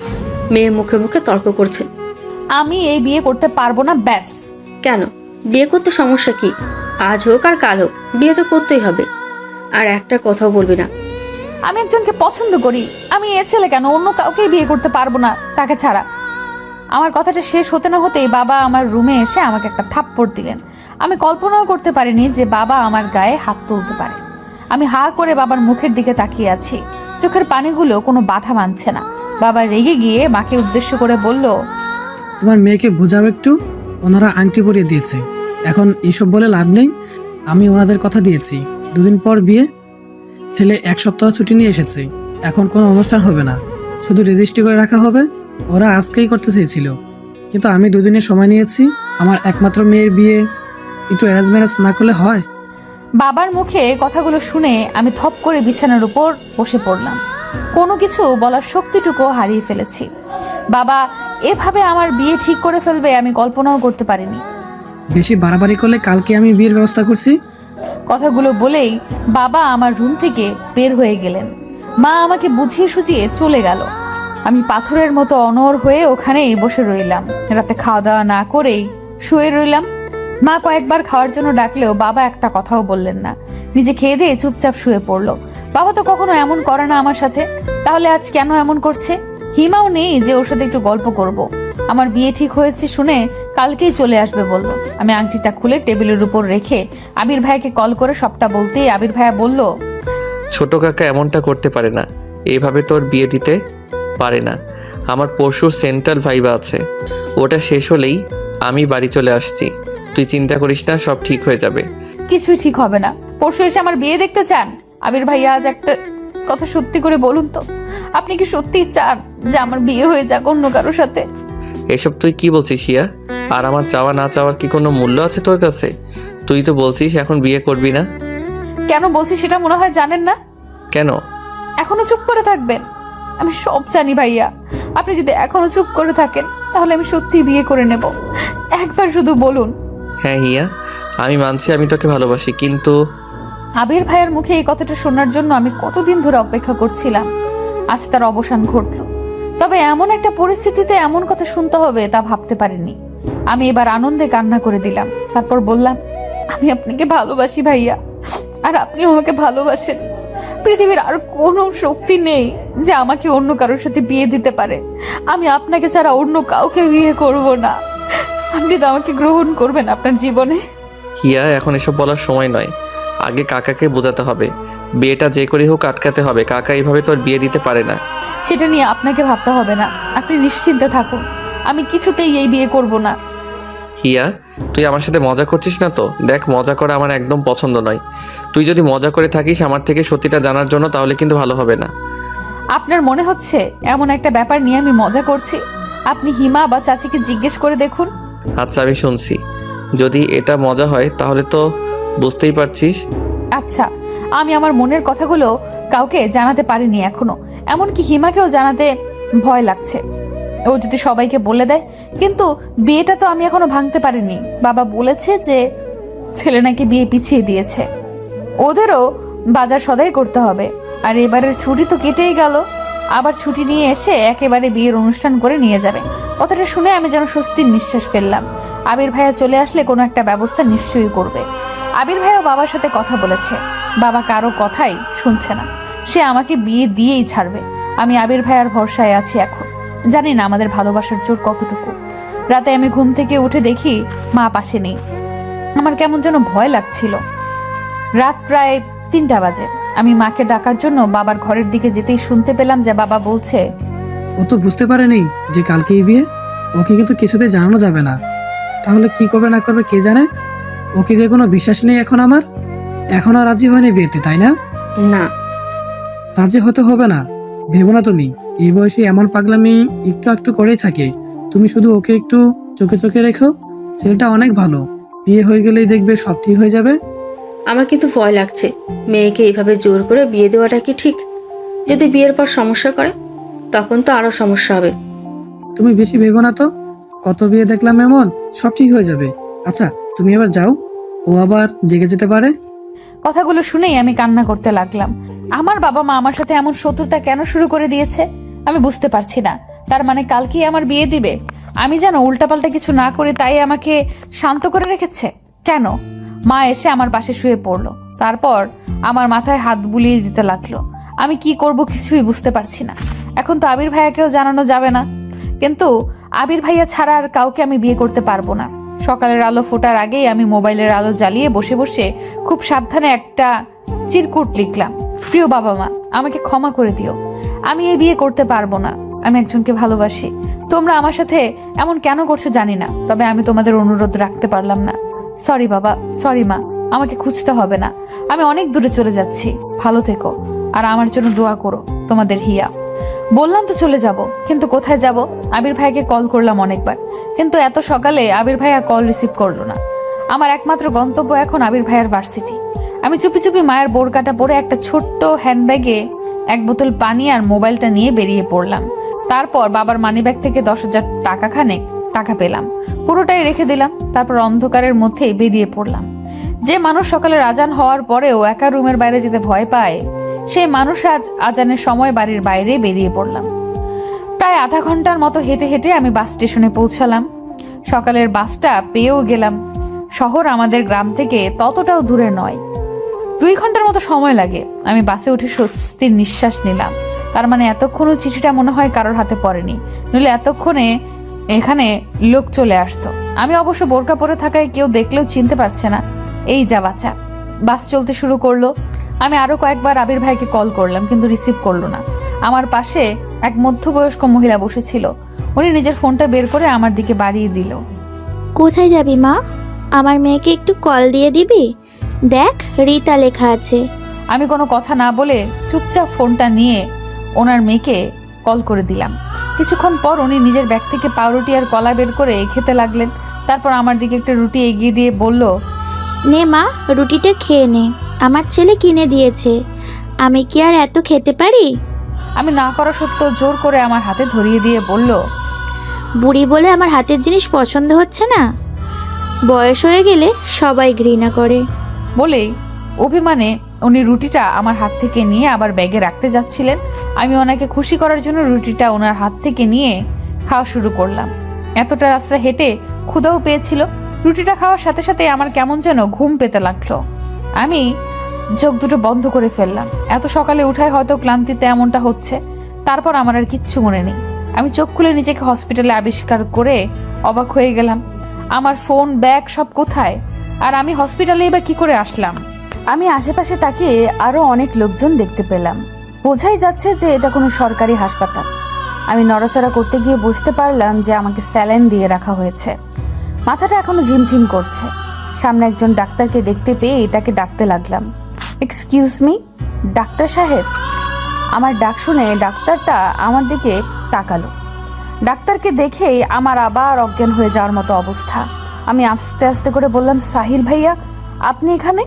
মেয়ে মুখে মুখে তর্ক করছে। আমি এই বিয়ে করতে পারবো না, ব্যাস। কেন? বিয়ে করতে সমস্যা কি? আজ হোক আর কাল হোক বিয়ে তো করতেই হবে। আর একটা কথাও বলবি না। আমি একজনকে পছন্দ করি, আমি এ ছেলে কেন অন্য কাউকেই বিয়ে করতে পারবো না তাকে ছাড়া। আমার কথাটা শেষ হতে না হতেই বাবা আমার রুমে এসে আমাকে একটা থাপ্পড় দিলেন। আমি কল্পনাও করতে পারিনি যে বাবা আমার গায়ে হাত তুলতে পারে। আমি হা করে বাবার মুখের দিকে তাকিয়ে আছি, চোখের পানিগুলো কোনো বাধা মানছে না। বাবা রেগে গিয়ে মাকে উদ্দেশ্য করে বলল, তোমার মেয়েকে বোঝাও একটু, ওনারা আংটি পরিয়ে দিয়েছে, এখন এইসব বলে লাভ নেই। আমি ওনাদের কথা দিয়েছি 2 দিন পর বিয়ে। ছেলে 1 সপ্তাহ ছুটি নিয়ে এসেছে, এখন কোনো অনুষ্ঠান হবে না, শুধু রেজিস্ট্রি করে রাখা হবে। ওরা আজকেই করতে চেয়েছিল, কিন্তু আমি 2 দিনের সময় নিয়েছি। আমার একমাত্র মেয়ের বিয়ে একটু অ্যারেঞ্জ ম্যারেজ না করলে হয়? বাবার মুখে কথাগুলো শুনে আমি থপ করে বিছানার উপর বসে পড়লাম। কোনো কিছু বলার শক্তিটুকু হারিয়ে ফেলেছি। বাবা এভাবে আমার বিয়ে ঠিক করে ফেলবে আমি কল্পনাও করতে পারিনি। বেশি বাড়াবাড়ি করলে কালকে আমি বিয়ের ব্যবস্থা করছি। কথাগুলো বলেই বাবা আমার রুম থেকে বের হয়ে গেলেন। মা আমাকে বুঝিয়ে সুঝিয়ে চলে গেল। আমি পাথরের মতো অনড় হয়ে ওখানেই বসে রইলাম। রাতে খাওয়া দাওয়া না করেই শুয়ে রইলাম। মা কয়েকবার খাওয়ার জন্য ডাকলেও বাবা একটা কথাও বললেন না, নিজে খেয়ে দিয়ে চুপচাপ শুয়ে পড়লো। বাবা তো কখনো এমন করে না আমার সাথে, তাহলে আজ কেন এমন করছে? হিমাও নেই যে ওর সাথে একটু গল্প করব। আমার বিয়ে ঠিক হয়েছে শুনে কালকেই চলে আসবে বললো। আমি আংটিটা খুলে টেবিলের উপর রেখে আবির ভাইকে কল করে সবটা বলতেই আবির ভাইয়া বলল, ছোট কাকা এমনটা করতে পারে না, এইভাবে তোর বিয়ে দিতে পারে না। আমার পরশুর সেন্ট্রাল ভাইবা আছে, ওটা শেষ হলেই আমি বাড়ি চলে আসছি। তুই চিন্তা করিস না, সব ঠিক হয়ে যাবে। কিছুই ঠিক হবে না। পরশু এসে আমার বিয়ে দেখতে চান? আবির ভাইয়া আজ একটা কথা সত্যি করে বলুন তো, আপনি কি সত্যিই চান যে আমার বিয়ে হয়ে যাক অন্য কারোর সাথে? এসব তুই কি বলছিস শিয়া? আর আমার চাওয়া না চাওয়ার কি কোনো মূল্য আছে তোর কাছে? তুই তো বলছিস এখন বিয়ে করবি না। কেন বলছি সেটা মনে হয় জানেন না। কেন? এখনো চুপ করে থাকবেন? আমি সব জানি ভাইয়া। আপনি যদি এখনো চুপ করে থাকেন তাহলে আমি সত্যি বিয়ে করে নেব। একবার শুধু বলুন। হ্যাঁ হিয়া, আমি মানছি আমি তোকে ভালোবাসি, কিন্তু আবির ভাইয়ের মুখে এই কথাটা শোনার জন্য আমি কতদিন ধরে অপেক্ষা করছিলাম। আজ তার অবসান ঘটলো, তবে এমন একটা পরিস্থিতিতে এমন কথা শুনতে হবে তা ভাবতে পারিনি। আমি এবার আনন্দে কান্না করে দিলাম। তারপর বললাম, আমি আপনাকে ভালোবাসি ভাইয়া, আর আপনিও আমাকে ভালোবাসেন। পৃথিবীর আর কোনো শক্তি নেই যে আমাকে অন্য কারোর সাথে বিয়ে দিতে পারে। আমি আপনাকে ছাড়া অন্য কাউকে বিয়ে করব না। আপনি তো আমাকে গ্রহণ করবেন আপনার জীবনে। হিয়া, এখন এসব বলার সময় নয়, আগে কাকাকে বোঝাতে হবে। বিয়েটা যে করে হোক আটকাতে হবে। কাকা এইভাবে তোর বিয়ে দিতে পারে না। সেটা নিয়ে আপনাকে ভাবতে হবে না, আপনি নিশ্চিন্তে থাকুন। আমি কিছুতেই এই বিয়ে করব না। হিয়া, তুই আমার সাথে মজা করছিস না তো? দেখ, মজা করা আমার একদম পছন্দ নয়। তুই যদি মজা করে থাকিস আমার থেকে সত্যিটা জানার জন্য, তাহলে কিন্তু ভালো হবে না। আপনার মনে হচ্ছে এমন একটা ব্যাপার নিয়ে আমি মজা করছি? আপনি হিমা বা চাচিকে জিজ্ঞেস করে দেখুন। আচ্ছা, আমি শুনছি। যদি এটা মজা হয় তাহলে তো বুঝতেই পারছিস। আচ্ছা, আমি আমার মনের কথাগুলো কাউকে জানাতে পারিনি এখনো, এমনকি হিমাকেও জানাতে ভয় লাগছে। ও যদি সবাইকে বলে দেয়, কিন্তু বিয়েটা তো আমি এখনো ভাঙতে পারিনি। বাবা বলেছে যে ছেলে নাকি বিয়ে পিছিয়ে দিয়েছে, ওদেরও বাজার সদাই করতে হবে। আর এবারের ছুটি তো কেটেই গেল, আবার ছুটি নিয়ে এসে একেবারে বিয়ের অনুষ্ঠান করে নিয়ে যাবে। কথাটা শুনে আমি যেন স্বস্তির নিঃশ্বাস ফেললাম। আবির ভাইয়া চলে আসলে কোনো একটা ব্যবস্থা নিশ্চয়ই করবে। আবির ভাইয়া বাবার সাথে কথা বলেছে, বাবা কারো কথাই শুনছে না, সে আমাকে বিয়ে দিয়েই ছাড়বে। আমি আবির ভাইয়ার ভরসায় আছি এখন। জানি না আমাদের ভালোবাসার জোর কতটুকু। রাতে আমি ঘুম থেকে উঠে দেখি মা পাশে নেই। আমার কেমন যেন ভয় লাগছিল। রাত প্রায় 3টা বাজে। আমি মাকে ডাকার জন্য বাবার ঘরের দিকে যেতেই শুনতে পেলাম যে বাবা বলছে, ও তো বুঝতে পারেনি যে কালকেই বিয়ে, ওকে কিন্তু কিছুতে জানানো যাবে না। তাহলে কি করবে না করবে কে জানে। ওকে যে কোনো বিশ্বাস নেই এখন আমার। এখনো রাজি হয়নি বিয়েতে, তাই না? না, রাজি হতে হবে না, ভেবো না তুমি। এই বয়সে এমন পাগলামি একটু একটু করেই থাকে। তুমি শুধু ওকে একটু চোখে চোখে রেখো, ছেলেটা অনেক ভালো। বিয়ে হয়ে গেলেই দেখবে সব ঠিক হয়ে যাবে। আমার কিন্তু ভয় লাগছে। মেয়েকে এইভাবে জোর করে বিয়ে দেওয়াটা কি ঠিক? যদি বিয়ের পর সমস্যা করে তখন তো আরো সমস্যা হবে। তুমি বেশি ভেবো না তো, কত বিয়ে দেখলাম এমন, সব ঠিক হয়ে যাবে। আচ্ছা তুমি এবার যাও, ও আবার জেগে যেতে পারে। কথাগুলো শুনেই আমি কান্না করতে লাগলাম। আমার বাবা মা আমার সাথে এমন শত্রুতা কেন শুরু করে দিয়েছে আমি বুঝতে পারছি না। তার মানে কালকেই আমার বিয়ে দিবে? আমি যেন উল্টাপাল্টা কিছু না করি তাই আমাকে শান্ত করে রেখেছে কেন? মা এসে আমার পাশে শুয়ে পড়লো, তারপর আমার মাথায় হাত বুলিয়ে দিতে লাগলো। আমি কি করব কিছুই বুঝতে পারছি না। এখন তো আবির ভাইয়াকেও জানানো যাবে না, কিন্তু আবির ভাইয়া ছাড়া আর কাউকে আমি বিয়ে করতে পারবো না। সকালের আলো ফোটার আগেই আমি মোবাইলের আলো জ্বালিয়ে বসে বসে খুব সাবধানে একটা চিরকুট লিখলাম। প্রিয় বাবা মা, আমাকে ক্ষমা করে দিও, আমি এই বিয়ে করতে পারবো না। আমি একজনকে ভালোবাসি। তোমরা আমার সাথে এমন কেন করছো জানি না, তবে আমি তোমাদের অনুরোধ রাখতে পারলাম না। সরি বাবা, সরি মা, আমাকে খুঁজতে হবে না। আমি অনেক দূরে চলে যাচ্ছি, ভালো থেকো আর আমার জন্য দোয়া করো। তোমাদের হিয়া। বললাম তো চলে যাব, কিন্তু কোথায় যাব? আবির ভাইকে কল করলাম অনেকবার, কিন্তু এত সকালে আবির ভাইয়া কল রিসিভ করলো না। আমার একমাত্র গন্তব্য এখন আবির ভাইয়ার ভার্সিটি। আমি চুপি চুপি মায়ের বোরকাটা পরে একটা ছোট্ট হ্যান্ডব্যাগে এক বোতল পানি আর মোবাইলটা নিয়ে বেরিয়ে পড়লাম। তারপর বাবার মানিব্যাগ থেকে 10,000 টাকা খানেক টাকা পেলাম, পুরোটাই রেখে দিলাম। তারপর অন্ধকারের মধ্যেই বেরিয়ে পড়লাম। যে মানুষ সকালের আজান হওয়ার পরেও একা রুমের বাইরে যেতে ভয় পায়, সেই মানুষ আজ আজানের সময় বাড়ির বাইরে বেরিয়ে পড়লাম। প্রায় আধা ঘন্টার মতো হেঁটে হেঁটে আমি বাস স্টেশনে পৌঁছালাম। সকালের বাসটা পেয়েও গেলাম। শহর আমাদের গ্রাম থেকে ততটাও দূরে নয়, 2 ঘন্টার মতো সময় লাগে। আমি বাসে উঠে স্বস্তির নিঃশ্বাস নিলাম। তার মানে এতক্ষণও চিঠিটা মনে হয় কারোর হাতে পড়েনি, নইলে এতক্ষণে এখানে লোক চলে আসতো। আমি অবশ্য বোরকা পরে থাকায় কেউ দেখলেও চিনতে পারছে না। এই যা বাচ্চা। বাস চলতে শুরু করলো। আমি আরো কয়েকবার আবির ভাইকে কল করলাম, কিন্তু রিসিভ করলো না। আমার পাশে এক মধ্যবয়স্ক মহিলা বসেছিল। উনি নিজের ফোনটা বের করে আমার দিকে বাড়িয়ে দিল। কোথায় যাবি মা? আমার মেয়েকে একটু কল দিয়ে দিবি? দেখ রিতা লেখা আছে। আমি কোনো কথা না বলে চুপচাপ ফোনটা নিয়ে ওনার মেয়েকে কল করে দিলাম। কিছুক্ষণ পর উনি নিজের ব্যাগ থেকে পাউরুটি আর কলা বের করে খেতে লাগলেন। তারপর আমার দিকে একটা রুটি এগিয়ে দিয়ে বলল, নে মা, রুটিটা খেয়ে নে, আমার ছেলে কিনে দিয়েছে। আমি কি আর এত খেতে পারি? আমি না করা সত্ত্বেও জোর করে আমার হাতে ধরিয়ে দিয়ে বলল, বুড়ি বলে আমার হাতের জিনিস পছন্দ হচ্ছে না? বয়স হয়ে গেলে সবাই ঘৃণা করে। বলেই অভিমানে উনি রুটিটা আমার হাত থেকে নিয়ে আবার ব্যাগে রাখতে যাচ্ছিলেন। আমি ওনাকে খুশি করার জন্য রুটিটা ওনার হাত থেকে নিয়ে খাওয়া শুরু করলাম। এতটা রাস্তা হেঁটে ক্ষুধাও পেয়েছিল। রুটিটা খাওয়ার সাথে সাথে আমার কেমন যেন ঘুম পেতে লাগলো। আমি চোখ দুটো বন্ধ করে ফেললাম। এত সকালে উঠায় হয়তো ক্লান্তিতে এমনটা হচ্ছে। তারপর আমার আর কিচ্ছু মনে নেই। আমি চোখ খুলে নিজেকে হসপিটালে আবিষ্কার করে অবাক হয়ে গেলাম। আমার ফোন, ব্যাগ সব কোথায়? আর আমি হসপিটালে এবার কি করে আসলাম? আমি আশেপাশে তাকিয়ে আরো অনেক লোকজন দেখতে পেলাম। বোঝাই যাচ্ছে যে এটা কোনো সরকারি হাসপাতাল। আমি নড়াচড়া করতে গিয়ে বুঝতে পারলাম যে আমাকে স্যালাইন দিয়ে রাখা হয়েছে। মাথাটা এখনো ঝিমঝিম করছে। সামনে একজন ডাক্তারকে দেখতে পেয়ে তাকে ডাকতে লাগলাম, এক্সকিউজ মি ডাক্তার সাহেব। আমার ডাক শুনে ডাক্তারটা আমার দিকে তাকালো। ডাক্তারকে দেখেই আমার আবার অজ্ঞান হয়ে যাওয়ার মতো অবস্থা। আমি আস্তে আস্তে করে বললাম, সাহিল ভাইয়া আপনি এখানে?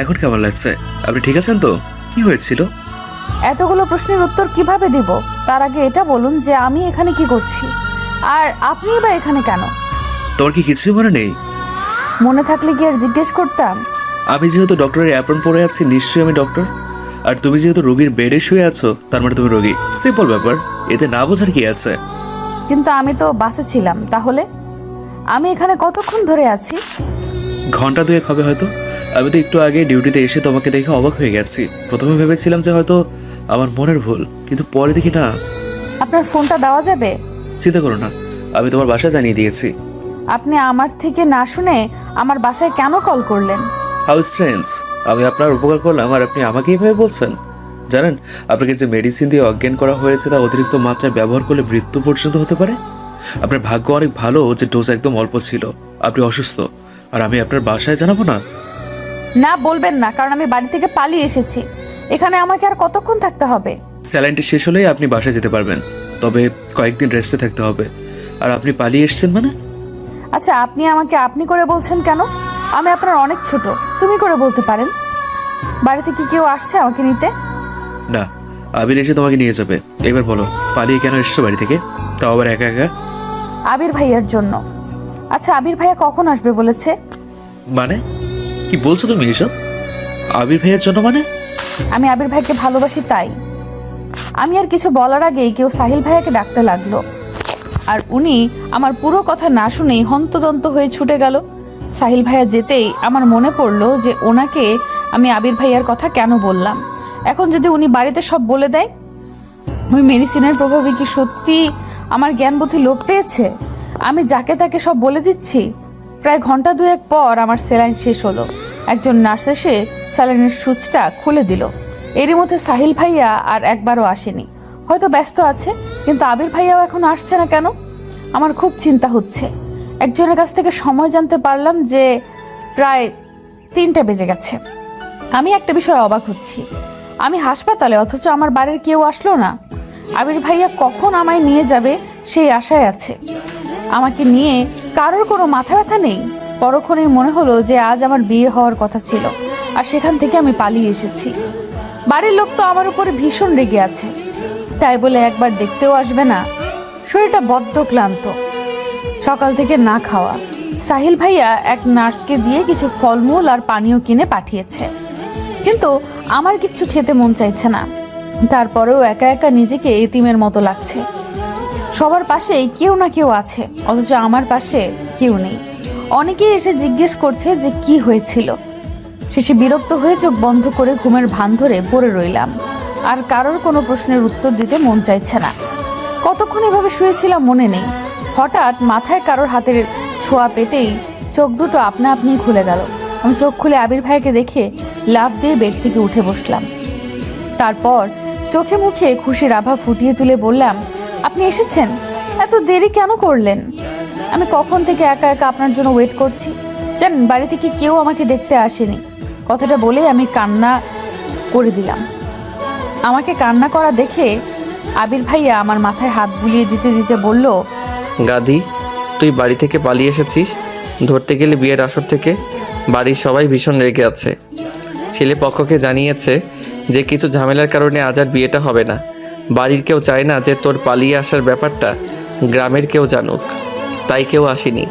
এখন কেমন লাগছে? আপনি ঠিক আছেন তো? কি হয়েছিল? এতগুলো প্রশ্নের উত্তর কিভাবে দিব? তার আগে এটা বলুন যে আমি এখানে কি করছি, আর আপনি এবার এখানে কেন? তোমার কি কিছুই মনে নেই? মনে থাকলে কি আর জিজ্ঞেস করতাম? আমি যেহেতু ডক্টরের অ্যাপ্রন পরে আছি, নিশ্চয়ই আমি ডক্টর। আর তুমি যেহেতু রোগীর বেডে শুয়ে আছো, তার মানে তুমি রোগী। সিম্পল ব্যাপার, এতে না বোঝার কি আছে? কিন্তু আমি তো বাসে ছিলাম। তাহলে আমি এখানে কতক্ষণ ধরে আছি? ঘন্টা 2 হবে হয়তো। আমি তো একটু আগে ডিউটিতে এসে তোমাকে দেখে অবাক হয়ে গেছি। প্রথমে ভেবেছিলাম যে হয়তো আমার মনের ভুল, কিন্তু পরে দেখি না। আপনার ফোনটা দেওয়া যাবে? চিন্তা করো না, আমি তোমার বাসা জানিয়ে দিয়েছি। আপনি আমার থেকে না শুনে আমার বাসায় কেন কল করলেন? হাউ স্ট্রেঞ্জ, আমি আপনার উপকার করলাম আর আপনি আমাকে এইভাবে বলছেন? জানেন আপনাকে যে মেডিসিন দিয়ে অজ্ঞান করা হয়েছে তা অতিরিক্ত মাত্রায় ব্যবহার করলে মৃত্যু পর্যন্ত হতে পারে। আপনার ভাগ্য অনেক ভালো যে ডোজ একদম অল্প ছিল। আপনি অসুস্থ আর আমি আপনার বাসায় জানাবো না? না বলবেন না, কারণ আমি বাড়ি থেকে পালিয়ে এসেছি। এখানে আমাকে আর কতক্ষণ থাকতে হবে? স্যালাইনটি শেষ হলেই আপনি বাসায় যেতে পারবেন, তবে কয়েকদিন রেস্টে থাকতে হবে। আর আপনি পালিয়ে এসেছেন মানে? আচ্ছা, আপনি আমাকে আপনি করে বলছেন কেন? আমি আপনার অনেক ছোট, তুমি করে বলতে পারেন। বাড়িতে কি কেউ আসছে আমাকে নিতে? না, আবির এসে তোমাকে নিয়ে যাবে। এবার বলো, পালিয়ে কেন এসছো বাড়ি থেকে, তাও আবার একা একা? আবির ভাইয়ার জন্য। আচ্ছা, আবির ভাইয়া কখন আসবে বলেছে? মানে কি বলছো তুমি এসব? আবির ভাইয়ের জন্য মানে? আমি আবির ভাইকে ভালোবাসি তাই। আমি আর কিছু বলার আগেই কেউ সাহিল ভাইয়াকে ডাকতে লাগলো, আর উনি আমার পুরো কথা না শুনেই হন্তদন্ত হয়ে ছুটে গেল। সাহিল ভাইয়া যেতেই আমার মনে পড়লো যে ওনাকে আমি আবির ভাইয়ার কথা কেন বললাম। এখন যদি উনি বাড়িতে সব বলে দেয়, ওই মেডিসিনের প্রভাবে কি সত্যি আমার জ্ঞান বুদ্ধি লোপ পেয়েছে? আমি যাকে তাকে সব বলে দিচ্ছি। প্রায় ঘন্টা দুয়েক পর আমার স্যালাইন শেষ হলো। একজন নার্স এসে স্যালাইনের সুচটা খুলে দিল। এরই মধ্যে সাহিল ভাইয়া আর একবারও আসেনি, হয়তো ব্যস্ত আছে। কিন্তু আবির ভাইয়াও এখন আসছে না কেন? আমার খুব চিন্তা হচ্ছে। একজনের কাছ থেকে সময় জানতে পারলাম যে প্রায় 3টা বেজে গেছে। আমি একটা বিষয়ে অবাক হচ্ছি, আমি হাসপাতালে অথচ আমার বাড়ির কেউ আসলো না। আবির ভাইয়া কখন আমায় নিয়ে যাবে সেই আশায় আছে। আমাকে নিয়ে কারোর কোনো মাথা ব্যথা নেই। পরক্ষণেই মনে হলো যে আজ আমার বিয়ে হওয়ার কথা ছিল, আর সেখান থেকে আমি পালিয়ে এসেছি। বাড়ির লোক তো আমার উপরে ভীষণ রেগে আছে, তাই বলে একবার দেখতেও আসবে না। শরীরটা বড্ড ক্লান্ত, সকাল থেকে না খাওয়া। সাহিল ভাইয়া এক নার্সকে দিয়ে কিছু ফলমূল আর পানীয় কিনে পাঠিয়েছে, কিন্তু আমার কিচ্ছু খেতে মন চাইছে না। তারপরেও একা একা নিজেকে এতিমের মতো লাগছে। সবার পাশেই কেউ না কেউ আছে, অথচ আমার পাশে কেউ নেই। অনেকেই এসে জিজ্ঞেস করছে যে কি হয়েছিল। শেষে বিরক্ত হয়ে চোখ বন্ধ করে ঘুমের ভান ধরে পড়ে রইলাম। আর কারোর কোনো প্রশ্নের উত্তর দিতে মন চাইছে না। কতক্ষণ এভাবে শুয়েছিলাম মনে নেই। হঠাৎ মাথায় কারোর হাতের ছোঁয়া পেতেই চোখ দুটো আপনা আপনি খুলে গেল। আমি চোখ খুলে আবির ভাইকে দেখে লাফ দিয়ে বেড থেকে উঠে বসলাম। তারপর চোখে মুখে খুশির আভা ফুটিয়ে তুলে বললাম, আপনি এসেছেন? এত দেরি কেন করলেন? আমি কখন থেকে একা একা আপনার জন্য ওয়েট করছি। জানেন, বাড়ি থেকে কেউ আমাকে দেখতে আসেনি। কথাটা বলে আমি কান্না করে দিলাম। আমাকে কান্না করা দেখে আবির ভাইয়া আমার মাথায় হাত বুলিয়ে দিতে দিতে বলল, গাধি, তুই বাড়ি থেকে পালিয়ে এসেছিস, ধরতে গেলে বিয়ের আসর থেকে। বাড়ির সবাই ভীষণ রেগে আছে। ছেলে পক্ষকে জানিয়েছে যে কিছু ঝামেলার কারণে আজ আর বিয়েটা হবে না। বাড়ির কেউ চায় না যে তোর পালিয়ে আসার ব্যাপারটা গ্রামের কেউ জানুক, তাই কেউ আসেনি।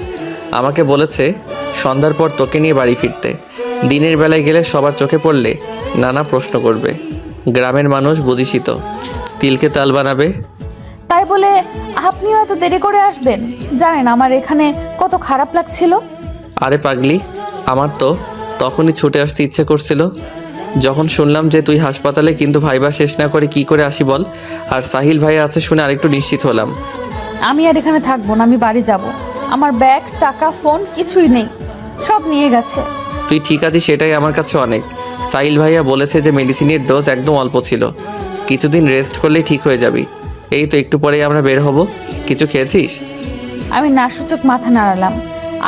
আমাকে বলেছে সন্ধ্যার পর তোকে নিয়ে বাড়ি ফিরতে। দিনের বেলায় গেলে সবার চোখে পড়লে নানা প্রশ্ন করবে। গ্রামের মানুষ বুঝিসই তো, তিলকে তাল বানাবে। তাই বলে আপনিও এত দেরি করে আসবেন? জানেন আমার এখানে কত খারাপ লাগছিল। আরে পাগলি, আমার তো তখনই ছুটে আসতে ইচ্ছে করছিল যখন শুনলাম যে তুই হাসপাতালে, কিন্তু ভাইবা শেষ না করে কি করে আসি বল। আর সাহিল ভাই আছে শুনে আরেকটু নিশ্চিত হলাম। আমি আর এখানে থাকবো না, আমি বাড়ি যাব। আমার ব্যাগ, টাকা, ফোন কিছুই নেই, সব নিয়ে গেছে। তুই ঠিক আছিস সেটাই আমার কাছে অনেক। সাহিল ভাইয়া বলেছে যে মেডিসিনের ডোজ একদম অল্প ছিল, কিছুদিন রেস্ট করলেই ঠিক হয়ে যাবি। এই তো একটু পরেই আমরা বের হব। কিছু খেয়েছিস? আমি নাসূচক মাথা নাড়ালাম।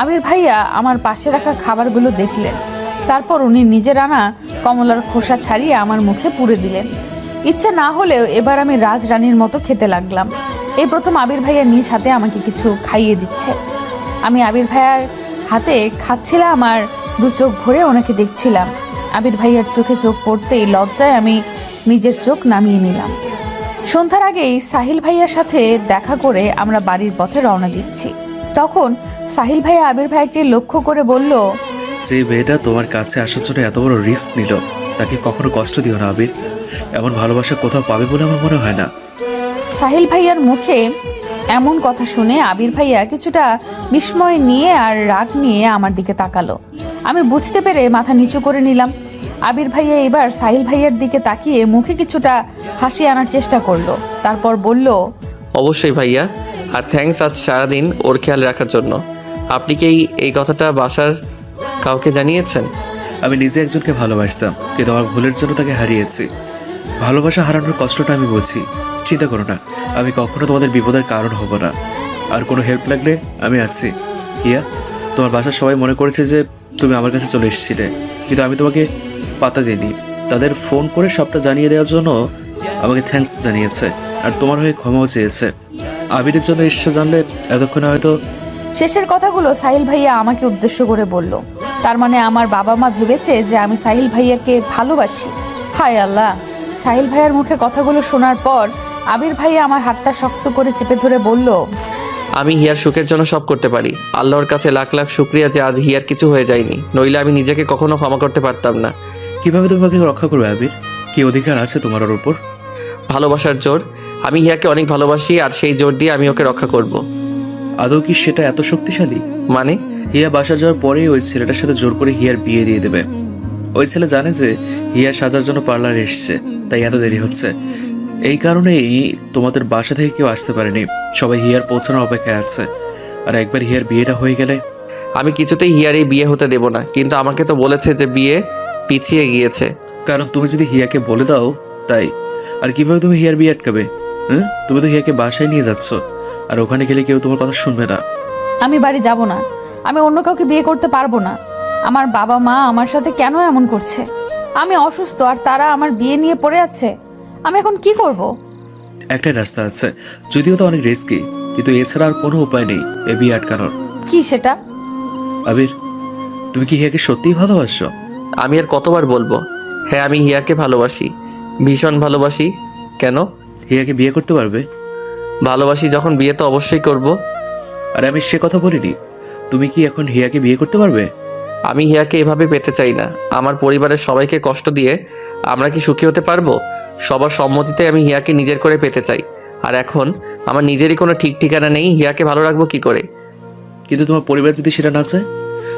আবির ভাইয়া আমার পাশে রাখা খাবারগুলো দেখলেন, তারপর উনি নিজের আনা কমলার খোসা ছাড়িয়ে আমার মুখে পুরে দিলেন। ইচ্ছে না হলেও এবার আমি রাজরানীর মতো খেতে লাগলাম। এই প্রথম আবির ভাইয়া নিজ হাতে আমাকে কিছু খাইয়ে দিচ্ছে। আমি আবির ভাইয়ার হাতে খাচ্ছিলাম আর দু চোখ ভরে ওনাকে দেখছিলাম। আবির ভাইয়ার চোখে চোখ পড়তেই লজ্জায় আমি নিজের চোখ নামিয়ে নিলাম। সন্ধ্যার আগেই সাহিল ভাইয়ার সাথে দেখা করে আমরা বাড়ির পথে রওনা দিচ্ছি। তখন সাহিল ভাইয়া আবির ভাইয়াকে লক্ষ্য করে বলল, যে মেয়েটা তোমার কাছে আসার জন্য এত বড় রিস্ক নিল, তাকে কখনো কষ্ট দিও না আবির। এমন ভালোবাসা কোথাও পাবে বলে আমার মনে হয় না। সাহিল ভাইয়ার মুখে এমন কথা শুনে আবির ভাইয়া কিছুটা বিস্ময় নিয়ে আর রাগ নিয়ে আমার দিকে তাকালো। আমি বুঝতে পেরে মাথা নিচু করে নিলাম। আবির ভাইয়া এবার সাহিল ভাইয়ার দিকে তাকিয়ে মুখে কিছুটা হাসি আনার চেষ্টা করলো। তারপর বলল, অবশ্যই ভাইয়া, আর থ্যাঙ্কস আজ সারাদিন ওর খেয়াল রাখার জন্য। আপনি কি এই কথাটা বাসার কাউকে জানিয়েছেন? আমি নিজে একজনকে ভালোবাসতাম, কিন্তু আমার ভুলের জন্য তাকে হারিয়েছি। ভালোবাসা হারানোর কষ্টটা আমি বুঝি। চিন্তা করো না, আমি কখনো তোমাদের বিপদের কারণ হব না। আর কোনো হেল্প লাগলে আমি আছি। ইয়া, তোমার বাসার সবাই মনে করেছে যে তুমি আমার কাছে চলে এসেছিলে, কিন্তু আমি তোমাকে পাতা দিইনি। তাদের ফোন করে সবটা জানিয়ে দেওয়ার জন্য আমাকে থ্যাঙ্কস জানিয়েছে, আর তোমার হয়ে ক্ষমাও চেয়েছে। আবিরের জন্য এসে জানলে এতক্ষণে হয়তো। শেষের কথাগুলো সাহিল ভাইয়া আমাকে উদ্দেশ্য করে বলল। তার মানে আমার বাবা মা ভেবেছে যে আমি সাহিল ভাইয়াকে ভালোবাসি। হায় আল্লাহ! সাহিল ভাইয়ার মুখে কথাগুলো শোনার পর আবির ভাইয়া আমার হাতটা শক্ত করে চেপে ধরে বলল, আমি হিয়ার সুখের জন্য সব করতে পারি। আল্লাহর কাছে লাখ লাখ শুক্রিয়া যে আজ হিয়ার কিছু হয়ে যায়নি, নইলে আমি নিজেকে কখনো ক্ষমা করতে পারতাম না। কিভাবে তোমাকে রক্ষা করবে আবির? কি অধিকার আছে তোমার ওর উপর? ভালোবাসার জোর। আমি হিয়াকে অনেক ভালোবাসি, আর সেই জোর দিয়ে আমি ওকে রক্ষা করব। আদৌ কি সেটা এত শক্তিশালী? মানে? হিয়া বাসা যাওয়ার পরেই ওই ছেলেটার সাথে জোর করে হিয়ার বিয়ে দিয়ে দেবে। ওই ছেলে জানে যে হিয়া সাজার জন্য পার্লারে এসছে, তাই এত দেরি হচ্ছে। এই কারণেই তোমাদের বাসা থেকে কেউ আসতে পারেনি, সবাই হিয়ার পৌঁছানোর অপেক্ষায় আছে। আর একবার হিয়ার বিয়েটা হয়ে গেলে আমি কিছুতেই হিয়ার এই বিয়ে হতে দেব না, কিন্তু আমাকে তো বলেছে যে বিয়ে পিছিয়ে গিয়েছে। কারণ তুমি যদি হিয়াকে বলে দাও তাই। আর কিভাবে তুমি হিয়ার বিয়ে আটকাবে? হ্যাঁ, তুমি তো হিয়াকে বাসায় নিয়ে যাচ্ছ, আর ওখানে গেলে কেউ তোমার কথা শুনবে না। আমি বাড়ি যাব না, আমি অন্য কাউকে বিয়ে করতে পারবো না। আমার বাবা মা আমার সাথে কেন এমন করছে? আমি অসুস্থ আর তারা আমার বিয়ে নিয়ে পড়ে আছে। আমি এখন কি করব? একটাই রাস্তা আছে, যদিও তো অনেক রিস্কি, কিন্তু এছাড়া আর কোনো উপায় নেই এ বিয়ে আটকানোর। কি সেটা? আবির, তুমি কি হিয়াকে সত্যিই ভালোবাসো? আমি আর কতবার বলবো? হ্যাঁ, আমি হিয়াকে ভালোবাসি, ভীষণ ভালোবাসি। কেন? হিয়াকে বিয়ে করতে পারবে? ভালোবাসি যখন, বিয়ে তো অবশ্যই করব। আর আমি সে কথা বলিনি। তুমি কি এখন হিয়াকে বিয়ে করতে পারবে? আমি হিয়াকে এভাবে পেতে চাই না। আমার পরিবারের সবাইকে কষ্ট দিয়ে আমরা কি সুখী হতে পারবো? সবার সম্মতিতে আমি হিয়াকে নিজের করে পেতে চাই। আর এখন আমার নিজেরই কোনো ঠিক ঠিকানা নেই, হিয়াকে ভালো রাখবো কি করে? কিন্তু তোমার পরিবার যদি সেটা না চায়,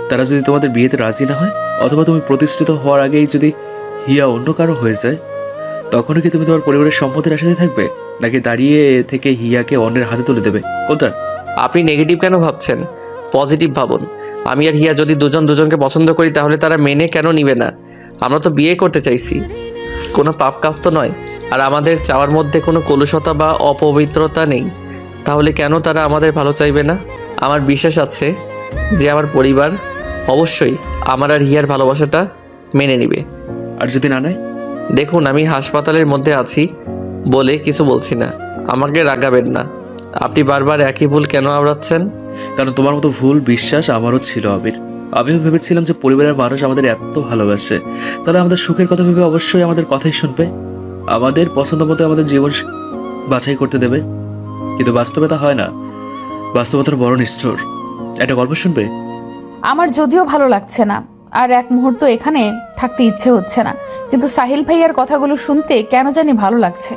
তারা যদি তোমাদের বিয়েতে রাজি না হয়, অথবা তুমি প্রতিষ্ঠিত হওয়ার আগেই যদি হিয়া অন্য কারো হয়ে যায়, তখনও কি তুমি তোমার পরিবারের সম্মতির আশাতে থাকবে, নাকি দাঁড়িয়ে থেকে হিয়াকে অন্যের হাতে তুলে দেবে? কোনটা? আপনি নেগেটিভ কেন ভাবছেন? পজিটিভ ভাবুন। আমি আর হিয়া যদি দুজন দুজনকে পছন্দ করি, তাহলে তারা মেনে কেন নিবে না? আমরা তো বিয়ে করতে চাইছি, কোনো পাপ কাজ তো নয়। আর আমাদের চাওয়ার মধ্যে কোনো কলুষতা বা অপবিত্রতা নেই, তাহলে কেন তারা আমাদের ভালো চাইবে না? আমার বিশ্বাস আছে যে আমার পরিবার অবশ্যই আমার আর হিয়ার ভালোবাসাটা মেনে নেবে। আর যদি না নেয়? দেখুন, আমি হাসপাতালের মধ্যে আছি বলে কিছু বলছি না, আমাকে রাগাবেন না। আপনি বারবার একই ভুল কেন আওড়াচ্ছেন? কারণ তোমার মতো ভুল বিশ্বাস আমারও ছিল আবির। আমিও ভেবেছিলাম যে পরিবারের মানুষ আমাদের এত ভালোবাসে, তাহলে আমাদের সুখের কথা ভেবে অবশ্যই আমাদের কথাই শুনবে, আমাদের পছন্দ মতো আমাদের জীবন বাছাই করতে দেবে। কিন্তু বাস্তবে তা হয় না, বাস্তবতার বড় নিষ্ঠুর। একটা গল্প শুনবে? আমার যদিও ভালো লাগছে না, আর এক মুহূর্ত এখানে থাকতে ইচ্ছে হচ্ছে না, কিন্তু সাহিল ভাইয়ার কথাগুলো শুনতে কেন জানি ভালো লাগছে।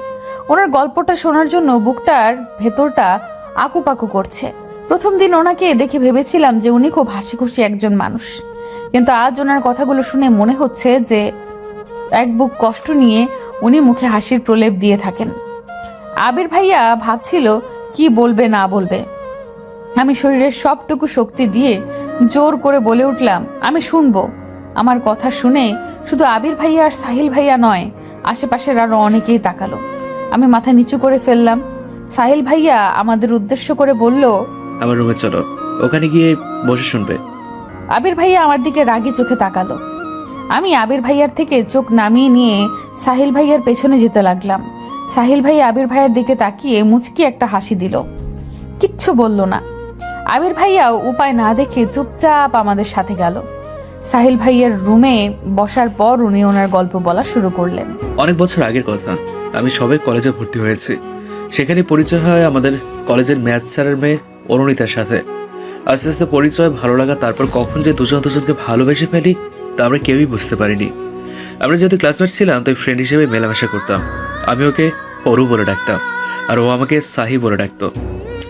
ওনার গল্পটা শোনার জন্য বুকটার ভেতরটা আকুপাকু করছে। প্রথম দিন ওনাকে দেখে ভেবেছিলাম যে উনি খুব হাসি খুশি একজন মানুষ, কিন্তু আজ ওনার কথাগুলো শুনে মনে হচ্ছে যে এক বুক কষ্ট নিয়ে উনি মুখে হাসির প্রলেপ দিয়ে থাকেন। আবির ভাইয়া ভাবছিল কি বলবে না বলবে। আমি শরীরের সবটুকু শক্তি দিয়ে জোর করে বলে উঠলাম, আমি শুনবো। আমার কথা শুনে শুধু আবির ভাইয়া আর সাহিল ভাইয়া নয়, আশেপাশের আরো অনেকেই তাকালো। আমি মাথা নিচু করে ফেললাম। সাহিল ভাইয়া আমাদের উদ্দেশ্য করে বলল, আমার রুমে চলো, ওখানে গিয়ে বসে শুনবে। আবির ভাইয়া আমার দিকে রাগি চোখে তাকালো। আমি আবির ভাইয়ার থেকে চোখ নামিয়ে নিয়ে সাহিল ভাইয়ার পেছনে যেতে লাগলাম। সাহিল ভাই আবির ভাইয়ার দিকে তাকিয়ে মুচকি একটা হাসি দিল, কিচ্ছু বলল না। আবির ভাইয়াও উপায় না দেখে চুপচাপ আমাদের সাথে গেল। সাহিল ভাইয়ার রুমে বসার পর উনি ওনার গল্প বলা শুরু করলেন। অনেক বছর আগের কথা, আমি সবে কলেজে ভর্তি হয়েছি। সেখানে পরিচয় হয় আমাদের কলেজের ম্যাথ স্যারের মেয়ে অরুণিতার সাথে। আস্তে আস্তে পরিচয়, ভালো লাগা, তারপর কখন যে দুজন দুজনকে ভালোবেসে ফেলি তা আমরা কেউই বুঝতে পারিনি। আমরা যেহেতু ক্লাসমেট ছিলাম, তাই ফ্রেন্ড হিসেবে মেলামেশা করতাম। আমি ওকে অরু বলে ডাকতাম, আর ও আমাকে সাহি বলে ডাকতো।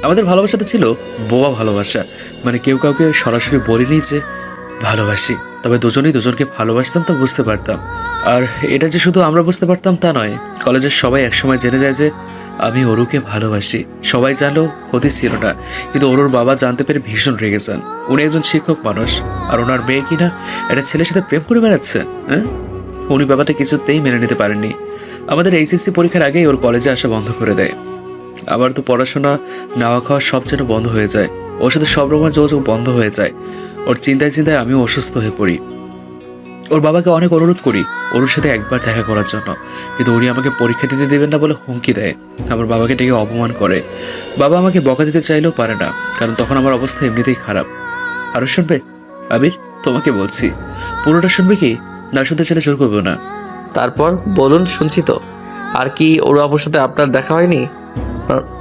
আমাদের ভালোবাসাটা ছিল বোবা ভালোবাসা, মানে কেউ কাউকে সরাসরি বলিনি যে ভালোবাসি, তবে দুজনেই দুজনকে ভালোবাসতাম তা বুঝতে পারতাম। আর এটা যে শুধু আমরা বুঝতে পারতাম তা নয়, কলেজের সবাই একসময় জেনে যায় যে আমি অরুকে ভালোবাসি। সবাই জানলেও ক্ষতি ছিল না, কিন্তু অরুর বাবা জানতে পেরে ভীষণ রেগে যান। উনি একজন শিক্ষক মানুষ, আর ওনার মেয়ে কিনা একটা ছেলের সাথে প্রেম করে বেড়াচ্ছে। হ্যাঁ, উনি ব্যাপারটা কিছুতেই মেনে নিতে পারেননি। আমাদের এইচএসসি পরীক্ষার আগেই ওর কলেজে আসা বন্ধ করে দেয়। আবার তো পড়াশোনা, নাওয়া খাওয়া সব যেন বন্ধ হয়ে যায়। ওর সাথে সব রকমের যোগাযোগ বন্ধ হয়ে যায়। ওর চিন্তায় চিন্তায় আমিও অসুস্থ হয়ে পড়ি। ওর বাবাকে অনেক অনুরোধ করি ওর সাথে একবার দেখা করার জন্য, কিন্তু উনি আমাকে পরীক্ষা দিতে দেবেন না বলে হুমকি দেয়। আমার বাবাকে ডেকে অপমান করে। বাবা আমাকে বকা দিতে চাইলেও পারে না, কারণ তখন আমার অবস্থা এমনিতেই খারাপ। আরও শুনবে আবির? তোমাকে বলছি, পুরোটা শুনবে কি? না শুনতে চাইলে জোর করবো না। তারপর বলুন, শুনছি তো। আর কি ওর আপুর সাথে আপনার দেখা হয়নি?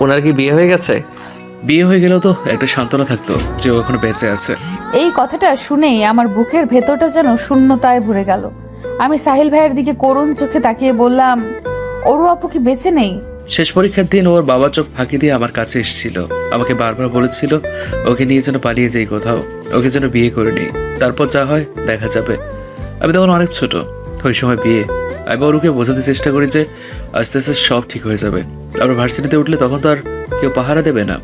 ওনার কি বিয়ে হয়ে গেছে? বিয়ে হয়ে গেলেও তো একটা সান্ত্বনা থাকতো যে ও এখনো বেঁচে আছে। এই কথাটা শুনেই আমার বুকের ভেতরটা যেন শূন্যতায় ভরে গেল। আমি সাহিল ভাইয়ের দিকে করুণ চোখে তাকিয়ে বললাম, ওরও আপু কি বেঁচে নেই? শেষ পরীক্ষার দিন ওর বাবা চোখ ফাঁকি দিয়ে আমার কাছে এসেছিল, আমাকে বারবার বলেছিল ওকে নিয়ে যেন পালিয়ে যাই কোথাও, ওকে যেন বিয়ে করে নিই, তারপর যা হয় দেখা যাবে। আমি তখন অনেক ছোট, ওই সময় বিয়ে। আমি ওরকে বোঝাতে চেষ্টা করি যে আস্তে আস্তে সব ঠিক হয়ে যাবে। আমরা ভার্সিটিতে উঠলে তখন তো আর কেউ পাহারা দেবে না,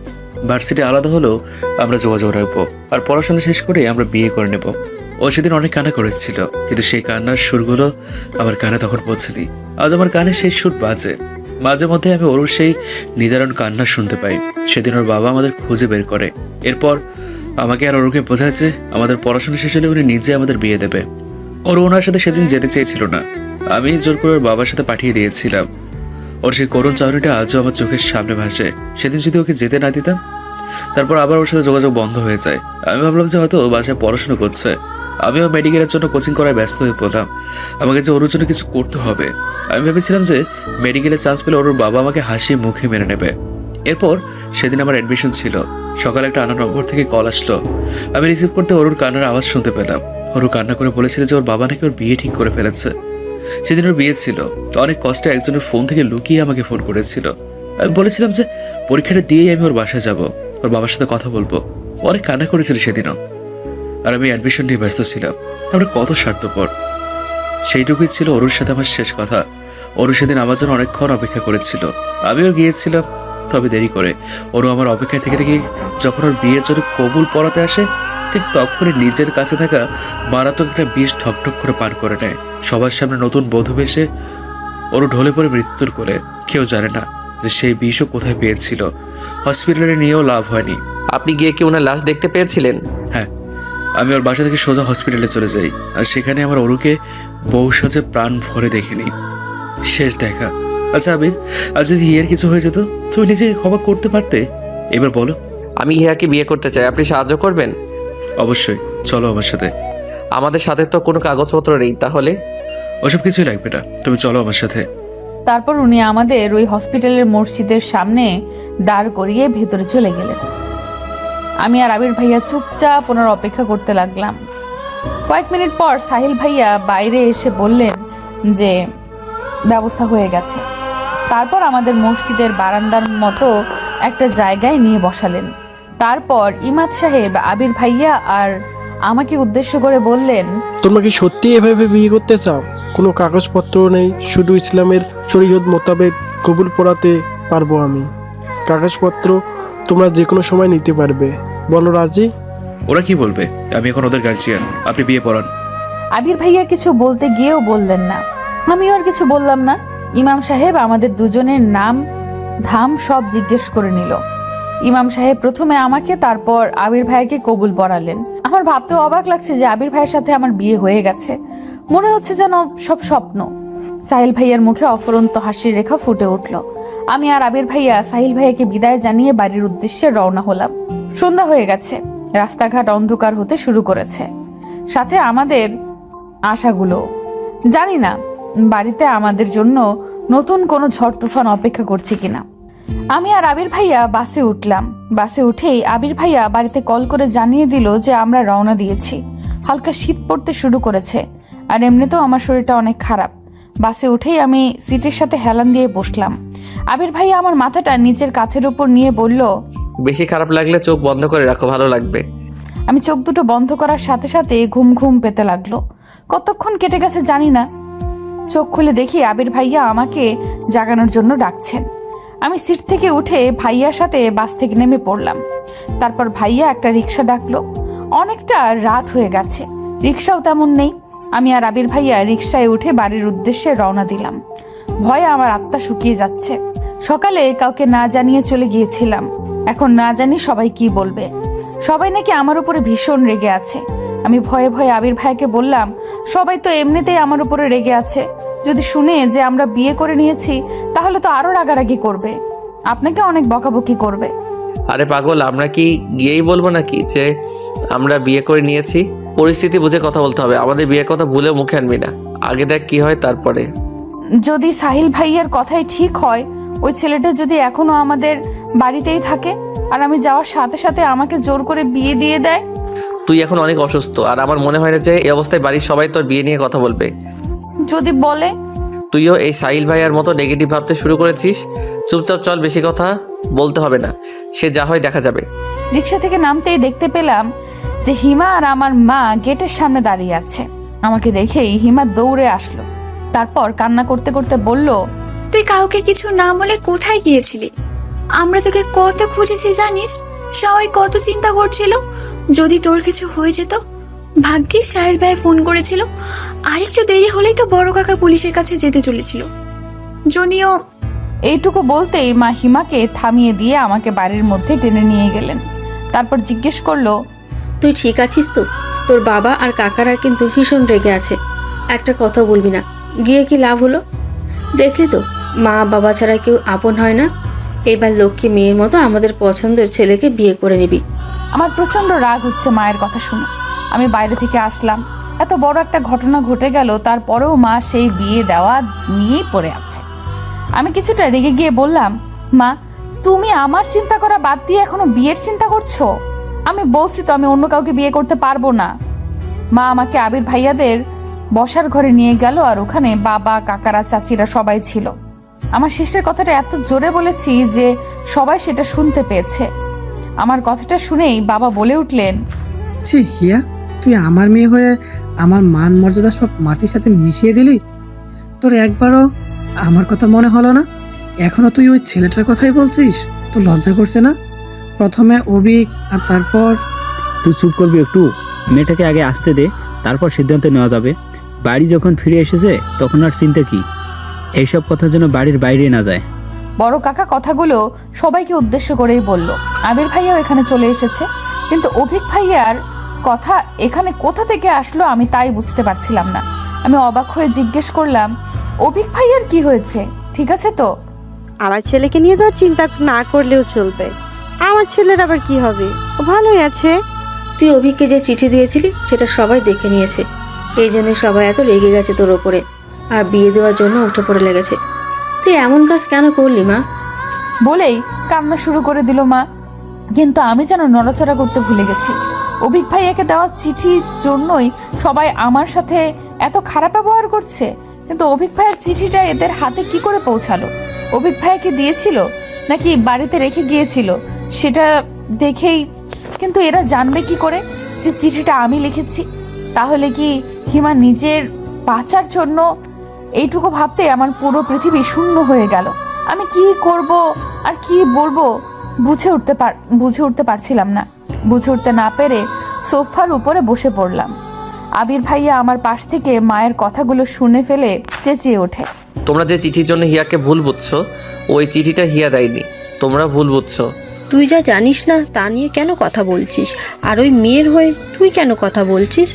ভার্সিটি আলাদা হলেও আমরা যোগাযোগ রাখবো, আর পড়াশোনা শেষ করে আমরা বিয়ে করে নেব। ও সেদিন অনেক কান্না করেছিল, কিন্তু সেই কান্নার সুরগুলো আমার কানে তখন পৌঁছেনি। আজ আমার কানে সেই সুর বাজে। মাঝে মধ্যে আমি ওর সেই নিদারুণ কান্না শুনতে পাই। সেদিন ওর বাবা আমাদের খুঁজে বের করে, এরপর আমাকে আর ওরকে বোঝাচ্ছে আমাদের পড়াশোনা শেষ হলে উনি নিজে আমাদের বিয়ে দেবে। ওর ওনার সাথে সেদিন যেতে চেয়েছিল না, আমি জোর করে ওর বাবার সাথে পাঠিয়ে দিয়েছিলাম। ওর সেই করুণ চাউনিটা আজও আমার চোখের সামনে ভাসে। সেদিন যদি ওকে যেতে না দিতাম, তারপর আবার ওর সাথে যোগাযোগ বন্ধ হয়ে যায়। আমি ভাবলাম যে হয়তো ও বাসায় পড়াশোনা করছে, আমিও মেডিকেলের জন্য কোচিং করায় ব্যস্ত হয়ে পড়লাম। আমাকে যে ওর জন্য কিছু করতে হবে। আমি ভেবেছিলাম যে মেডিকেলে চান্স পেলে ওর বাবা আমাকে হাসি মুখে মেনে নেবে। এরপর সেদিন আমার অ্যাডমিশন ছিল। সকালে একটা আনা নম্বর থেকে কল আসলো। আমি রিসিভ করতে ওর কান্নার আওয়াজ শুনতে পেলাম। ওর কান্না করে বলেছিল যে ওর বাবা নাকি ওর বিয়ে ঠিক করে ফেলেছে। সেদিন ওর বিয়ে ছিল, অনেক কষ্টে একজনের ফোন থেকে লুকিয়ে আমাকে ফোন করেছিল। আমি বলেছিলাম যে পরীক্ষাটা দিয়েই আমি ওর বাসায় যাব, ওর বাবার সাথে কথা বলবো। অনেক কান্না করেছিল সেদিনও। আর আমি অ্যাডমিশন নিয়ে ব্যস্ত ছিলাম। আমরা কত স্বার্থপর। সেইটুকুই ছিল ওর সাথে আমার শেষ কথা। ওর সেদিন আমার জন্য অনেকক্ষণ অপেক্ষা করেছিল, আমিও গিয়েছিলাম, তবে দেরি করে। ওরও আমার অপেক্ষায় থেকে থেকে যখন ওর বিয়ের জন্য কবুল পড়াতে আসে, ঠিক তখনই নিজের কাছে থাকা মারাত্মক একটা বিষ ঠকঠক করে পার করে নেয়। সবার সামনে নতুন বধূ বেশে ওর ঢলে পড়ে মৃত্যুর কোলে। কেউ জানে না যে সেই বিষও কোথায় পেয়েছিল। হসপিটালে নিয়েও লাভ হয়নি। আপনি গিয়ে কি ওনার লাশ দেখতে পেয়েছিলেন? হ্যাঁ, আমি ওর বাসা থেকে সোজা হসপিটালে চলে যাই, আর সেখানে আমার ওরুকে বউ সাজে প্রাণ ভরে দেখেনি। শেষ দেখা। আচ্ছা আবির, আর যদি হিয়ার কিছু হয়ে যেত, তুমি নিজেকে ক্ষমা করতে পারতে? এবার বলো। আমি হিয়াকে বিয়ে করতে চাই, আপনি সাহায্য করবেন? অবশ্যই, চলো আমার সাথে। আমাদের সাথে তো কোনো কাগজপত্র নেই, তাহলে? ওসব কিছুই লাগবে না, তুমি চলো আমার সাথে। তারপর উনি আমাদের ওই হসপিটালের মসজিদের সামনে দাঁড় করিয়ে ভেতরে চলে গেলেন। আমি আর আবির ভাইয়া চুপচাপ ওনার অপেক্ষা করতে লাগলাম। কয়েক মিনিট পর সাহিল ভাইয়া বাইরে এসে বললেন যে ব্যবস্থা হয়ে গেছে। তারপর আমাদের মসজিদের বারান্দার মতো একটা জায়গায় নিয়ে বসালেন। তারপর ইমাদ সাহেব আবির ভাইয়া আর আমাকে উদ্দেশ্য করে বললেন, তোমরা কি সত্যি এভাবে বিয়ে করতে চাও? কোনো কাগজপত্র নেই, শুধু ইসলামের শরীয়ত মোতাবেক কবুল পড়াতে পারবো আমি। কাগজপত্র তোমরা যে কোনো সময় নিতে পারবে। বলো রাজি? ওরা কি বলবে? আমি এখন ওদের গার্জিয়ান, আপনি বিয়ে পড়ান। আবির ভাইয়া কিছু বলতে গিয়েও বললেন না, আমিও আর কিছু বললাম না। ইমাম সাহেব আমাদের দুজনের নাম ধাম সব জিজ্ঞেস করে নিল। ইমাম সাহেব প্রথমে আমাকে, তারপর আবির ভাইয়াকে কবুল পড়ালেন। আমার ভাবতে অবাক লাগছে যে আবির ভাইয়ের সাথে আমার বিয়ে হয়ে গেছে। মনে হচ্ছে যেন সব স্বপ্ন। সাহিল ভাইয়ার মুখে অফুরন্ত হাসির রেখা ফুটে উঠল। আমি আর আবির ভাইয়া সাহিল ভাইয়াকে বিদায় জানিয়ে বাড়ির উদ্দেশ্যে রওনা হলাম। সন্ধ্যা হয়ে গেছে, রাস্তাঘাট অন্ধকার হতে শুরু করেছে, সাথে আমাদের আশাগুলো। জানি না বাড়িতে আমাদের জন্য নতুন কোনো ঝড় তুফান অপেক্ষা করছে কিনা। আমি আর আবির ভাইয়া বাসে উঠলাম। বাসে উঠেই আবির ভাইয়া বাড়িতে কল করে জানিয়ে দিল যে আমরা রওনা দিয়েছি। হালকা শীত পড়তে শুরু করেছে, আর এমনিতেও আমার শরীরটা অনেক খারাপ। বাসে উঠেই আমি সিটের সাথে হেলান দিয়ে বসলাম। আবির ভাইয়া আমার মাথাটা নিচের কাঁধের উপর নিয়ে বলল, বেশি খারাপ লাগলে চোখ বন্ধ করে রাখো, ভালো লাগবে। আমি চোখ দুটো বন্ধ করার সাথে সাথে ঘুম ঘুম পেতে লাগলো। কতক্ষণ কেটে গেছে জানি না। চোখ খুলে দেখি আবির ভাইয়া আমাকে জাগানোর জন্য ডাকছেন। আমি সিট থেকে উঠে ভাইয়ার সাথে বাস থেকে নেমে পড়লাম। তারপর ভাইয়া একটা রিক্সা ডাকলো। অনেকটা রাত হয়ে গেছে, রিক্সাও তেমন নেই। আমি আর আবির ভাইয়া রিক্সায় উঠে বাড়ির উদ্দেশ্যে রওনা দিলাম। ভয়ে আমার আত্মা শুকিয়ে যাচ্ছে। সকালে কাউকে না জানিয়ে চলে গিয়েছিলাম, এখন না জানি সবাই কি বলবে। সবাই নাকি আমার উপরে ভীষণ রেগে আছে। আমি ভয়ে ভয়ে আবির ভাইকে বললাম, সবাই তো এমনিতেই আমার উপরে রেগে আছে, যদি শুনে যে আমরা বিয়ে করে নিয়েছি তাহলে তো আরো রাগারাগি করবে, আপনাকে অনেক বকাবকি করবে। আরে পাগল, আমরা কি গিয়েই বলবো নাকি যে আমরা বিয়ে করে নিয়েছি? পরিস্থিতি বুঝে কথা বলতে হবে। আমাদের বিয়ের কথা ভুলেও মুখে আনবি না। আগে দেখ কি হয় তারপরে। যদি সাহিল ভাইয়ার কথাই ঠিক হয়, ওই ছেলেটা যদি এখনো আমাদের বাড়িতেই থাকে আর আমি যাওয়ার সাথে সাথে আমাকে জোর করে বিয়ে দিয়ে দেয়? তুই এখন অনেক অসুস্থ, আর আমার মনে হয় না যে এই অবস্থায় বাড়ির সবাই তোর বিয়ে নিয়ে কথা বলবে। যদি বলে? তুইও এই সাহিল ভাইয়ার মতো নেগেটিভ ভাবতে শুরু করেছিস। চুপচাপ চল, বেশি কথা বলতে হবে না, সে যা হয় দেখা যাবে। রিক্সা থেকে নামতেই দেখতে পেলাম যে হিমা আর আমার মা গেটের সামনে দাঁড়িয়ে আছে। আমাকে দেখেই হিমা দৌড়ে আসলো, তারপর কান্না করতে করতে বলল, তুই কাউকে কিছু না বলে কোথায় গিয়েছিলি? আমরা তোকে কত খুঁজেছি জানিস? সবাই কত চিন্তা করছিল যদি তোর কিছু হয়ে যেত। ভাগ্যিস সাহেল ভাই ফোন করেছিল, আরেকটু দেরি হলেই তো বড় কাকা পুলিশের কাছে যেতে চলেছিল। যদিও এইটুকু বলতেই মা হিমাকে থামিয়ে দিয়ে আমাকে বাড়ির মধ্যে টেনে নিয়ে গেলেন। তারপর জিজ্ঞেস করলো, তুই ঠিক আছিস তো? তোর বাবা আর কাকারা কিন্তু ভীষণ রেগে আছে। একটা কথা বলবি না, গিয়ে কি লাভ হলো? দেখলি তো, মা বাবা ছাড়া কেউ আপন হয় না। এবার লক্ষ্মী মেয়ের মতো আমাদের পছন্দের ছেলেকে বিয়ে করে নিবি। আমার প্রচন্ড রাগ হচ্ছে মায়ের কথা শুনে। আমি বাইরে থেকে আসলাম, এত বড় একটা ঘটনা ঘটে গেল, তারপরেও মা সেই বিয়ে দেওয়া নিয়েই পড়ে আছে। আমি কিছুটা রেগে গিয়ে বললাম, মা তুমি আমার চিন্তা করা বাদ দিয়ে এখনো বিয়ের চিন্তা করছো? আমি বলছি তো আমি অন্য কাউকে বিয়ে করতে পারবো না। মা আমাকে আবির ভাইয়াদের বসার ঘরে নিয়ে গেল, আর ওখানে বাবা কাকারা চাচিরা সবাই ছিল। আমার শেষের কথাটা এত জোরে বলেছি যে সবাই সেটা শুনতে পেয়েছে। আমার কথাটা শুনেই বাবা বলে উঠলেন, ছি হিয়া, তুই আমার মেয়ে হয়ে আমার মান মর্যাদা সব মাটির সাথে মিশিয়ে দিলি। তোর একবারও আমার কথা মনে হলো না? এখনো তুই ওই ছেলেটার কথাই বলছিস? তোর লজ্জা করছে না? প্রথমে অভিক আর তারপর তুই চুপ করবি একটু? মেয়েটাকে আগে আসতে দে, তারপর সিদ্ধান্ত নেওয়া যাবে। বাড়ি যখন ফিরে এসেছে তখন আর চিন্তা কি? এইসব কথা যেন বাড়ির বাইরে না যায়। বড় কাকা কথাগুলো সবাইকে উদ্দেশ্য করেই বলল। আবির ভাইয়াও এখানে চলে এসেছে, কিন্তু অভিক ভাইয়ার কথা এখানে কোথা থেকে আসলো আমি তাই বুঝতে পারছিলাম না। আমি অবাক হয়ে জিজ্ঞেস করলাম, অভিক ভাইয়ার কি হয়েছে? ঠিক আছে তো? আমার ছেলেকে নিয়ে তো চিন্তা না করলেও চলবে। আমার ছেলের আবার কি হবে? ও ভালোই আছে। তুই অভিককে যে চিঠি দিয়েছিলি সেটা সবাই দেখে নিয়েছে, এই জন্য সবাই এত রেগে গেছে তোর ওপরে, আর বিয়ে দেওয়ার জন্য উঠে পড়ে লেগেছে। তুই এমন কাজ কেন করলি মা? বলেই কান্না শুরু করে দিল মা। কিন্তু আমি যেন নড়াচড়া করতে ভুলে গেছি। অভিক ভাইয়াকে দেওয়া চিঠির জন্যই সবাই আমার সাথে এত খারাপ ব্যবহার করছে, কিন্তু অভিক ভাইয়ের চিঠিটা এদের হাতে কি করে পৌঁছালো? অভিক ভাইয়াকে দিয়েছিল নাকি বাড়িতে রেখে গিয়েছিল সেটা দেখেই, কিন্তু এরা জানবে কি করে যে চিঠিটা আমি লিখেছি? তাহলে কি হিমা নিজের বাঁচার জন্য? এইটুকু ভাবতে আমার পুরো পৃথিবী শূন্য হয়ে গেল। আমি কি করব আর কি বলবো বুঝে উঠতে পারছিলাম না। বুঝে উঠতে না পেরে সোফার উপরে বসে পড়লাম। আবির ভাইয়া আমার পাশ থেকে মায়ের কথাগুলো শুনে ফেলে চেঁচিয়ে ওঠে, তোমরা যে চিঠির জন্য হিয়াকে ভুল বুঝছো, ওই চিঠিটা হিয়া দেয়নি, তোমরা ভুল বুঝছো। তুই যা জানিস না তা নিয়ে কেন কথা বলছিস? আর ওই মেয়ের হয়ে তুই কেন কথা বলছিস?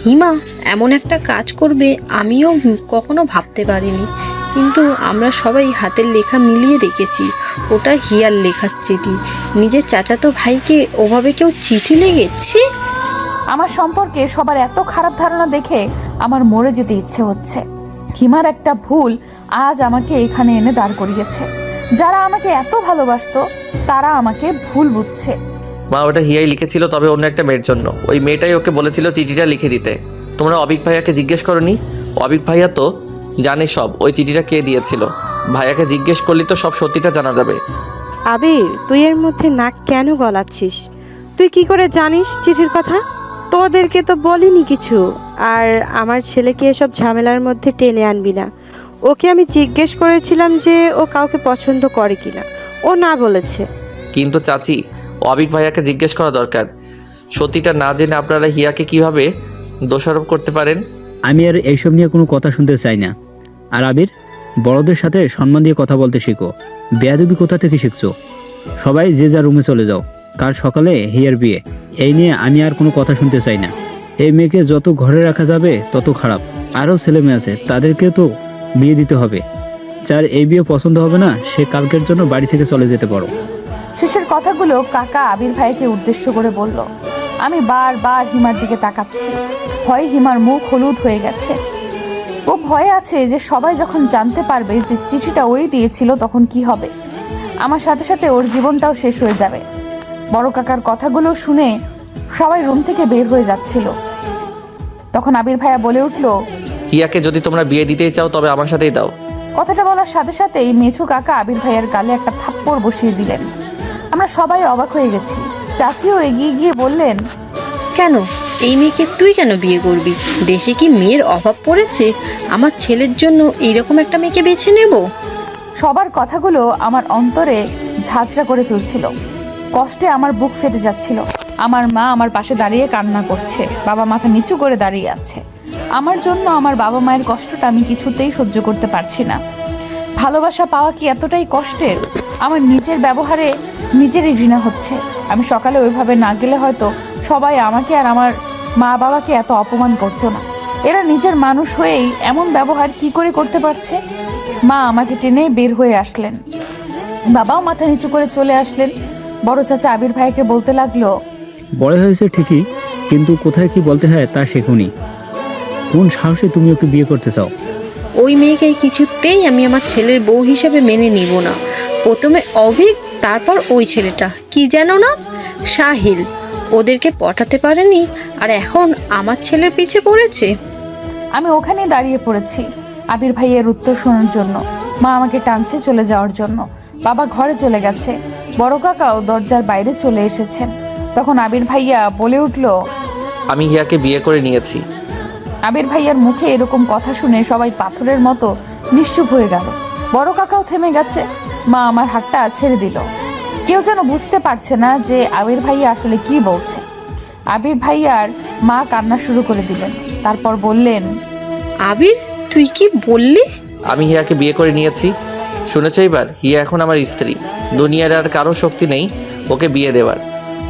হিমা এমন একটা কাজ করবে আমিও কখনো ভাবতে পারিনি, কিন্তু আমরা সবাই হাতের লেখা মিলিয়ে দেখেছি ওটা হিয়ার লেখার চিঠি। নিজের চাচাতো ভাইকে ওভাবে কেউ চিঠি লিখেছে? আমার সম্পর্কে সবার এত খারাপ ধারণা দেখে আমার মরে যেতে ইচ্ছে হচ্ছে। হিমার একটা ভুল আজ আমাকে এখানে এনে দাঁড় করিয়েছে। যারা আমাকে এত ভালোবাসতো তারা আমাকে ভুল বুঝছে। মা ওটা হিয়াই লিখেছিল, তবে অন্য একটা মেয়ের জন্য। ওই মেয়েটাই ওকে বলেছিল চিঠিটা লিখে দিতে। তোমরা অভিক ভাইয়াকে জিজ্ঞেস করনি? অভিক ভাইয়া তো জানে সব, ওই চিঠিটা কে দিয়েছিল। ভাইয়াকে জিজ্ঞেস করলি তো সব সত্যিটা জানা যাবে। আবির, তুই এর মধ্যে নাক কেন গলাচ্ছিস? তুই কি করে জানিস চিঠির কথা? তোদেরকে তো বলিনি কিছু। আর আমার ছেলেকে এসব ঝামেলার মধ্যে টেনে আনবি না। ওকে আমি জিজ্ঞেস করেছিলাম যে ও কাউকে পছন্দ করে কিনা, ও না বলেছে। কিন্তু চাচি, অভিক ভাইয়াকে জিজ্ঞেস করা দরকার। সত্যিটা না জেনে আপনারা হিয়াকে কিভাবে দোষারোপ করতে পারেন? আমি আর এইসব নিয়ে কোনো কথা শুনতে চাই না। আর আবির, বড়দের সাথে সম্মান দিয়ে কথা বলতে শিখো। বেয়াদবি কোথা থেকে শিখছো? সবাই যে যার রুমে চলে যাও, কাল সকালে হিয়ার বিয়ে। এই নিয়ে আমি আর কোনো কথা শুনতে চাই না। এই মেয়েকে যত ঘরে রাখা যাবে তত খারাপ। আরও ছেলে মেয়ে আছে, তাদেরকে তো বিয়ে দিতে হবে। যার এই বিয়ে পছন্দ হবে না সে কালকের জন্য বাড়ি থেকে চলে যেতে পারো। শেষের কথাগুলো কাকা আবির ভাইকে উদ্দেশ্য করে বলল। আমি বারবার হিমার দিকে তাকাচ্ছি। ভয়ে হিমার মুখ হলুদ হয়ে গেছে। ও ভয়ে আছে যে সবাই যখন জানতে পারবে যে চিঠিটা ওই দিয়েছিল তখন কি হবে। আমার সাথে সাথে ওর জীবনটাও শেষ হয়ে যাবে। বড় কাকার কথাগুলো শুনে সবাই রুম থেকে বের হয়ে যাচ্ছিল। তখন আবির ভাইয়া বলে উঠল, হিয়াকে যদি তোমরা বিয়ে দিতেই চাও তবে আমার সাথেই দাও। কথাটা বলার সাথে সাথেই মেছু কাকা আবির ভাইয়ার গালে একটা থাপ্পড় বসিয়ে দিলেন। আমরা সবাই অবাক হয়ে গেছি। চাচিও এগিয়ে গিয়ে বললেন, কেন এই মেয়েকে তুই কেন বিয়ে করবি? দেশে কি মেয়ের অভাব পড়েছে? আমার ছেলের জন্য এইরকম একটা মেয়েকে বেছে নেব? সবার কথাগুলো আমার অন্তরে ঝাঁঝরা করে ফেলছিল। কষ্টে আমার বুক ফেটে যাচ্ছিল। আমার মা আমার পাশে দাঁড়িয়ে কান্না করছে, বাবা মাথা নিচু করে দাঁড়িয়ে আছে। আমার জন্য আমার বাবা মায়ের কষ্টটা আমি কিছুতেই সহ্য করতে পারছি না। ভালোবাসা পাওয়া কি এতটাই কষ্টের? আমার নিজের ব্যবহারে নিজেরই ঘৃণা হচ্ছে। আমি সকালে ওইভাবে না গেলে হয়তো সবাই আমাকে আর আমার মা বাবাকে এত অপমান করতো না। এরা নিজের মানুষ হয়েই এমন ব্যবহার কি করে করতে পারছে? মা আমাকে টেনে বের হয়ে আসলেন, বাবাও মাথা নিচু করে চলে আসলেন। বড় চাচা আবির ভাইকে বলতে লাগলো, বড় হয়েছে ঠিকই, কিন্তু কোথায় কি বলতে হয় তা শেখুনি। কোন সাহসে তুমি ওকে বিয়ে করতে চাও? ওই মেয়েকে কিছুতেই আমি আমার ছেলের বউ হিসেবে মেনে নিব না। প্রথমে অভিক, তারপর ওই ছেলেটা কি যেন না, সাহিল, ওদেরকে পটাতে পারেনি আর এখন আমার ছেলের পিছে পড়েছে। আমি ওখানে দাঁড়িয়ে পড়েছি আবির ভাইয়ের উত্তর শোনার জন্য। মা আমাকে টানছে চলে যাওয়ার জন্য। বাবা ঘরে চলে গেছে। বড় কাকাও দরজার বাইরে চলে এসেছেন। তখন আবির ভাইয়া বলে উঠল, আমি হিয়াকে বিয়ে করে নিয়েছি। আবির ভাইয়ার মুখে এরকম কথা শুনে সবাই পাথরের মতো নিশ্চুপ হয়ে গেল। বড় কাকাও থেমে গেছে। মা আমার হাতটা ছেড়ে দিল। কেউ যেন বুঝতে পারছে না যে আবির ভাইয়া আসলে কি বলছে। আবির ভাইয়ার মা কান্না শুরু করে দিলেন। তারপর বললেন, আবির, তুই কি বললি? আমি হিয়াকে বিয়ে করে নিয়েছি। শুনেছ এবার? হিয়া এখন আমার স্ত্রী। দুনিয়ার আর কারো শক্তি নেই ওকে বিয়ে দেওয়ার।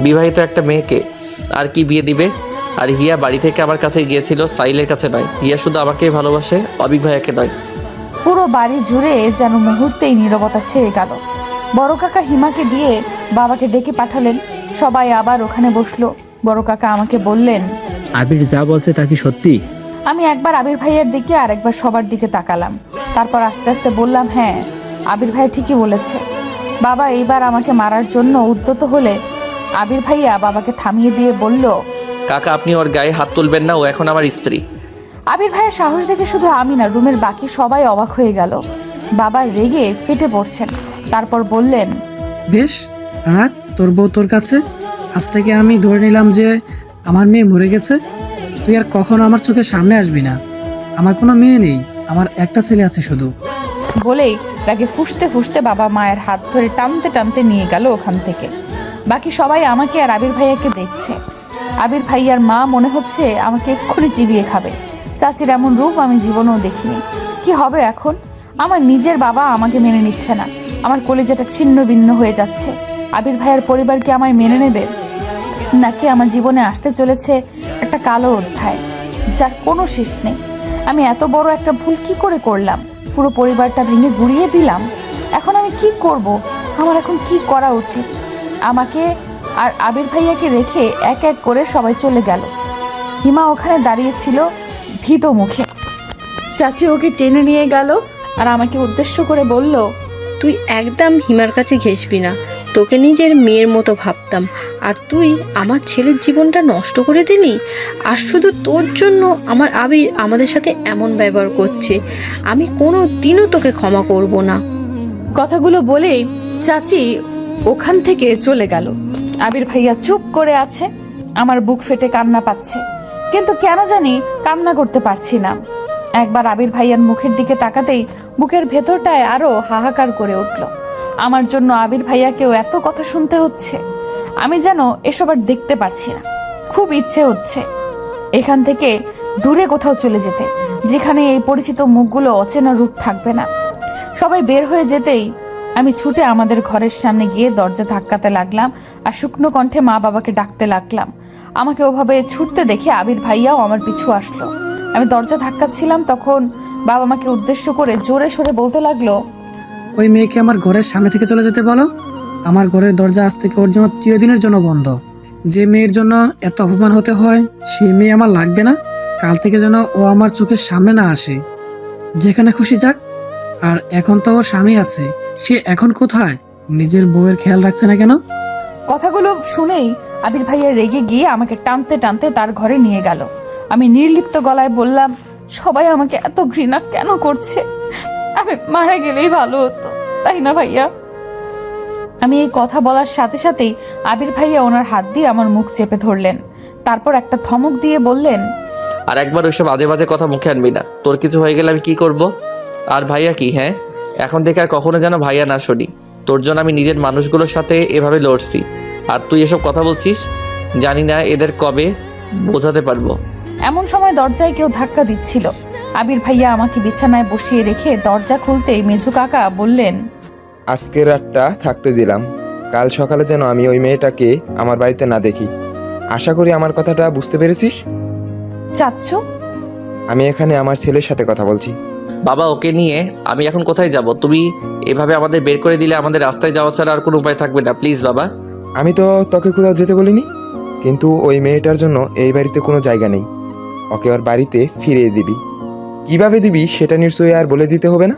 বিবাহিত একটা মেয়েকে আর কি বিয়ে দিবে? আর হিয়া বাড়ি থেকে আমার কাছে গিয়েছিল, সাইলের কাছে নয়। হিয়া শুধু আমাকেই ভালোবাসে, অবিক ভাইয়াকে নয়। পুরো বাড়ি জুড়ে যেন মুহূর্তেই নীরবতা ছেয়ে গেল। বড় কাকা হিমাকে দিয়ে বাবাকে ডেকে পাঠালেন। সবাই আবার ওখানে বসলো। বড় কাকা আমাকে বললেন, আবির যা বলছে তা কি সত্যি? আমি একবার আবির ভাইয়ের দিকে আর একবার সবার দিকে তাকালাম। তারপর আস্তে আস্তে বললাম, হ্যাঁ, আবির ভাই ঠিকই বলেছে। বাবা এইবার আমাকে মারার জন্য উদ্যত হলে আবির ভাইয়া বাবাকে থামিয়ে দিয়ে বলল, কাকা, আপনি ওর গায়ে হাত তুলবেন না, ও এখন আমার স্ত্রী। আবির ভাইয়ের সাহস দেখে শুধু আমি না, রুমের বাকি সবাই অবাক হয়ে গেল। বাবা রেগে ফেটে পড়ছেন। তারপর বললেন, বেশ, রাখ তোর বউ তোর কাছে। আজ থেকে আমি ধরে নিলাম যে আমার মেয়ে মরে গেছে। তুই আর কখনো আমার চোখের সামনে আসবি না। আমার কোনো মেয়ে নেই, আমার একটা ছেলে আছে শুধু। বলেই তাকে ফুঁসতে ফুঁসতে বাবা মায়ের হাত ধরে টানতে টানতে নিয়ে গেল ওখান থেকে। বাকি সবাই আমাকে আর আবির ভাইয়াকে দেখছে। আবির ভাইয়ার মা মনে হচ্ছে আমাকে এক্ষুনি চিবিয়ে খাবে। চাচির এমন রূপ আমি জীবনেও দেখিনি। কি হবে এখন? আমার নিজের বাবা আমাকে মেনে নিচ্ছে না। আমার কলিজাটা ছিন্ন ভিন্ন হয়ে যাচ্ছে। আবির ভাইয়ার পরিবার কি আমায় মেনে নেবে, নাকি আমার জীবনে আসতে চলেছে একটা কালো অধ্যায় যার কোনো শেষ নেই? আমি এত বড় একটা ভুল কি করে করলাম? পুরো পরিবারটা ভেঙে গুড়িয়ে দিলাম। এখন আমি কি করব? আমার এখন কি করা উচিত? আমাকে আর আবির ভাইয়াকে রেখে এক এক করে সবাই চলে গেল। হিমা ওখানে দাঁড়িয়েছিল ভীত মুখে। চাচি ওকে টেনে নিয়ে গেল আর আমাকে উদ্দেশ্য করে বলল, তুই একদম হিমার কাছে ঘেসবি না। তোকে নিজের মেয়ের মতো ভাবতাম, আর তুই আমার ছেলের জীবনটা নষ্ট করে দিলি। আর শুধু তোর জন্য আমার আবির আমাদের সাথে এমন ব্যবহার করছে। আমি কোনো দিনও তোকে ক্ষমা করব না। কথাগুলো বলেই চাচি ওখান থেকে চলে গেল। আবির ভাইয়া চুপ করে আছে। আমার বুক ফেটে কান্না পাচ্ছে, কিন্তু কেন জানি কান্না করতে পারছি না। একবার আবির ভাইয়ার মুখের দিকে তাকাতেই বুকের ভেতরটায় আরো হাহাকার করে উঠল। আমার জন্য আবির ভাইয়াকেও এত কথা শুনতে হচ্ছে। আমি যেন এসব আর দেখতে পারছি না। খুব ইচ্ছে হচ্ছে এখান থেকে দূরে কোথাও চলে যেতে, যেখানে এই পরিচিত মুখগুলো অচেনা রূপ থাকবে না। সবাই বের হয়ে যেতেই আমি ছুটে আমাদের ঘরের সামনে গিয়ে দরজা ধাক্কাতে লাগলাম আর শুকনো কণ্ঠে মা বাবাকে ডাকতে লাগলাম। আমাকে ওভাবে ছুটতে দেখে আবির ভাইয়াও আমার পিছু আসলো। আমি দরজা ধাক্কাচ্ছিলাম, তখন বাবা আমাকে উদ্দেশ্য করে জোরে সরে বলতে লাগলো, ওই মেয়েকে আমার ঘরের সামনে থেকে চলে যেতে বলো। আমার ঘরের দরজা আজ থেকে ওর জন্য চিরদিনের জন্য বন্ধ। যে মেয়ের জন্য এত অপমান হতে হয় সেই মেয়ে আমার লাগবে না। কাল থেকে যেন ও আমার চোখের সামনে না আসে, যেখানে খুশি যাক। আর এখন তো ওর স্বামী আছে, সে এখন কোথায়? নিজের বউয়ের খেয়াল রাখছে না কেন? কথাগুলো শুনেই আবির ভাইয়া রেগে গিয়ে আমাকে টানতে টানতে তার ঘরে নিয়ে গেল। আমি নির্লিপ্ত গলায় বললাম, সবাই আমাকে এত ঘৃণা কেন করছে? আমি মারা গেলেই ভালো হতো, তাই না ভাইয়া? আমি এই কথা বলার সাথে সাথেই আবির ভাইয়া ওনার হাত দিয়ে আমার মুখ চেপে ধরলেন। তারপর একটা ধমক দিয়ে বললেন, আর একবার ওইসব বাজে বাজে কথা মুখে আনবি না। তোর কিছু হয়ে গেলে আমি কি করব? আর ভাইয়া কি? হ্যাঁ, এখন থেকে আর কখনো যেন ভাইয়া না শুনি। তোর জন্য আমি নিজের মানুষগুলোর সাথে এভাবে লড়ছি, আর তুই এসব কথা বলছিস? জানি না এদের কবে বোঝাতে পারবো। এমন সময় দরজায় কেউ ধাক্কা দিচ্ছিল। আবির ভাইয়া আমাকে বিছানায় বসিয়ে রেখে দরজা খুলতেই মেজু কাকা বললেন, আজকের রাতটা থাকতে দিলাম, কাল সকালে যেন আমি ওই মেয়েটাকে আমার বাড়িতে না দেখি। আশা করি আমার কথাটা বুঝতে পেরেছিস। চাচ্ছু? আমি এখানে আমার ছেলের সাথে কথা বলছি। বাবা, ওকে নিয়ে আমি এখন কোথায় যাব? তুমি এভাবে আমাদের বের করে দিলে আমাদের রাস্তায় যাওয়া ছাড়া আর কোনো উপায় থাকবে না। প্লিজ বাবা। আমি তো তোকে কোথাও যেতে বলিনি, কিন্তু ওই মেয়েটার জন্য এই বাড়িতে কোনো জায়গা নেই। ওকে ওর বাড়িতে ফিরিয়ে দিবি। কিভাবে দিবি সেটা নিশ্চয়ই আর বলে দিতে হবে না।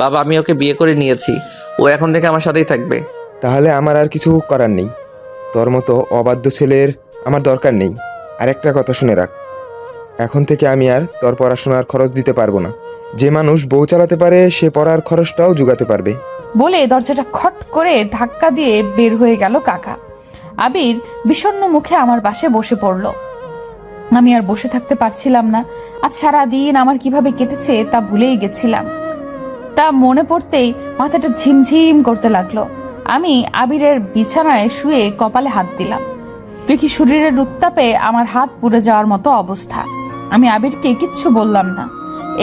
বাবা, আমি ওকে বিয়ে করে নিয়েছি, ও এখন থেকে আমার সাথেই থাকবে। তাহলে আমার আর কিছু করার নেই। তোর মতো অবাধ্য ছেলের আমার দরকার নেই। আর একটা কথা শুনে রাখ, এখন থেকে আমি আর তোর পড়াশোনার খরচ দিতে পারবো না। যে মানুষ বউ চালাতে পারে সে পড়ার খরচটাও জোগাতে পারবে। বলে দরজাটা খট করে ধাক্কা দিয়ে বের হয়ে গেল কাকা। আবির বিষণ্ণ মুখে আমার পাশে বসে পড়ল। আমি আর বসে থাকতে পারছিলাম না। আজ সারা দিন আমার কিভাবে কেটেছে তা ভুলেই গেছিলাম। তা মনে পড়তেই মাথাটা ঝিমঝিম করতে লাগলো। আমি আবিরের বিছানায় শুয়ে কপালে হাত দিলাম। দেখি শরীরের উত্তাপে আমার হাত পুড়ে যাওয়ার মতো অবস্থা। আমি আবিরকে কিচ্ছু বললাম না।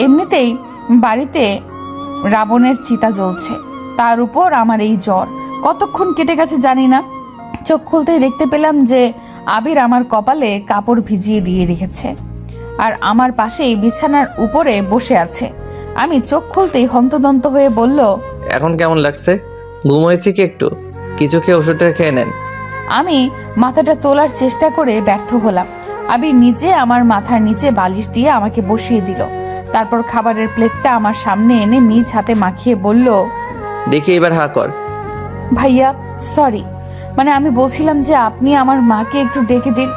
এমনিতেই বাড়িতে রাবণের চিতা জ্বলছে, তার উপর আমার এই জ্বর। কতক্ষণ কেটে গেছে জানি না। চোখ খুলতেই দেখতে পেলাম যে আবির আমার কপালে কাপড় ভিজিয়ে দিয়ে রেখেছে আর আমার পাশেই বিছানার উপরে বসে আছে। আমি চোখ খুলতেই হন্তদন্ত হয়ে বলল, এখন কেমন লাগছে? ঘুম হয়েছে কি একটু? কিছু খেয়ে ওষুধটা খেয়ে নেন। আমি মাথাটা তোলার চেষ্টা করে ব্যর্থ হলাম। আবির নিজে আমার মাথার নিচে বালিশ দিয়ে আমাকে বসিয়ে দিল। তারপর খাবারের প্লেটটা আমার সামনে এনে নিজ হাতে মাখিয়ে বলল, দেখি এবার হা কর। ভাইয়া সরি, মানে আমি বলছিলাম যে আপনি আমার মাকে একটু ডেকে দিন,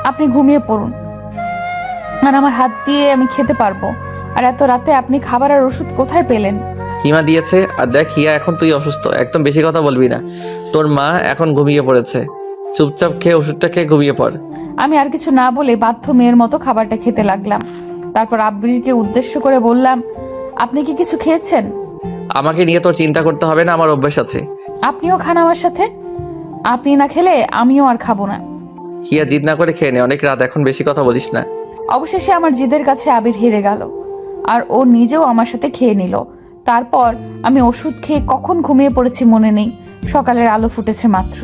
আপনি ঘুমিয়ে পড়ুন, আর আমার হাত দিয়ে আমি খেতে পারবো। আর এত রাতে আপনি খাবার আর ওষুধ কোথায় পেলেন? হিমা দিয়েছে। আর দেখ হিয়া, এখন তুই অসুস্থ, একদম বেশি কথা বলবি না। তোর মা এখন ঘুমিয়ে পড়েছে, চুপচাপ খেয়ে ওষুধটা খেয়ে ঘুমিয়ে পড়। আমি আর কিছু না বলে বাধ্য মেয়ের মতো খাবারটা খেতে লাগলাম। তারপর আব্রিলকে উদ্দেশ্য করে বললাম, আপনি কি কিছু খেয়েছেন? আমাকে নিয়ে তোর চিন্তা করতে হবে না, আমার অভ্যাস আছে। আপনিও খান আমার সাথে। আপনি না খেলে আমিও আর খাবো না। হিয়া, জিদ না করে খেয়ে নে, অনেক রাত, এখন বেশি কথা বলিস না। অবশেষে আমার জিদের কাছে আবির হেরে গেল আর ও নিজেও আমার সাথে খেয়ে নিল। তারপর আমি ওষুধ খেয়ে কখন ঘুমিয়ে পড়েছি মনে নেই। সকালের আলো ফুটেছে মাত্র।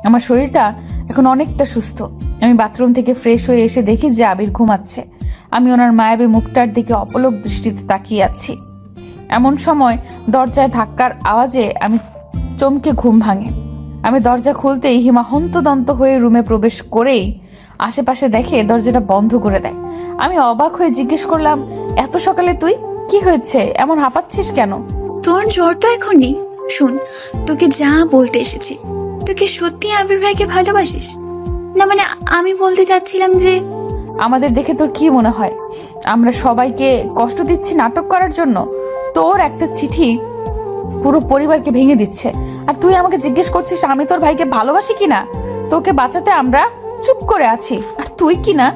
আমার শরীরটা এখন অনেকটা সুস্থ। আমি বাথরুম থেকে ফ্রেশ হয়ে এসে দেখি যে আবির ঘুমাচ্ছে। আমি ওনার মায়াবী মুখটার দিকে অপলক দৃষ্টিতে তাকিয়ে আছি। এমন সময় দরজায় ধাক্কার আওয়াজে আমি চমকে ঘুম ভাঙে। আমি দরজা খুলতেই হিমা হন্তদন্ত হয়ে রুমে প্রবেশ করেই আশেপাশে দেখে দরজাটা বন্ধ করে দেয়। আমি অবাক হয়ে জিজ্ঞেস করলাম, এত সকালে তুই? কি হয়েছে, এমন হাঁপাচ্ছিস কেন? তোর জ্বর তো এখন নেই। শোন, তোকে যা বলতে এসেছি, তুই কি সত্যি আবির ভাইকে ভালোবাসিস? না মানে আমি বলতে চাচ্ছিলাম যে আমাদের দেখে তোর কি মনে হয় আমরা সবাইকে কষ্ট দিচ্ছি নাটক করার জন্য? তোর একটা চিঠি পুরো পরিবারকে ভেঙে দিচ্ছে, আর তুই আমাকে জিজ্ঞেস করছিস আমি তোর ভাইকে ভালোবাসি কিনা? তোকে বাঁচাতে আমরা চুপ করে আছি, আর তুই কিনা?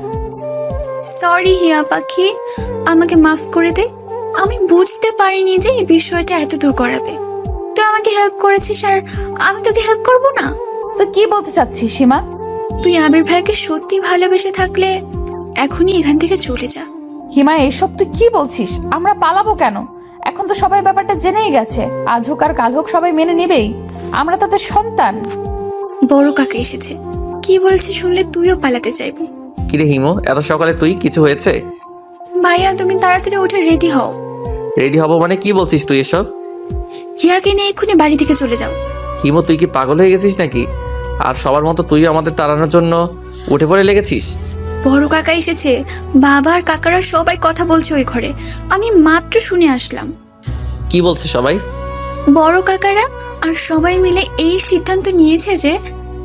সরি হিয়া পাখি, আমাকে মাফ করে দে। আমি বুঝতে পারিনি যে এই বিষয়টা এত দূর করাবে। তুই আমাকে হেল্প করেছিস আর আমি তোকে হেল্প করব না? তুই কি বলতে চাচ্ছিস সীমা? তুই আবির ভাইকে সত্যি ভালোবেসে থাকলে এখনই এখান থেকে চলে যা। হিমা, এসব তুই কি বলছিস? আমরা পালাবো কেন? এখন তো সবাই ব্যাপারটা জেনেই গেছে। আজ হোক আর কাল হোক সবাই মেনে নেবেই, আমরা তাদের সন্তান। বড় কাকা এসেছে, কি বলছে শুনলে তুইও পালাতে চাইবি। কিরে হিমো, এত সকালে তুই? কিছু হয়েছে? ভাইয়া তুমি তাড়াতাড়ি উঠে রেডি হও। রেডি হব মানে কি বলছিস তুই এসব? হিয়াকে নিয়ে এক্ষুনি বাড়ি থেকে চলে যাও। হিমো, তুই কি পাগল হয়ে গেছিস নাকি? আর সবার মতো তুই আমাদের তাড়ানোর জন্য উঠে পড়ে লেগেছিস? বড় কাকা এসেছে, বাবা আর কাকারা সবাই কথা বলছে ওই ঘরে, আমি মাত্র শুনে আসলাম। কি বলছে সবাই? বড় কাকারা আর সবাই মিলে এই সিদ্ধান্ত নিয়েছে যে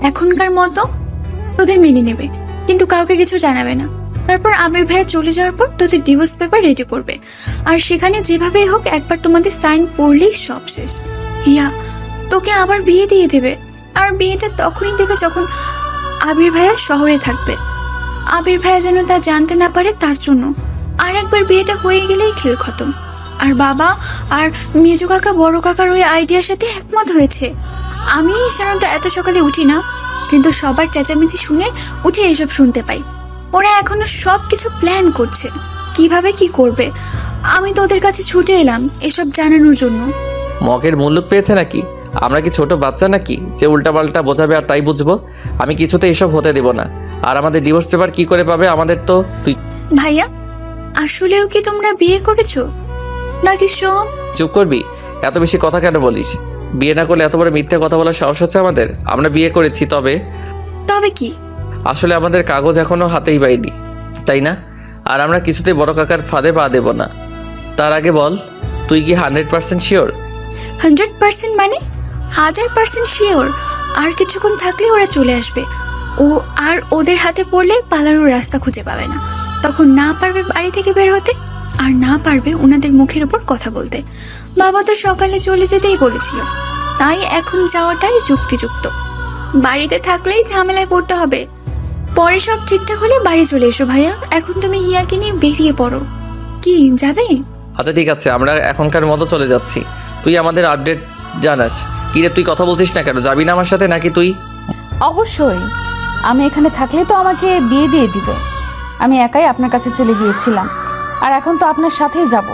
এখনকার মতো তোদের মেনে নেবে, কিন্তু কাউকে কিছু জানাবে না। তারপর আবির ভাইয়া চলে যাওয়ার পর তোদের ডিভোর্স পেপার রেডি করবে, আর সেখানে যেভাবেই হোক একবার তোমাদের সাইন পড়লেই সব শেষ। হিয়া তোকে আবার বিয়ে দিয়ে দেবে, আর বিয়েটা তখনই দেবে যখন আবির ভাইয়া শহরে থাকবে। আবির ভাইয়া যেন তা জানতে না পারে, তার জন্য। আর একবার বিয়েটা হয়ে গেলেই খেল খতম। আর বাবা আর মেজো কাকা বড় কাকার ওই আইডিয়ার সাথে একমত হয়েছে। আমি সাধারণত এত সকালে উঠি না, কিন্তু সবার চেঁচামেচি শুনে উঠে এসব শুনতে পাই। ওরা এখনো সব কিছু প্ল্যান করছে, কিভাবে কি করবে। আমি তো ওদের কাছে ছুটে এলাম এসব জানানোর জন্য। মগের মুল্লুক পেয়েছে নাকি? আমরা কি ছোট বাচ্চা নাকি যে উল্টাপাল্টা বোঝাবে আর তাই বুঝবো? আমি কিছুতে এসব হতে দেব না। আর আমাদের ডিভোর্স পেপার কি করে পাবে? আমাদের তো তুই ভাইয়া আসলেও কি তোমরা বিয়ে করেছো নাকি সব? চুপ করবি? এত বেশি কথা কেন বলিস? বিয়ে না করলে এত বড় মিথ্যে কথা বলার সাহস হচ্ছে আমাদের? আমরা বিয়ে করেছি, তবে কি আসলে আমাদের কাগজ এখনো হাতেই পাইনি, তাই না? আর আমরা কিছুতেই বড় কাকার ফাঁদে পা দেব না। তার আগে বল, তুই কি 100% শিওর? 100% মানে 1000% শিওর। আর কিছুক্ষণ থাকলে ওরা চলে আসবে। আর ওদের হাতে পড়লে পালানোর রাস্তা খুঁজে পাবে না। তখন না পারবে বাড়ি থেকে বের হতে, আর না পারবে ওনাদের মুখের উপর কথা বলতে। বাবা তো সকালে চলে যেতেই বলেছিল, তাই এখন যাওয়াটাই যুক্তিযুক্ত। বাড়িতে থাকলেই ঝামেলায় পড়তে হবে। পরে সব ঠিকঠাক হলে বাড়ি চলে এসো ভাইয়া। এখন তুমি হিয়াকে নিয়ে বেরিয়ে পড়ো। কি যাবে? আচ্ছা ঠিক আছে, আমরা এখনকার মতো চলে যাচ্ছি। তুই আমাদের আপডেট জানাস। কিরে তুই কথা বলছিস না কেন? যাবি না আমার সাথে নাকি তুই? অবশ্যই, আমি এখানে থাকলে তো আমাকে বিয়ে দিয়ে দিবে। আমি একাই আপনার কাছে চলে গিয়েছিলাম, আর এখন তো আপনার সাথেই যাব।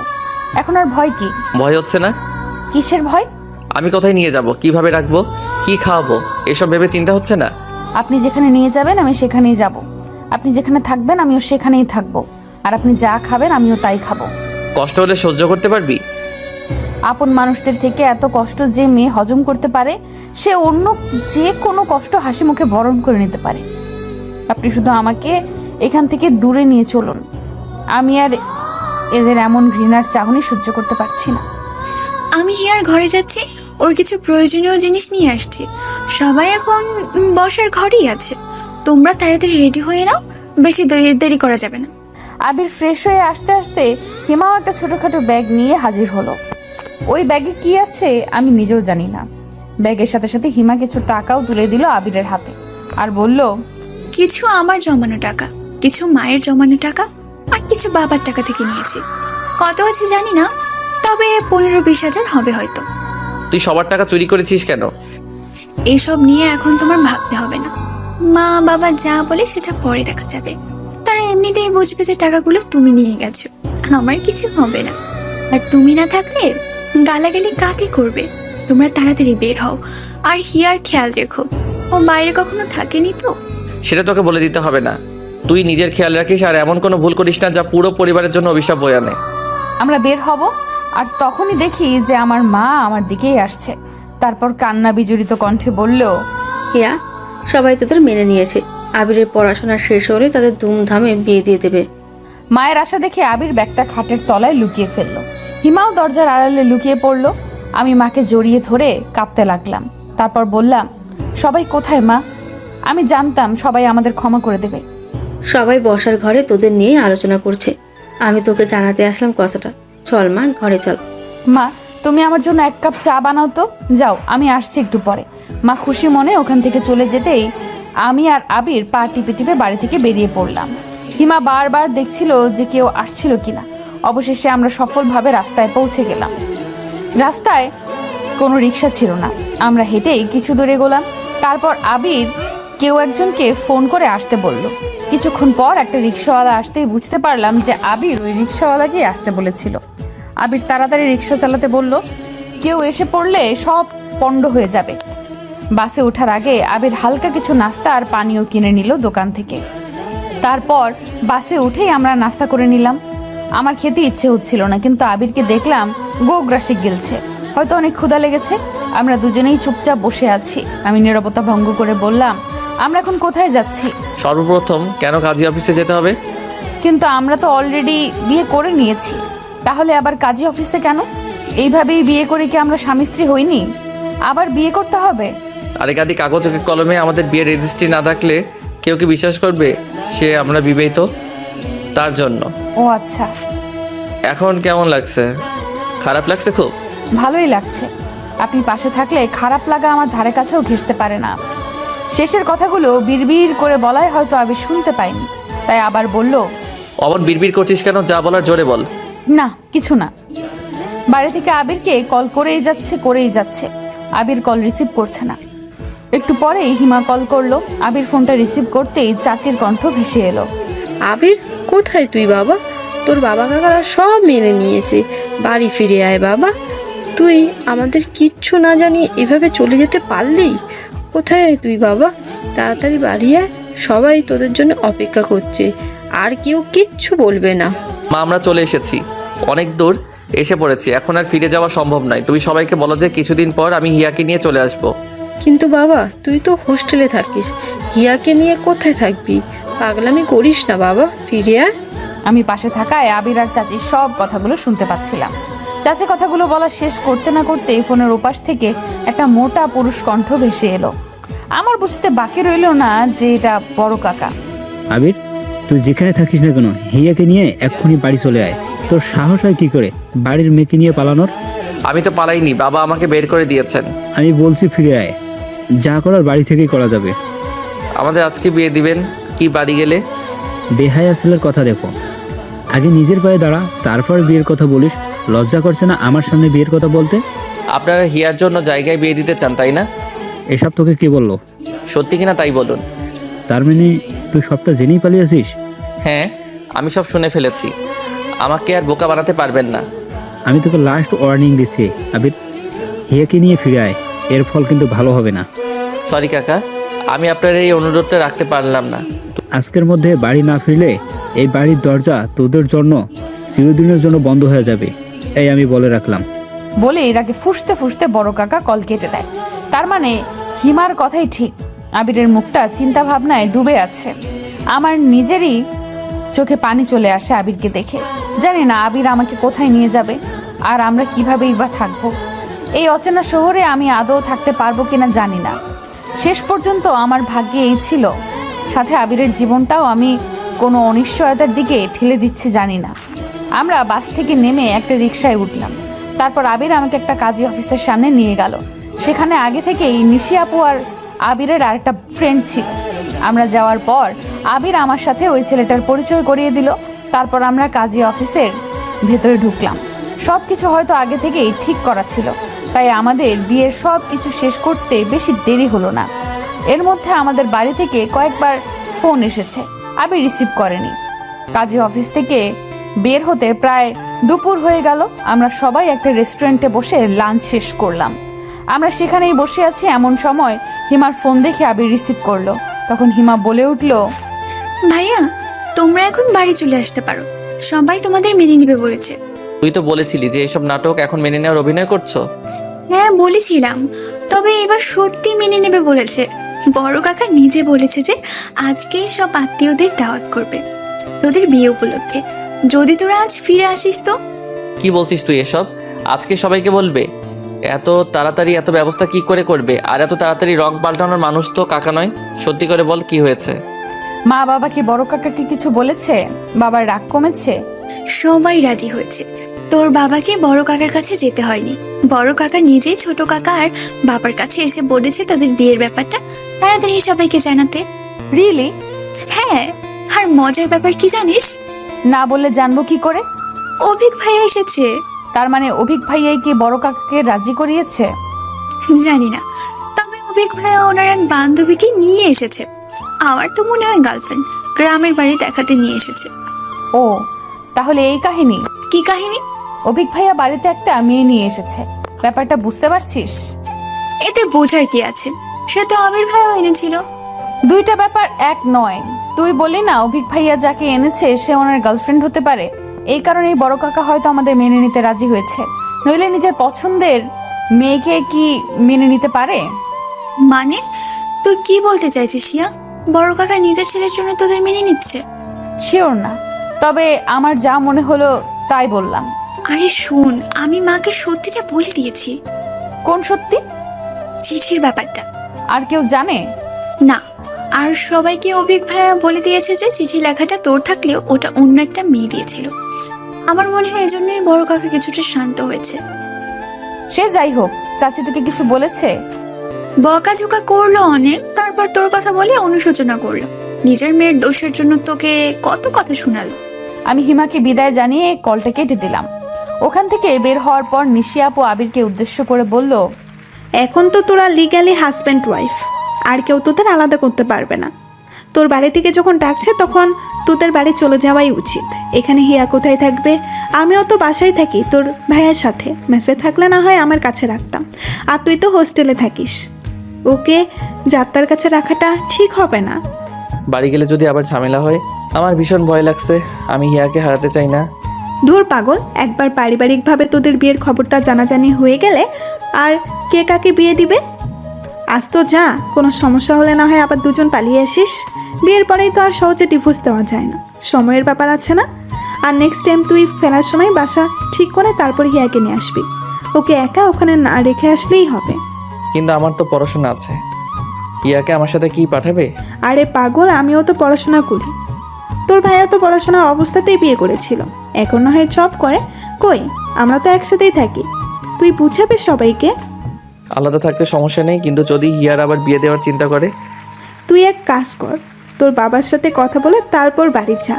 এখন আর ভয় কি? ভয় হচ্ছে না? কিসের ভয়? আমি কোথায় নিয়ে যাব, কিভাবে রাখবো, কি খাওয়াবো, এসব ভেবে চিন্তা হচ্ছে না? আপনি যেখানে নিয়ে যাবেন আমি সেখানেই যাব। আপনি যেখানে থাকবেন আমিও সেখানেই থাকবো। আর আপনি যা খাবেন আমিও তাই খাবো। কষ্ট হলে সহ্য করতে পারবি? আপন মানুষদের থেকে এত কষ্ট যে মেয়ে হজম করতে পারে, সে অন্য যে কোনো কষ্ট হাসি মুখে বরণ করে নিতে পারে। আপনি শুধু আমাকে এখান থেকে দূরে নিয়ে চলুন। আমি আর এদের এমন ঘৃণার চাহনি সহ্য করতে পারছি না। আমি হিয়ার ঘরে যাচ্ছি, ওর কিছু প্রয়োজনীয় জিনিস নিয়ে আসছি। সবাই এখন বসার ঘরেই আছে। তোমরা তাড়াতাড়ি রেডি হয়ে নাও, বেশি দেরি করা যাবে না। আবির ফ্রেশ হয়ে আসতে আসতে হিমাও একটা ছোটখাটো ব্যাগ নিয়ে হাজির হলো। ওই ব্যাগে কি আছে আমি নিজেও জানি না। ব্যাগের সাথে সাথে হিমা কিছু টাকাও তুলে দিল আবিরের হাতে, আর বলল, কিছু আমার জমানো টাকা, কিছু মায়ের জমানো টাকা, আর কিছু বাবার টাকা থেকে নিয়েছি। কত আছে জানি না, তবে 15-20 হাজার হবে হয়তো। তুই সবার টাকা চুরি করেছিস কেন? এসব নিয়ে এখন তোমার ভাবতে হবে না। মা বাবা যা বলে সেটা পরে দেখা যাবে। তারা এমনিতেই বুঝবে যে টাকাগুলো তুমি নিয়ে গেছো, আমার কিছু হবে না। আর তুমি না থাকলে গালাগালি কাকে করবে? তোমরা তাড়াতাড়ি বের হও, আর হিয়ার খেয়াল রেখো, ও বাইরে কখনো থাকেনি তো। সেটা তোকে বলে দিতে হবে না। তুই নিজের খেয়াল রাখিস, আর এমন কোনো ভুল করিস না যা পুরো পরিবারের জন্য অভিশাপ বয়ে আনে। আমরা বের হব, আর তখনই দেখি যে আমার মা আমার দিকেই আসছে। তারপর কান্না বিজড়িত কণ্ঠে বলল, হিয়া, সবাই তাদের মেনে নিয়েছে। আবিরের পড়াশোনা শেষ হলে তাদের ধুমধামে বিয়ে দিয়ে দেবে। মায়ের আশা দেখে আবির ব্যাগটা খাটের তলায় লুকিয়ে ফেললো। হিমাও দরজার আড়ালে লুকিয়ে পড়লো। আমি মাকে জড়িয়ে ধরে কাঁদতে লাগলাম। তারপর বললাম, সবাই কোথায় মা? আমি জানতাম সবাই আমাদের ক্ষমা করে দেবে। সবাই বসার ঘরে তোদের নিয়ে আলোচনা করছে। আমি তোকে জানাতে আসলাম কথাটা। চল মা, ঘরে চল। মা, তুমি আমার জন্য 1 কাপ চা বানাও তো। যাও, আমি আসছি একটু পরে। মা খুশি মনে ওখান থেকে চলে যেতেই আমি আর আবির পা টিপে টিপে বাড়ি থেকে বেরিয়ে পড়লাম। হিমা বারবার দেখছিল যে কেউ আসছিল কিনা। অবশেষে আমরা সফলভাবে রাস্তায় পৌঁছে গেলাম। রাস্তায় কোনো রিক্সা ছিল না। আমরা হেঁটেই কিছু দূরে গেলাম। তারপর আবির কেউ একজনকে ফোন করে আসতে বলল। কিছুক্ষণ পর একটা রিক্সাওয়ালা আসতেই বুঝতে পারলাম যে আবির ওই রিক্সাওয়ালাকেই আসতে বলেছিল। আবির তাড়াতাড়ি রিক্সা চালাতে বলল, কেউ এসে পড়লে সব পণ্ড হয়ে যাবে। বাসে ওঠার আগে আবির হালকা কিছু নাস্তা আর পানীয় কিনে নিল দোকান থেকে। তারপর বাসে উঠেই আমরা নাস্তা করে নিলাম। আমার খেতে ইচ্ছে হচ্ছিল না, কিন্তু আবিরকে দেখলাম গোগ্রাসে গিলছে। হয়তো অনেক ক্ষুধা লেগেছে। আমরা দুজনেই চুপচাপ বসে আছি। আমি নীরবতা ভঙ্গ করে বললাম, আমরা এখন কোথায় যাচ্ছি? সর্বপ্রথম কেন কাজী অফিসে যেতে হবে? কিন্তু আমরা তো অলরেডি বিয়ে করে নিয়েছি, তাহলে আবার কাজী অফিসে কেন? এইভাবেই বিয়ে করে কি আমরা স্বামী স্ত্রী হইনি? আবার বিয়ে করতে হবে? আরে কাদি, কাগজে কলমে আমাদের বিয়ের রেজিস্ট্রি না থাকলে কেউ কি বিশ্বাস করবে সে আমরা বিবাহিত? তার জন্য। ও আচ্ছা। এখন কেমন লাগছে? খারাপ লাগছে খুব? ভালোই লাগছে। আপনি পাশে থাকলে খারাপ লাগা আমার ধারে কাছেও ঘেঁষতে পারে না। শেষের কথাগুলো বিড়বিড় করে বলায় হয়তো আমি শুনতে পাইনি, তাই আবার বলল, অমন বিড়বিড় করছিস কেন? যা বলার জোরে বল। না কিছু না। বাড়ি থেকে আবিরকে কল করেই যাচ্ছে। আবির কল রিসিভ করছে না। একটু পরেই হিমা কল করলো। আবির ফোনটা রিসিভ করতেই চাচির কণ্ঠ ভেসে এলো, আবির কোথায় তুই বাবা? তোর বাবা কাকারা সব মেনে নিয়েছে, বাড়ি ফিরে আয় বাবা। তুই আমাদের কিচ্ছু না জানিয়ে এভাবে চলে যেতে পারলি? কোথায় তুই বাবা? তাড়াতাড়ি বাড়ি আয়, সবাই তোদের জন্য অপেক্ষা করছে, আর কেউ কিচ্ছু বলবে না। মা, আমরা চলে এসেছি, অনেক দূর এসে পড়েছি, এখন আর ফিরে যাওয়া সম্ভব নয়। তুমি সবাইকে বলো যে কিছুদিন পর আমি হিয়াকে নিয়ে চলে আসবো। কিন্তু বাবা, তুই তো হোস্টেলে থাকিস, হিয়াকে নিয়ে কোথায় থাকবি? পাগলামি করিস না বাবা, ফিরে আয়। আমি পাশে থাকায় আবির আর চাচির সব কথাগুলো শুনতে পাচ্ছিলাম। চাচি কথাগুলো বলা শেষ করতে না করতে ফোনের ওপাশ থেকে একটা মোটা পুরুষ কণ্ঠ ভেসে এলো। আমার বুঝতে বাকি রইল না যে এটা বড় কাকা। আবির, তুই যেখানে থাকিস না কেন হিয়াকে নিয়ে এক্ষুনি বাড়ি চলে আয়। তোর সাহস হয় কি করে বাড়ির মেয়েকে নিয়ে পালানোর? আমি তো পালাইনি, বাবা আমাকে বের করে দিয়েছেন। আমি বলছি ফিরে আয়, যা করার বাড়ি থেকেই করা যাবে। আমাদের আজকে বিয়ে দিবেন কি বাড়ি গেলে? বেহায়া ছেলের কথা দেখো, আগে নিজের পায়ে দাঁড়া, তারপর বিয়ের কথা বলিস। লজ্জা করছে না আমার সামনে বিয়ের কথা বলতে? আপনারা হিয়ার জন্য জায়গায় বিয়ে দিতে চান, তাই না? এসব তোকে কে বললো? সত্যি কিনা তাই বলুন। তার মানে তুই সবটা জেনেই পালিয়েছিস? হ্যাঁ, আমি সব শুনে ফেলেছি। আমাকে আর বোকা বানাতে পারবেন না। আমি তোকে লাস্ট ওয়ার্নিং দিচ্ছি আবির, হিয়াকে নিয়ে ফিরে আয়, এর ফল কিন্তু ভালো হবে না। সরি কাকা, আমি আপনার এই অনুরোধটা রাখতে পারলাম না। আজকের মধ্যে বাড়ি না ফিরলে এই বাড়ির দরজা তোদের জন্য চিরদিনের জন্য বন্ধ হয়ে যাবে, এই আমি বলে রাখলাম। বলে এর আগে ফুসতে ফুসতে বড় কাকা কল কেটে দেয়। তার মানে হিমার কথাই ঠিক, আবিরের মুখটা চিন্তা ভাবনায় ডুবে আছে। আমার নিজেরই চোখে পানি চলে আসে আবিরকে দেখে। জানি না আবির আমাকে কোথায় নিয়ে যাবে, আর আমরা কিভাবেই বা থাকবো এই অচেনা শহরে। আমি আদৌ থাকতে পারবো কিনা জানি না। শেষ পর্যন্ত আমার ভাগ্যে এই ছিল, সাথে আবিরের জীবনটাও আমি কোনো অনিশ্চয়তার দিকে ঠেলে দিচ্ছি জানি না। আমরা বাস থেকে নেমে একটা রিকশায় উঠলাম। তারপর আবির আমাকে একটা কাজী অফিসের সামনে নিয়ে গেল। সেখানে আগে থেকেই নিশি আপু আর আবিরের আরেকটা ফ্রেন্ড ছিল। আমরা যাওয়ার পর আবির আমার সাথে ওই ছেলেটার পরিচয় করিয়ে দিল। তারপর আমরা কাজী অফিসের ভেতরে ঢুকলাম। সব কিছু হয়তো আগে থেকেই ঠিক করা ছিল, তাই আমাদের বিয়ের সব কিছু শেষ করতে বেশি দেরি হলো না। এর মধ্যে আমাদের বাড়ি থেকে কয়েকবার ফোন এসেছে, আবির রিসিভ করেনি। কাজী অফিস থেকে বের হতে প্রায় দুপুর হয়ে গেল। আমরা সবাই একটা রেস্টুরেন্টে বসে লাঞ্চ শেষ করলাম। আমরা সেখানেই বসে আছি, এমন সময় হিমার ফোন দেখে আবির রিসিভ করলো। তখন হিমা বলে উঠলো, ভাইয়া তোমরা এখন বাড়ি চলে আসতে পারো, সবাই তোমাদের মেনে নিবে বলেছে। তুই তো বলেছিলি যে এসব নাটক এখন মেনে নেওয়ার অভিনয় করছো। হ্যাঁ বলেছিলাম, তবে এবার সত্যি মেনে নেবে বলেছে। বড় কাকা নিজে বলেছে যে আজকে সব আত্মীয়দের দাওয়াত করবে তোদের বিয়ে উপলক্ষে, যদি তোরা আজ ফিরে আসিস তো। কি বলছিস তুই এসব? আজকে সবাইকে বলবে? এত তাড়াতাড়ি এত ব্যবস্থা কি করে করবে? আর এত তাড়াতাড়ি রং পাল্টানোর মানুষ তো কাকা নয়। সত্যি করে বল, কি হয়েছে? মা বাবা কি বড় কাকাকে কিছু বলেছে? বাবার রাগ কমেছে? সবাই রাজি হয়েছে। তোর বাবাকে বড় কাকার কাছে যেতে হয়নি, বড় কাকা নিজেই ছোট কাকা আর বাবার কাছে এসে বলেছে তোদের বিয়ের ব্যাপারটা তাড়াতাড়ি সবাইকে জানাতে। রিয়েলি? হ্যাঁ, আর মজার ব্যাপার কি জানিস? না বললে জানবো কি করে? অভিক ভাইয়া এসেছে। তার মানে অভিক ভাইয়াই কি বড় কাকাকে রাজি করিয়েছে? জানি না, তবে অভিক ভাইয়া ওনার এক বান্ধবীকে নিয়ে এসেছে। আমার তো মনে হয় গার্লফ্রেন্ড, গ্রামের বাড়ি দেখাতে নিয়ে এসেছে। ও তাহলে এই কাহিনী? কি কাহিনী? অভিক ভাইয়া বাড়িতে একটা মেয়ে নিয়ে এসেছে, ব্যাপারটা বুঝতে পারছিস? এতে বোঝার কি আছে, সে তো আবির ভাইয়া এনেছিল। দুইটা ব্যাপার এক নয়। তুই বলি না অভিক ভাইয়া যাকে এনেছে সে ওনার গার্লফ্রেন্ড হতে পারে, এই কারণেই বড় কাকা হয়তো আমাদের মেনে নিতে রাজি হয়েছে। নইলে নিজের পছন্দের মেয়েকে কি মেনে নিতে পারে? মানে তুই কি বলতে চাইছিস হিয়া? বড় কাকা নিজের ছেলের জন্য তোদের মেনে নিচ্ছে? শিওর না, তবে আমার যা মনে হলো তাই বললাম। আরে শোন, আমি মাকে সত্যিটা বলে দিয়েছি। কোন সত্যি? চিঠির ব্যাপারটা। আর কেউ জানে? না, আর সবাইকে অভিক ভাইয়া বলে দিয়েছে যে চিঠি লেখাটা তোর থাকলেও ওটা অন্য একটা মেয়ে দিয়েছিল। আমার মনে হয় এজন্যই বড় কাকা কিছুটা শান্ত হয়েছে। সে যাই হোক, চাচি তোকে কিছু বলেছে? বকাঝোকা করলো অনেক, তারপর তোর কথা বলে অনুশোচনা করলো। নিজের মেয়ের দোষের জন্য তোকে কত কথা শোনালো। আমি হিমাকে বিদায় জানিয়ে কলটা কেটে দিলাম। ওখান থেকে বের হওয়ার পর নিশি আপু আবিরকে উদ্দেশ্য করে বলল, এখন তো তোরা লিগ্যালি হাজব্যান্ড ওয়াইফ, আর কেউ তোদের আলাদা করতে পারবে না। তোর বাড়ি থেকে যখন ডাকছে তখন তোদের বাড়ি চলে যাওয়াই উচিত। এখানে হিয়া কোথায় থাকবে? আমিও তো বাসায় থাকি তোর ভাইয়ের সাথে, মেসে থাকলে না হয় আমার কাছে রাখতাম, আর তুই তো হোস্টেলে থাকিস। ওকে যাত্রার কাছে রাখাটা ঠিক হবে না। বাড়ি গেলে যদি আবার ঝামেলা হয়, আমার ভীষণ ভয় লাগছে। আমি হিয়াকে হারাতে চাই না। ধুর পাগল, একবার পারিবারিকভাবে তোদের বিয়ের খবরটা জানাজানি হয়ে গেলে আর কে কাকে বিয়ে দিবে? আজ তো যা, কোনো সমস্যা হলে না হয় আবার দুজন পালিয়ে আসিস। বিয়ের পরেই তো আর সহজে ডিভোর্স দেওয়া যায় না, সময়ের ব্যাপার আছে না? আর নেক্সট টাইম তুই ফেরার সময় বাসা ঠিক করে তারপর হিয়াকে নিয়ে আসবি। ওকে একা ওখানে না রেখে আসলেই হবে। কিন্তু আমার তো পড়াশোনা আছে। হিয়াকে আমার সাথে কি পাঠাবে? আরে পাগল, আমিও তো পড়াশোনা করি। তোর ভাইয়া তো পড়াশোনা অবস্থাতেই বিয়ে করেছিল, এখন না হয় জব করে। কই, আমরা তো একসাথেই থাকি। তুই বুঝাবি সবাইকে। আলাদা থাকতে সমস্যা নেই, কিন্তু যদি হিয়ার আবার বিয়ে দেওয়ার চিন্তা করে? তুই এক কাজ কর, তোর বাবার সাথে কথা বলে তারপর বাড়ি যা,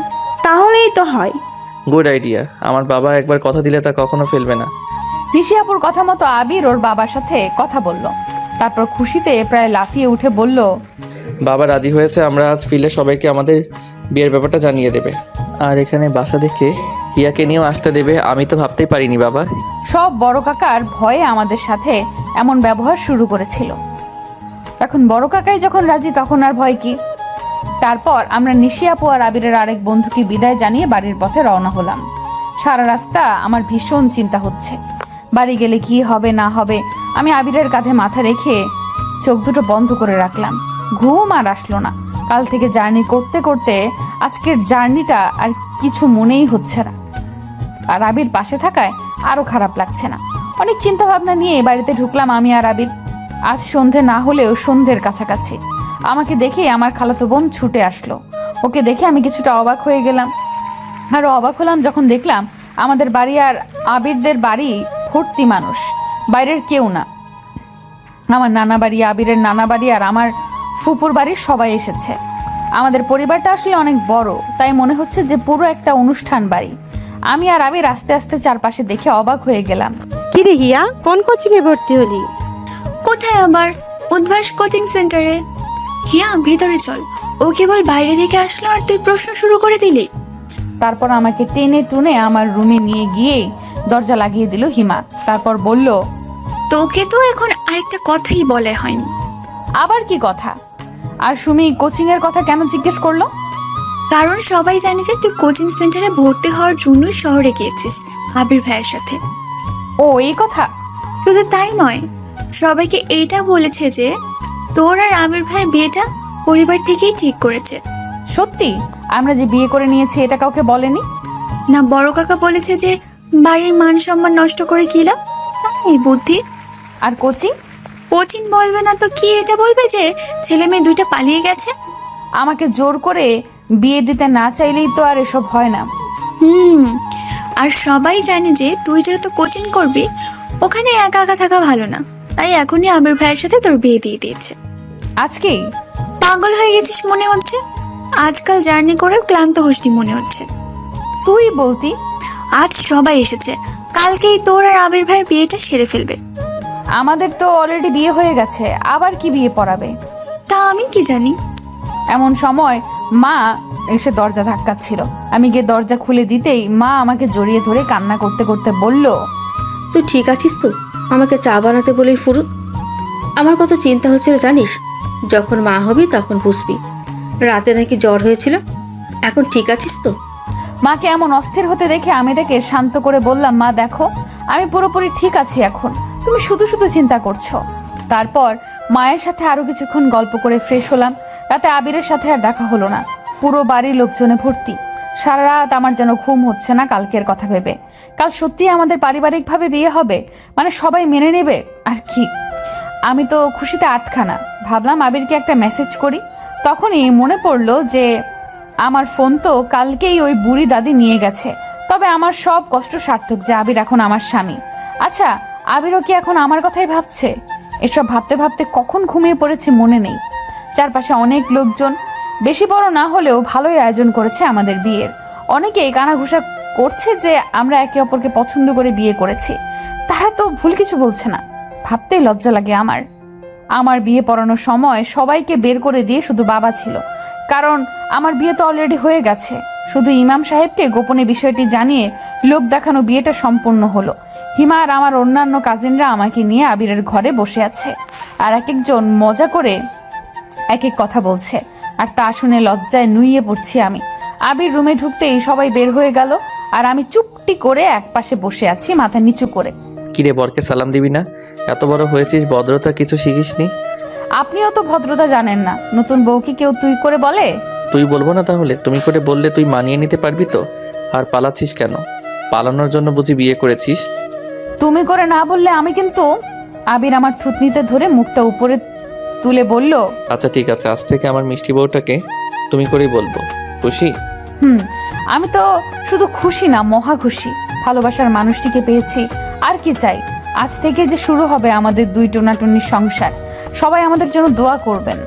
তাহলেই তো হয়। Good idea. আমার বাবা একবার কথা দিলে তা কখনো ফেলবে না। নিশি আপুর কথা মতো আবির ওর বাবার সাথে কথা বলল। তারপর খুশিতে প্রায় লাফিয়ে উঠে বলল, বাবা রাজি হয়েছে। আমরা আজ ফিরে সবাইকে আমাদের বিয়ের ব্যাপারটা জানিয়ে দেবে। আর এখানে বাসা দেখে হিয়াকে নিয়েও আসতে দেবে। আমি তো ভাবতেই পারিনি বাবা। সব বড় কাকার ভয়ে আমাদের সাথে এমন ব্যবহার শুরু করেছিল, এখন বড় কাকাই যখন রাজি তখন আর ভয় কি? তারপর আমরা নিশি আপু আর আবিরের আরেক বন্ধুকে বিদায় জানিয়ে বাড়ির পথে রওনা হলাম। সারা রাস্তা আমার ভীষণ চিন্তা হচ্ছে, বাড়ি গেলে কি হবে না হবে। আমি আবিরের কাঁধে মাথা রেখে চোখ দুটো বন্ধ করে রাখলাম। ঘুম আর আসলো না। কাল থেকে জার্নি করতে করতে আজকের জার্নিটা আর কিছু মনেই হচ্ছে না। আর আবির পাশে থাকায় আরো খারাপ লাগছে না। অনেক চিন্তা ভাবনা নিয়ে বাড়িতে ঢুকলাম আমি আর আবির। আজ সন্ধে না হলেও সন্ধ্যের কাছাকাছি। আমাকে দেখে আমার খালাতো বোন ছুটে আসলো। ওকে দেখে আমি কিছুটা অবাক হয়ে গেলাম। আরো অবাক হলাম যখন দেখলাম আমাদের বাড়ি আর আবিরদের বাড়ি ভর্তি মানুষ, বাইরের কেউ না। আমার নানা বাড়ি, আবিরের নানা বাড়ি আর আমার ফুপুর বাড়ির সবাই এসেছে। আমাদের পরিবারটা আসলে অনেক বড়, তাই মনে হচ্ছে যে পুরো একটা অনুষ্ঠান বাড়ি। আমি আর আবির আস্তে আস্তে চারপাশে দেখে অবাক হয়ে গেলাম। কি রে হিয়া, কোন কোচিং এ ভর্তি হলি? কোথায় আবার? উদ্ভাস কোচিং সেন্টারে। হিয়া ভেতরে চল। ও কেবল বাইরে থেকে আসলো আর তুই প্রশ্ন শুরু করে দিলি। তারপর আমাকে টেনে টুনে আমার রুমে নিয়ে গিয়ে দরজা লাগিয়ে দিল হিমা। তারপর বলল, তোকে তো এখন আরেকটা কথাই বলা হয়নি। আবার কি কথা? আর সুমি কোচিং এর কথা কেন জিজ্ঞেস করলো? কারণ সবাই জানে যে তুই কোচিং সেন্টারে ভর্তি হওয়ার জন্যই শহরে গিয়েছিস আবির ভাইয়ের সাথে। ও এই কথা? শুধু তাই নয়, সবাইকে এইটা বলেছে যে তোর আর আবির ভাইয়ের বিয়েটা পরিবার থেকেই ঠিক করেছে। সত্যি? আমরা যে বিয়ে করে নিয়েছি এটা কাউকে বলেনি? না, বড় কাকা বলেছে যে বাড়ির মান সম্মান নষ্ট করে কি লাভ, তাই বুদ্ধি। আর কোচিং? কোচিং বলবে না তো কি এটা বলবে যে ছেলে মেয়ে দুইটা পালিয়ে গেছে। আমাকে জোর করে বিয়ে দিতে না চাইলেই তো আর এসব হয় না। আর সবাই জানে যে তুই যেহেতু কোচিং করবি ওখানে একা একা থাকা ভালো না, তাই এখনই আবির ভাইয়ের সাথে তোর বিয়ে দিয়ে দিয়েছে। আজকেই? পাগল হয়ে গেছিস মনে হচ্ছে। আজকাল জার্নি করেও ক্লান্ত হসটি মনে হচ্ছে। তুই বলতি? আজ সবাই এসেছে, কালকেই তোর আর আবির ভাইয়ের বিয়েটা সেরে ফেলবে। আমাদের তো অলরেডি বিয়ে হয়ে গেছে, আবার কি বিয়ে পড়াবে? তা আমি কি জানি। এমন সময় মা এসে দরজা ধাক্কাচ্ছিল। আমি গিয়ে দরজা খুলে দিতেই মা আমাকে জড়িয়ে ধরে কান্না করতে করতে বলল, তুই ঠিক আছিস তো? আমাকে চা বানাতে বলেই ফুরুত। আমার কত চিন্তা হচ্ছিল জানিস, যখন মা হবি তখন বুঝবি। রাতে নাকি জ্বর হয়েছিল, এখন ঠিক আছিস তো? মাকে এমন অস্থির হতে দেখে আমি তাকে শান্ত করে বললাম, মা দেখো আমি পুরোপুরি ঠিক আছি এখন, তুমি শুধু শুধু চিন্তা করছো। তারপর মায়ের সাথে আরো কিছুক্ষণ গল্প করে ফ্রেশ হলাম। রাতে আবিরের সাথে আর দেখা হলো না। পুরো বাড়ির লোকজনে ভর্তি। সারা রাত আমার যেন ঘুম হচ্ছে না কালকের কথা ভেবে। কাল সত্যি আমাদের পারিবারিকভাবে বিয়ে হবে, মানে সবাই মেনে নেবে আর কি। আমি তো খুশিতে আটখানা। ভাবলাম আবিরকে একটা মেসেজ করি। তখনই মনে পড়লো যে আমার ফোন তো কালকেই ওই বুড়ি দাদি নিয়ে গেছে। তবে আমার সব কষ্ট সার্থক যে আবির এখন আমার স্বামী। আচ্ছা, আবিরও কি এখন আমার কথাই ভাবছে? এসব ভাবতে ভাবতে কখন ঘুমিয়ে পড়েছি মনে নেই। চারপাশে অনেক লোকজন, বেশি বড় না হলেও ভালোই আয়োজন করেছে আমাদের বিয়ের। অনেকেই কানাঘুষা করছে যে আমরা একে অপরকে পছন্দ করে বিয়ে করেছি। তারা তো ভুল কিছু বলছে না। ভাবতেই লজ্জা লাগে আমার বিয়ে পড়ানোর সময় সবাইকে বের করে দিয়ে শুধু বাবা ছিল, কারণ আমার বিয়ে তো অলরেডি হয়ে গেছে। শুধু ইমাম সাহেবকে গোপনে বিষয়টি জানিয়ে লোক দেখানো বিয়েটা সম্পূর্ণ হলো। হিমা আর আমার অন্যান্য কাজিনরা আমাকে নিয়ে আবিরের ঘরে বসে আছে, আর এক একজন মজা করে এক এক কথা বলছে, আর তা শুনে লজ্জায় নুইয়ে পড়ছি আমি। আবির রুমে ঢুকতেই সবাই বের হয়ে গেল, আর আমি চুপটি করে এক পাশে বসে আছি মাথা নিচু করে। কিরে, বরকে সালাম দিবি না? এত বড় হয়েছিস, ভদ্রতা কিছু শিখিসনি? আপনিও তো ভদ্রতা জানেন না। নতুন বউকে কেউ তুই করে বলে? তুই বলবো না তাহলে? তুমি করে বললে তুই মানিয়ে নিতে পারবি তো? আর পালাচ্ছিস কেন? পালানোর জন্য বুঝি বিয়ে করেছিস? তুমি করে না বললে আমি কিন্তু। আবির আমার থুতনিতে ধরে মুখটা উপরে তুলে বলল, আচ্ছা ঠিক আছে, আজ থেকে আমার মিষ্টি বউটাকে তুমি করেই বলবো। খুশি? আমি তো শুধু খুশি না, মহা খুশি। ভালোবাসার মানুষটিকে পেয়েছি, আর কি চাই। আজ থেকে যে শুরু হবে আমাদের দুই টোনাটুনির সংসার। সবাই আমাদের জন্য দোয়া করবেন।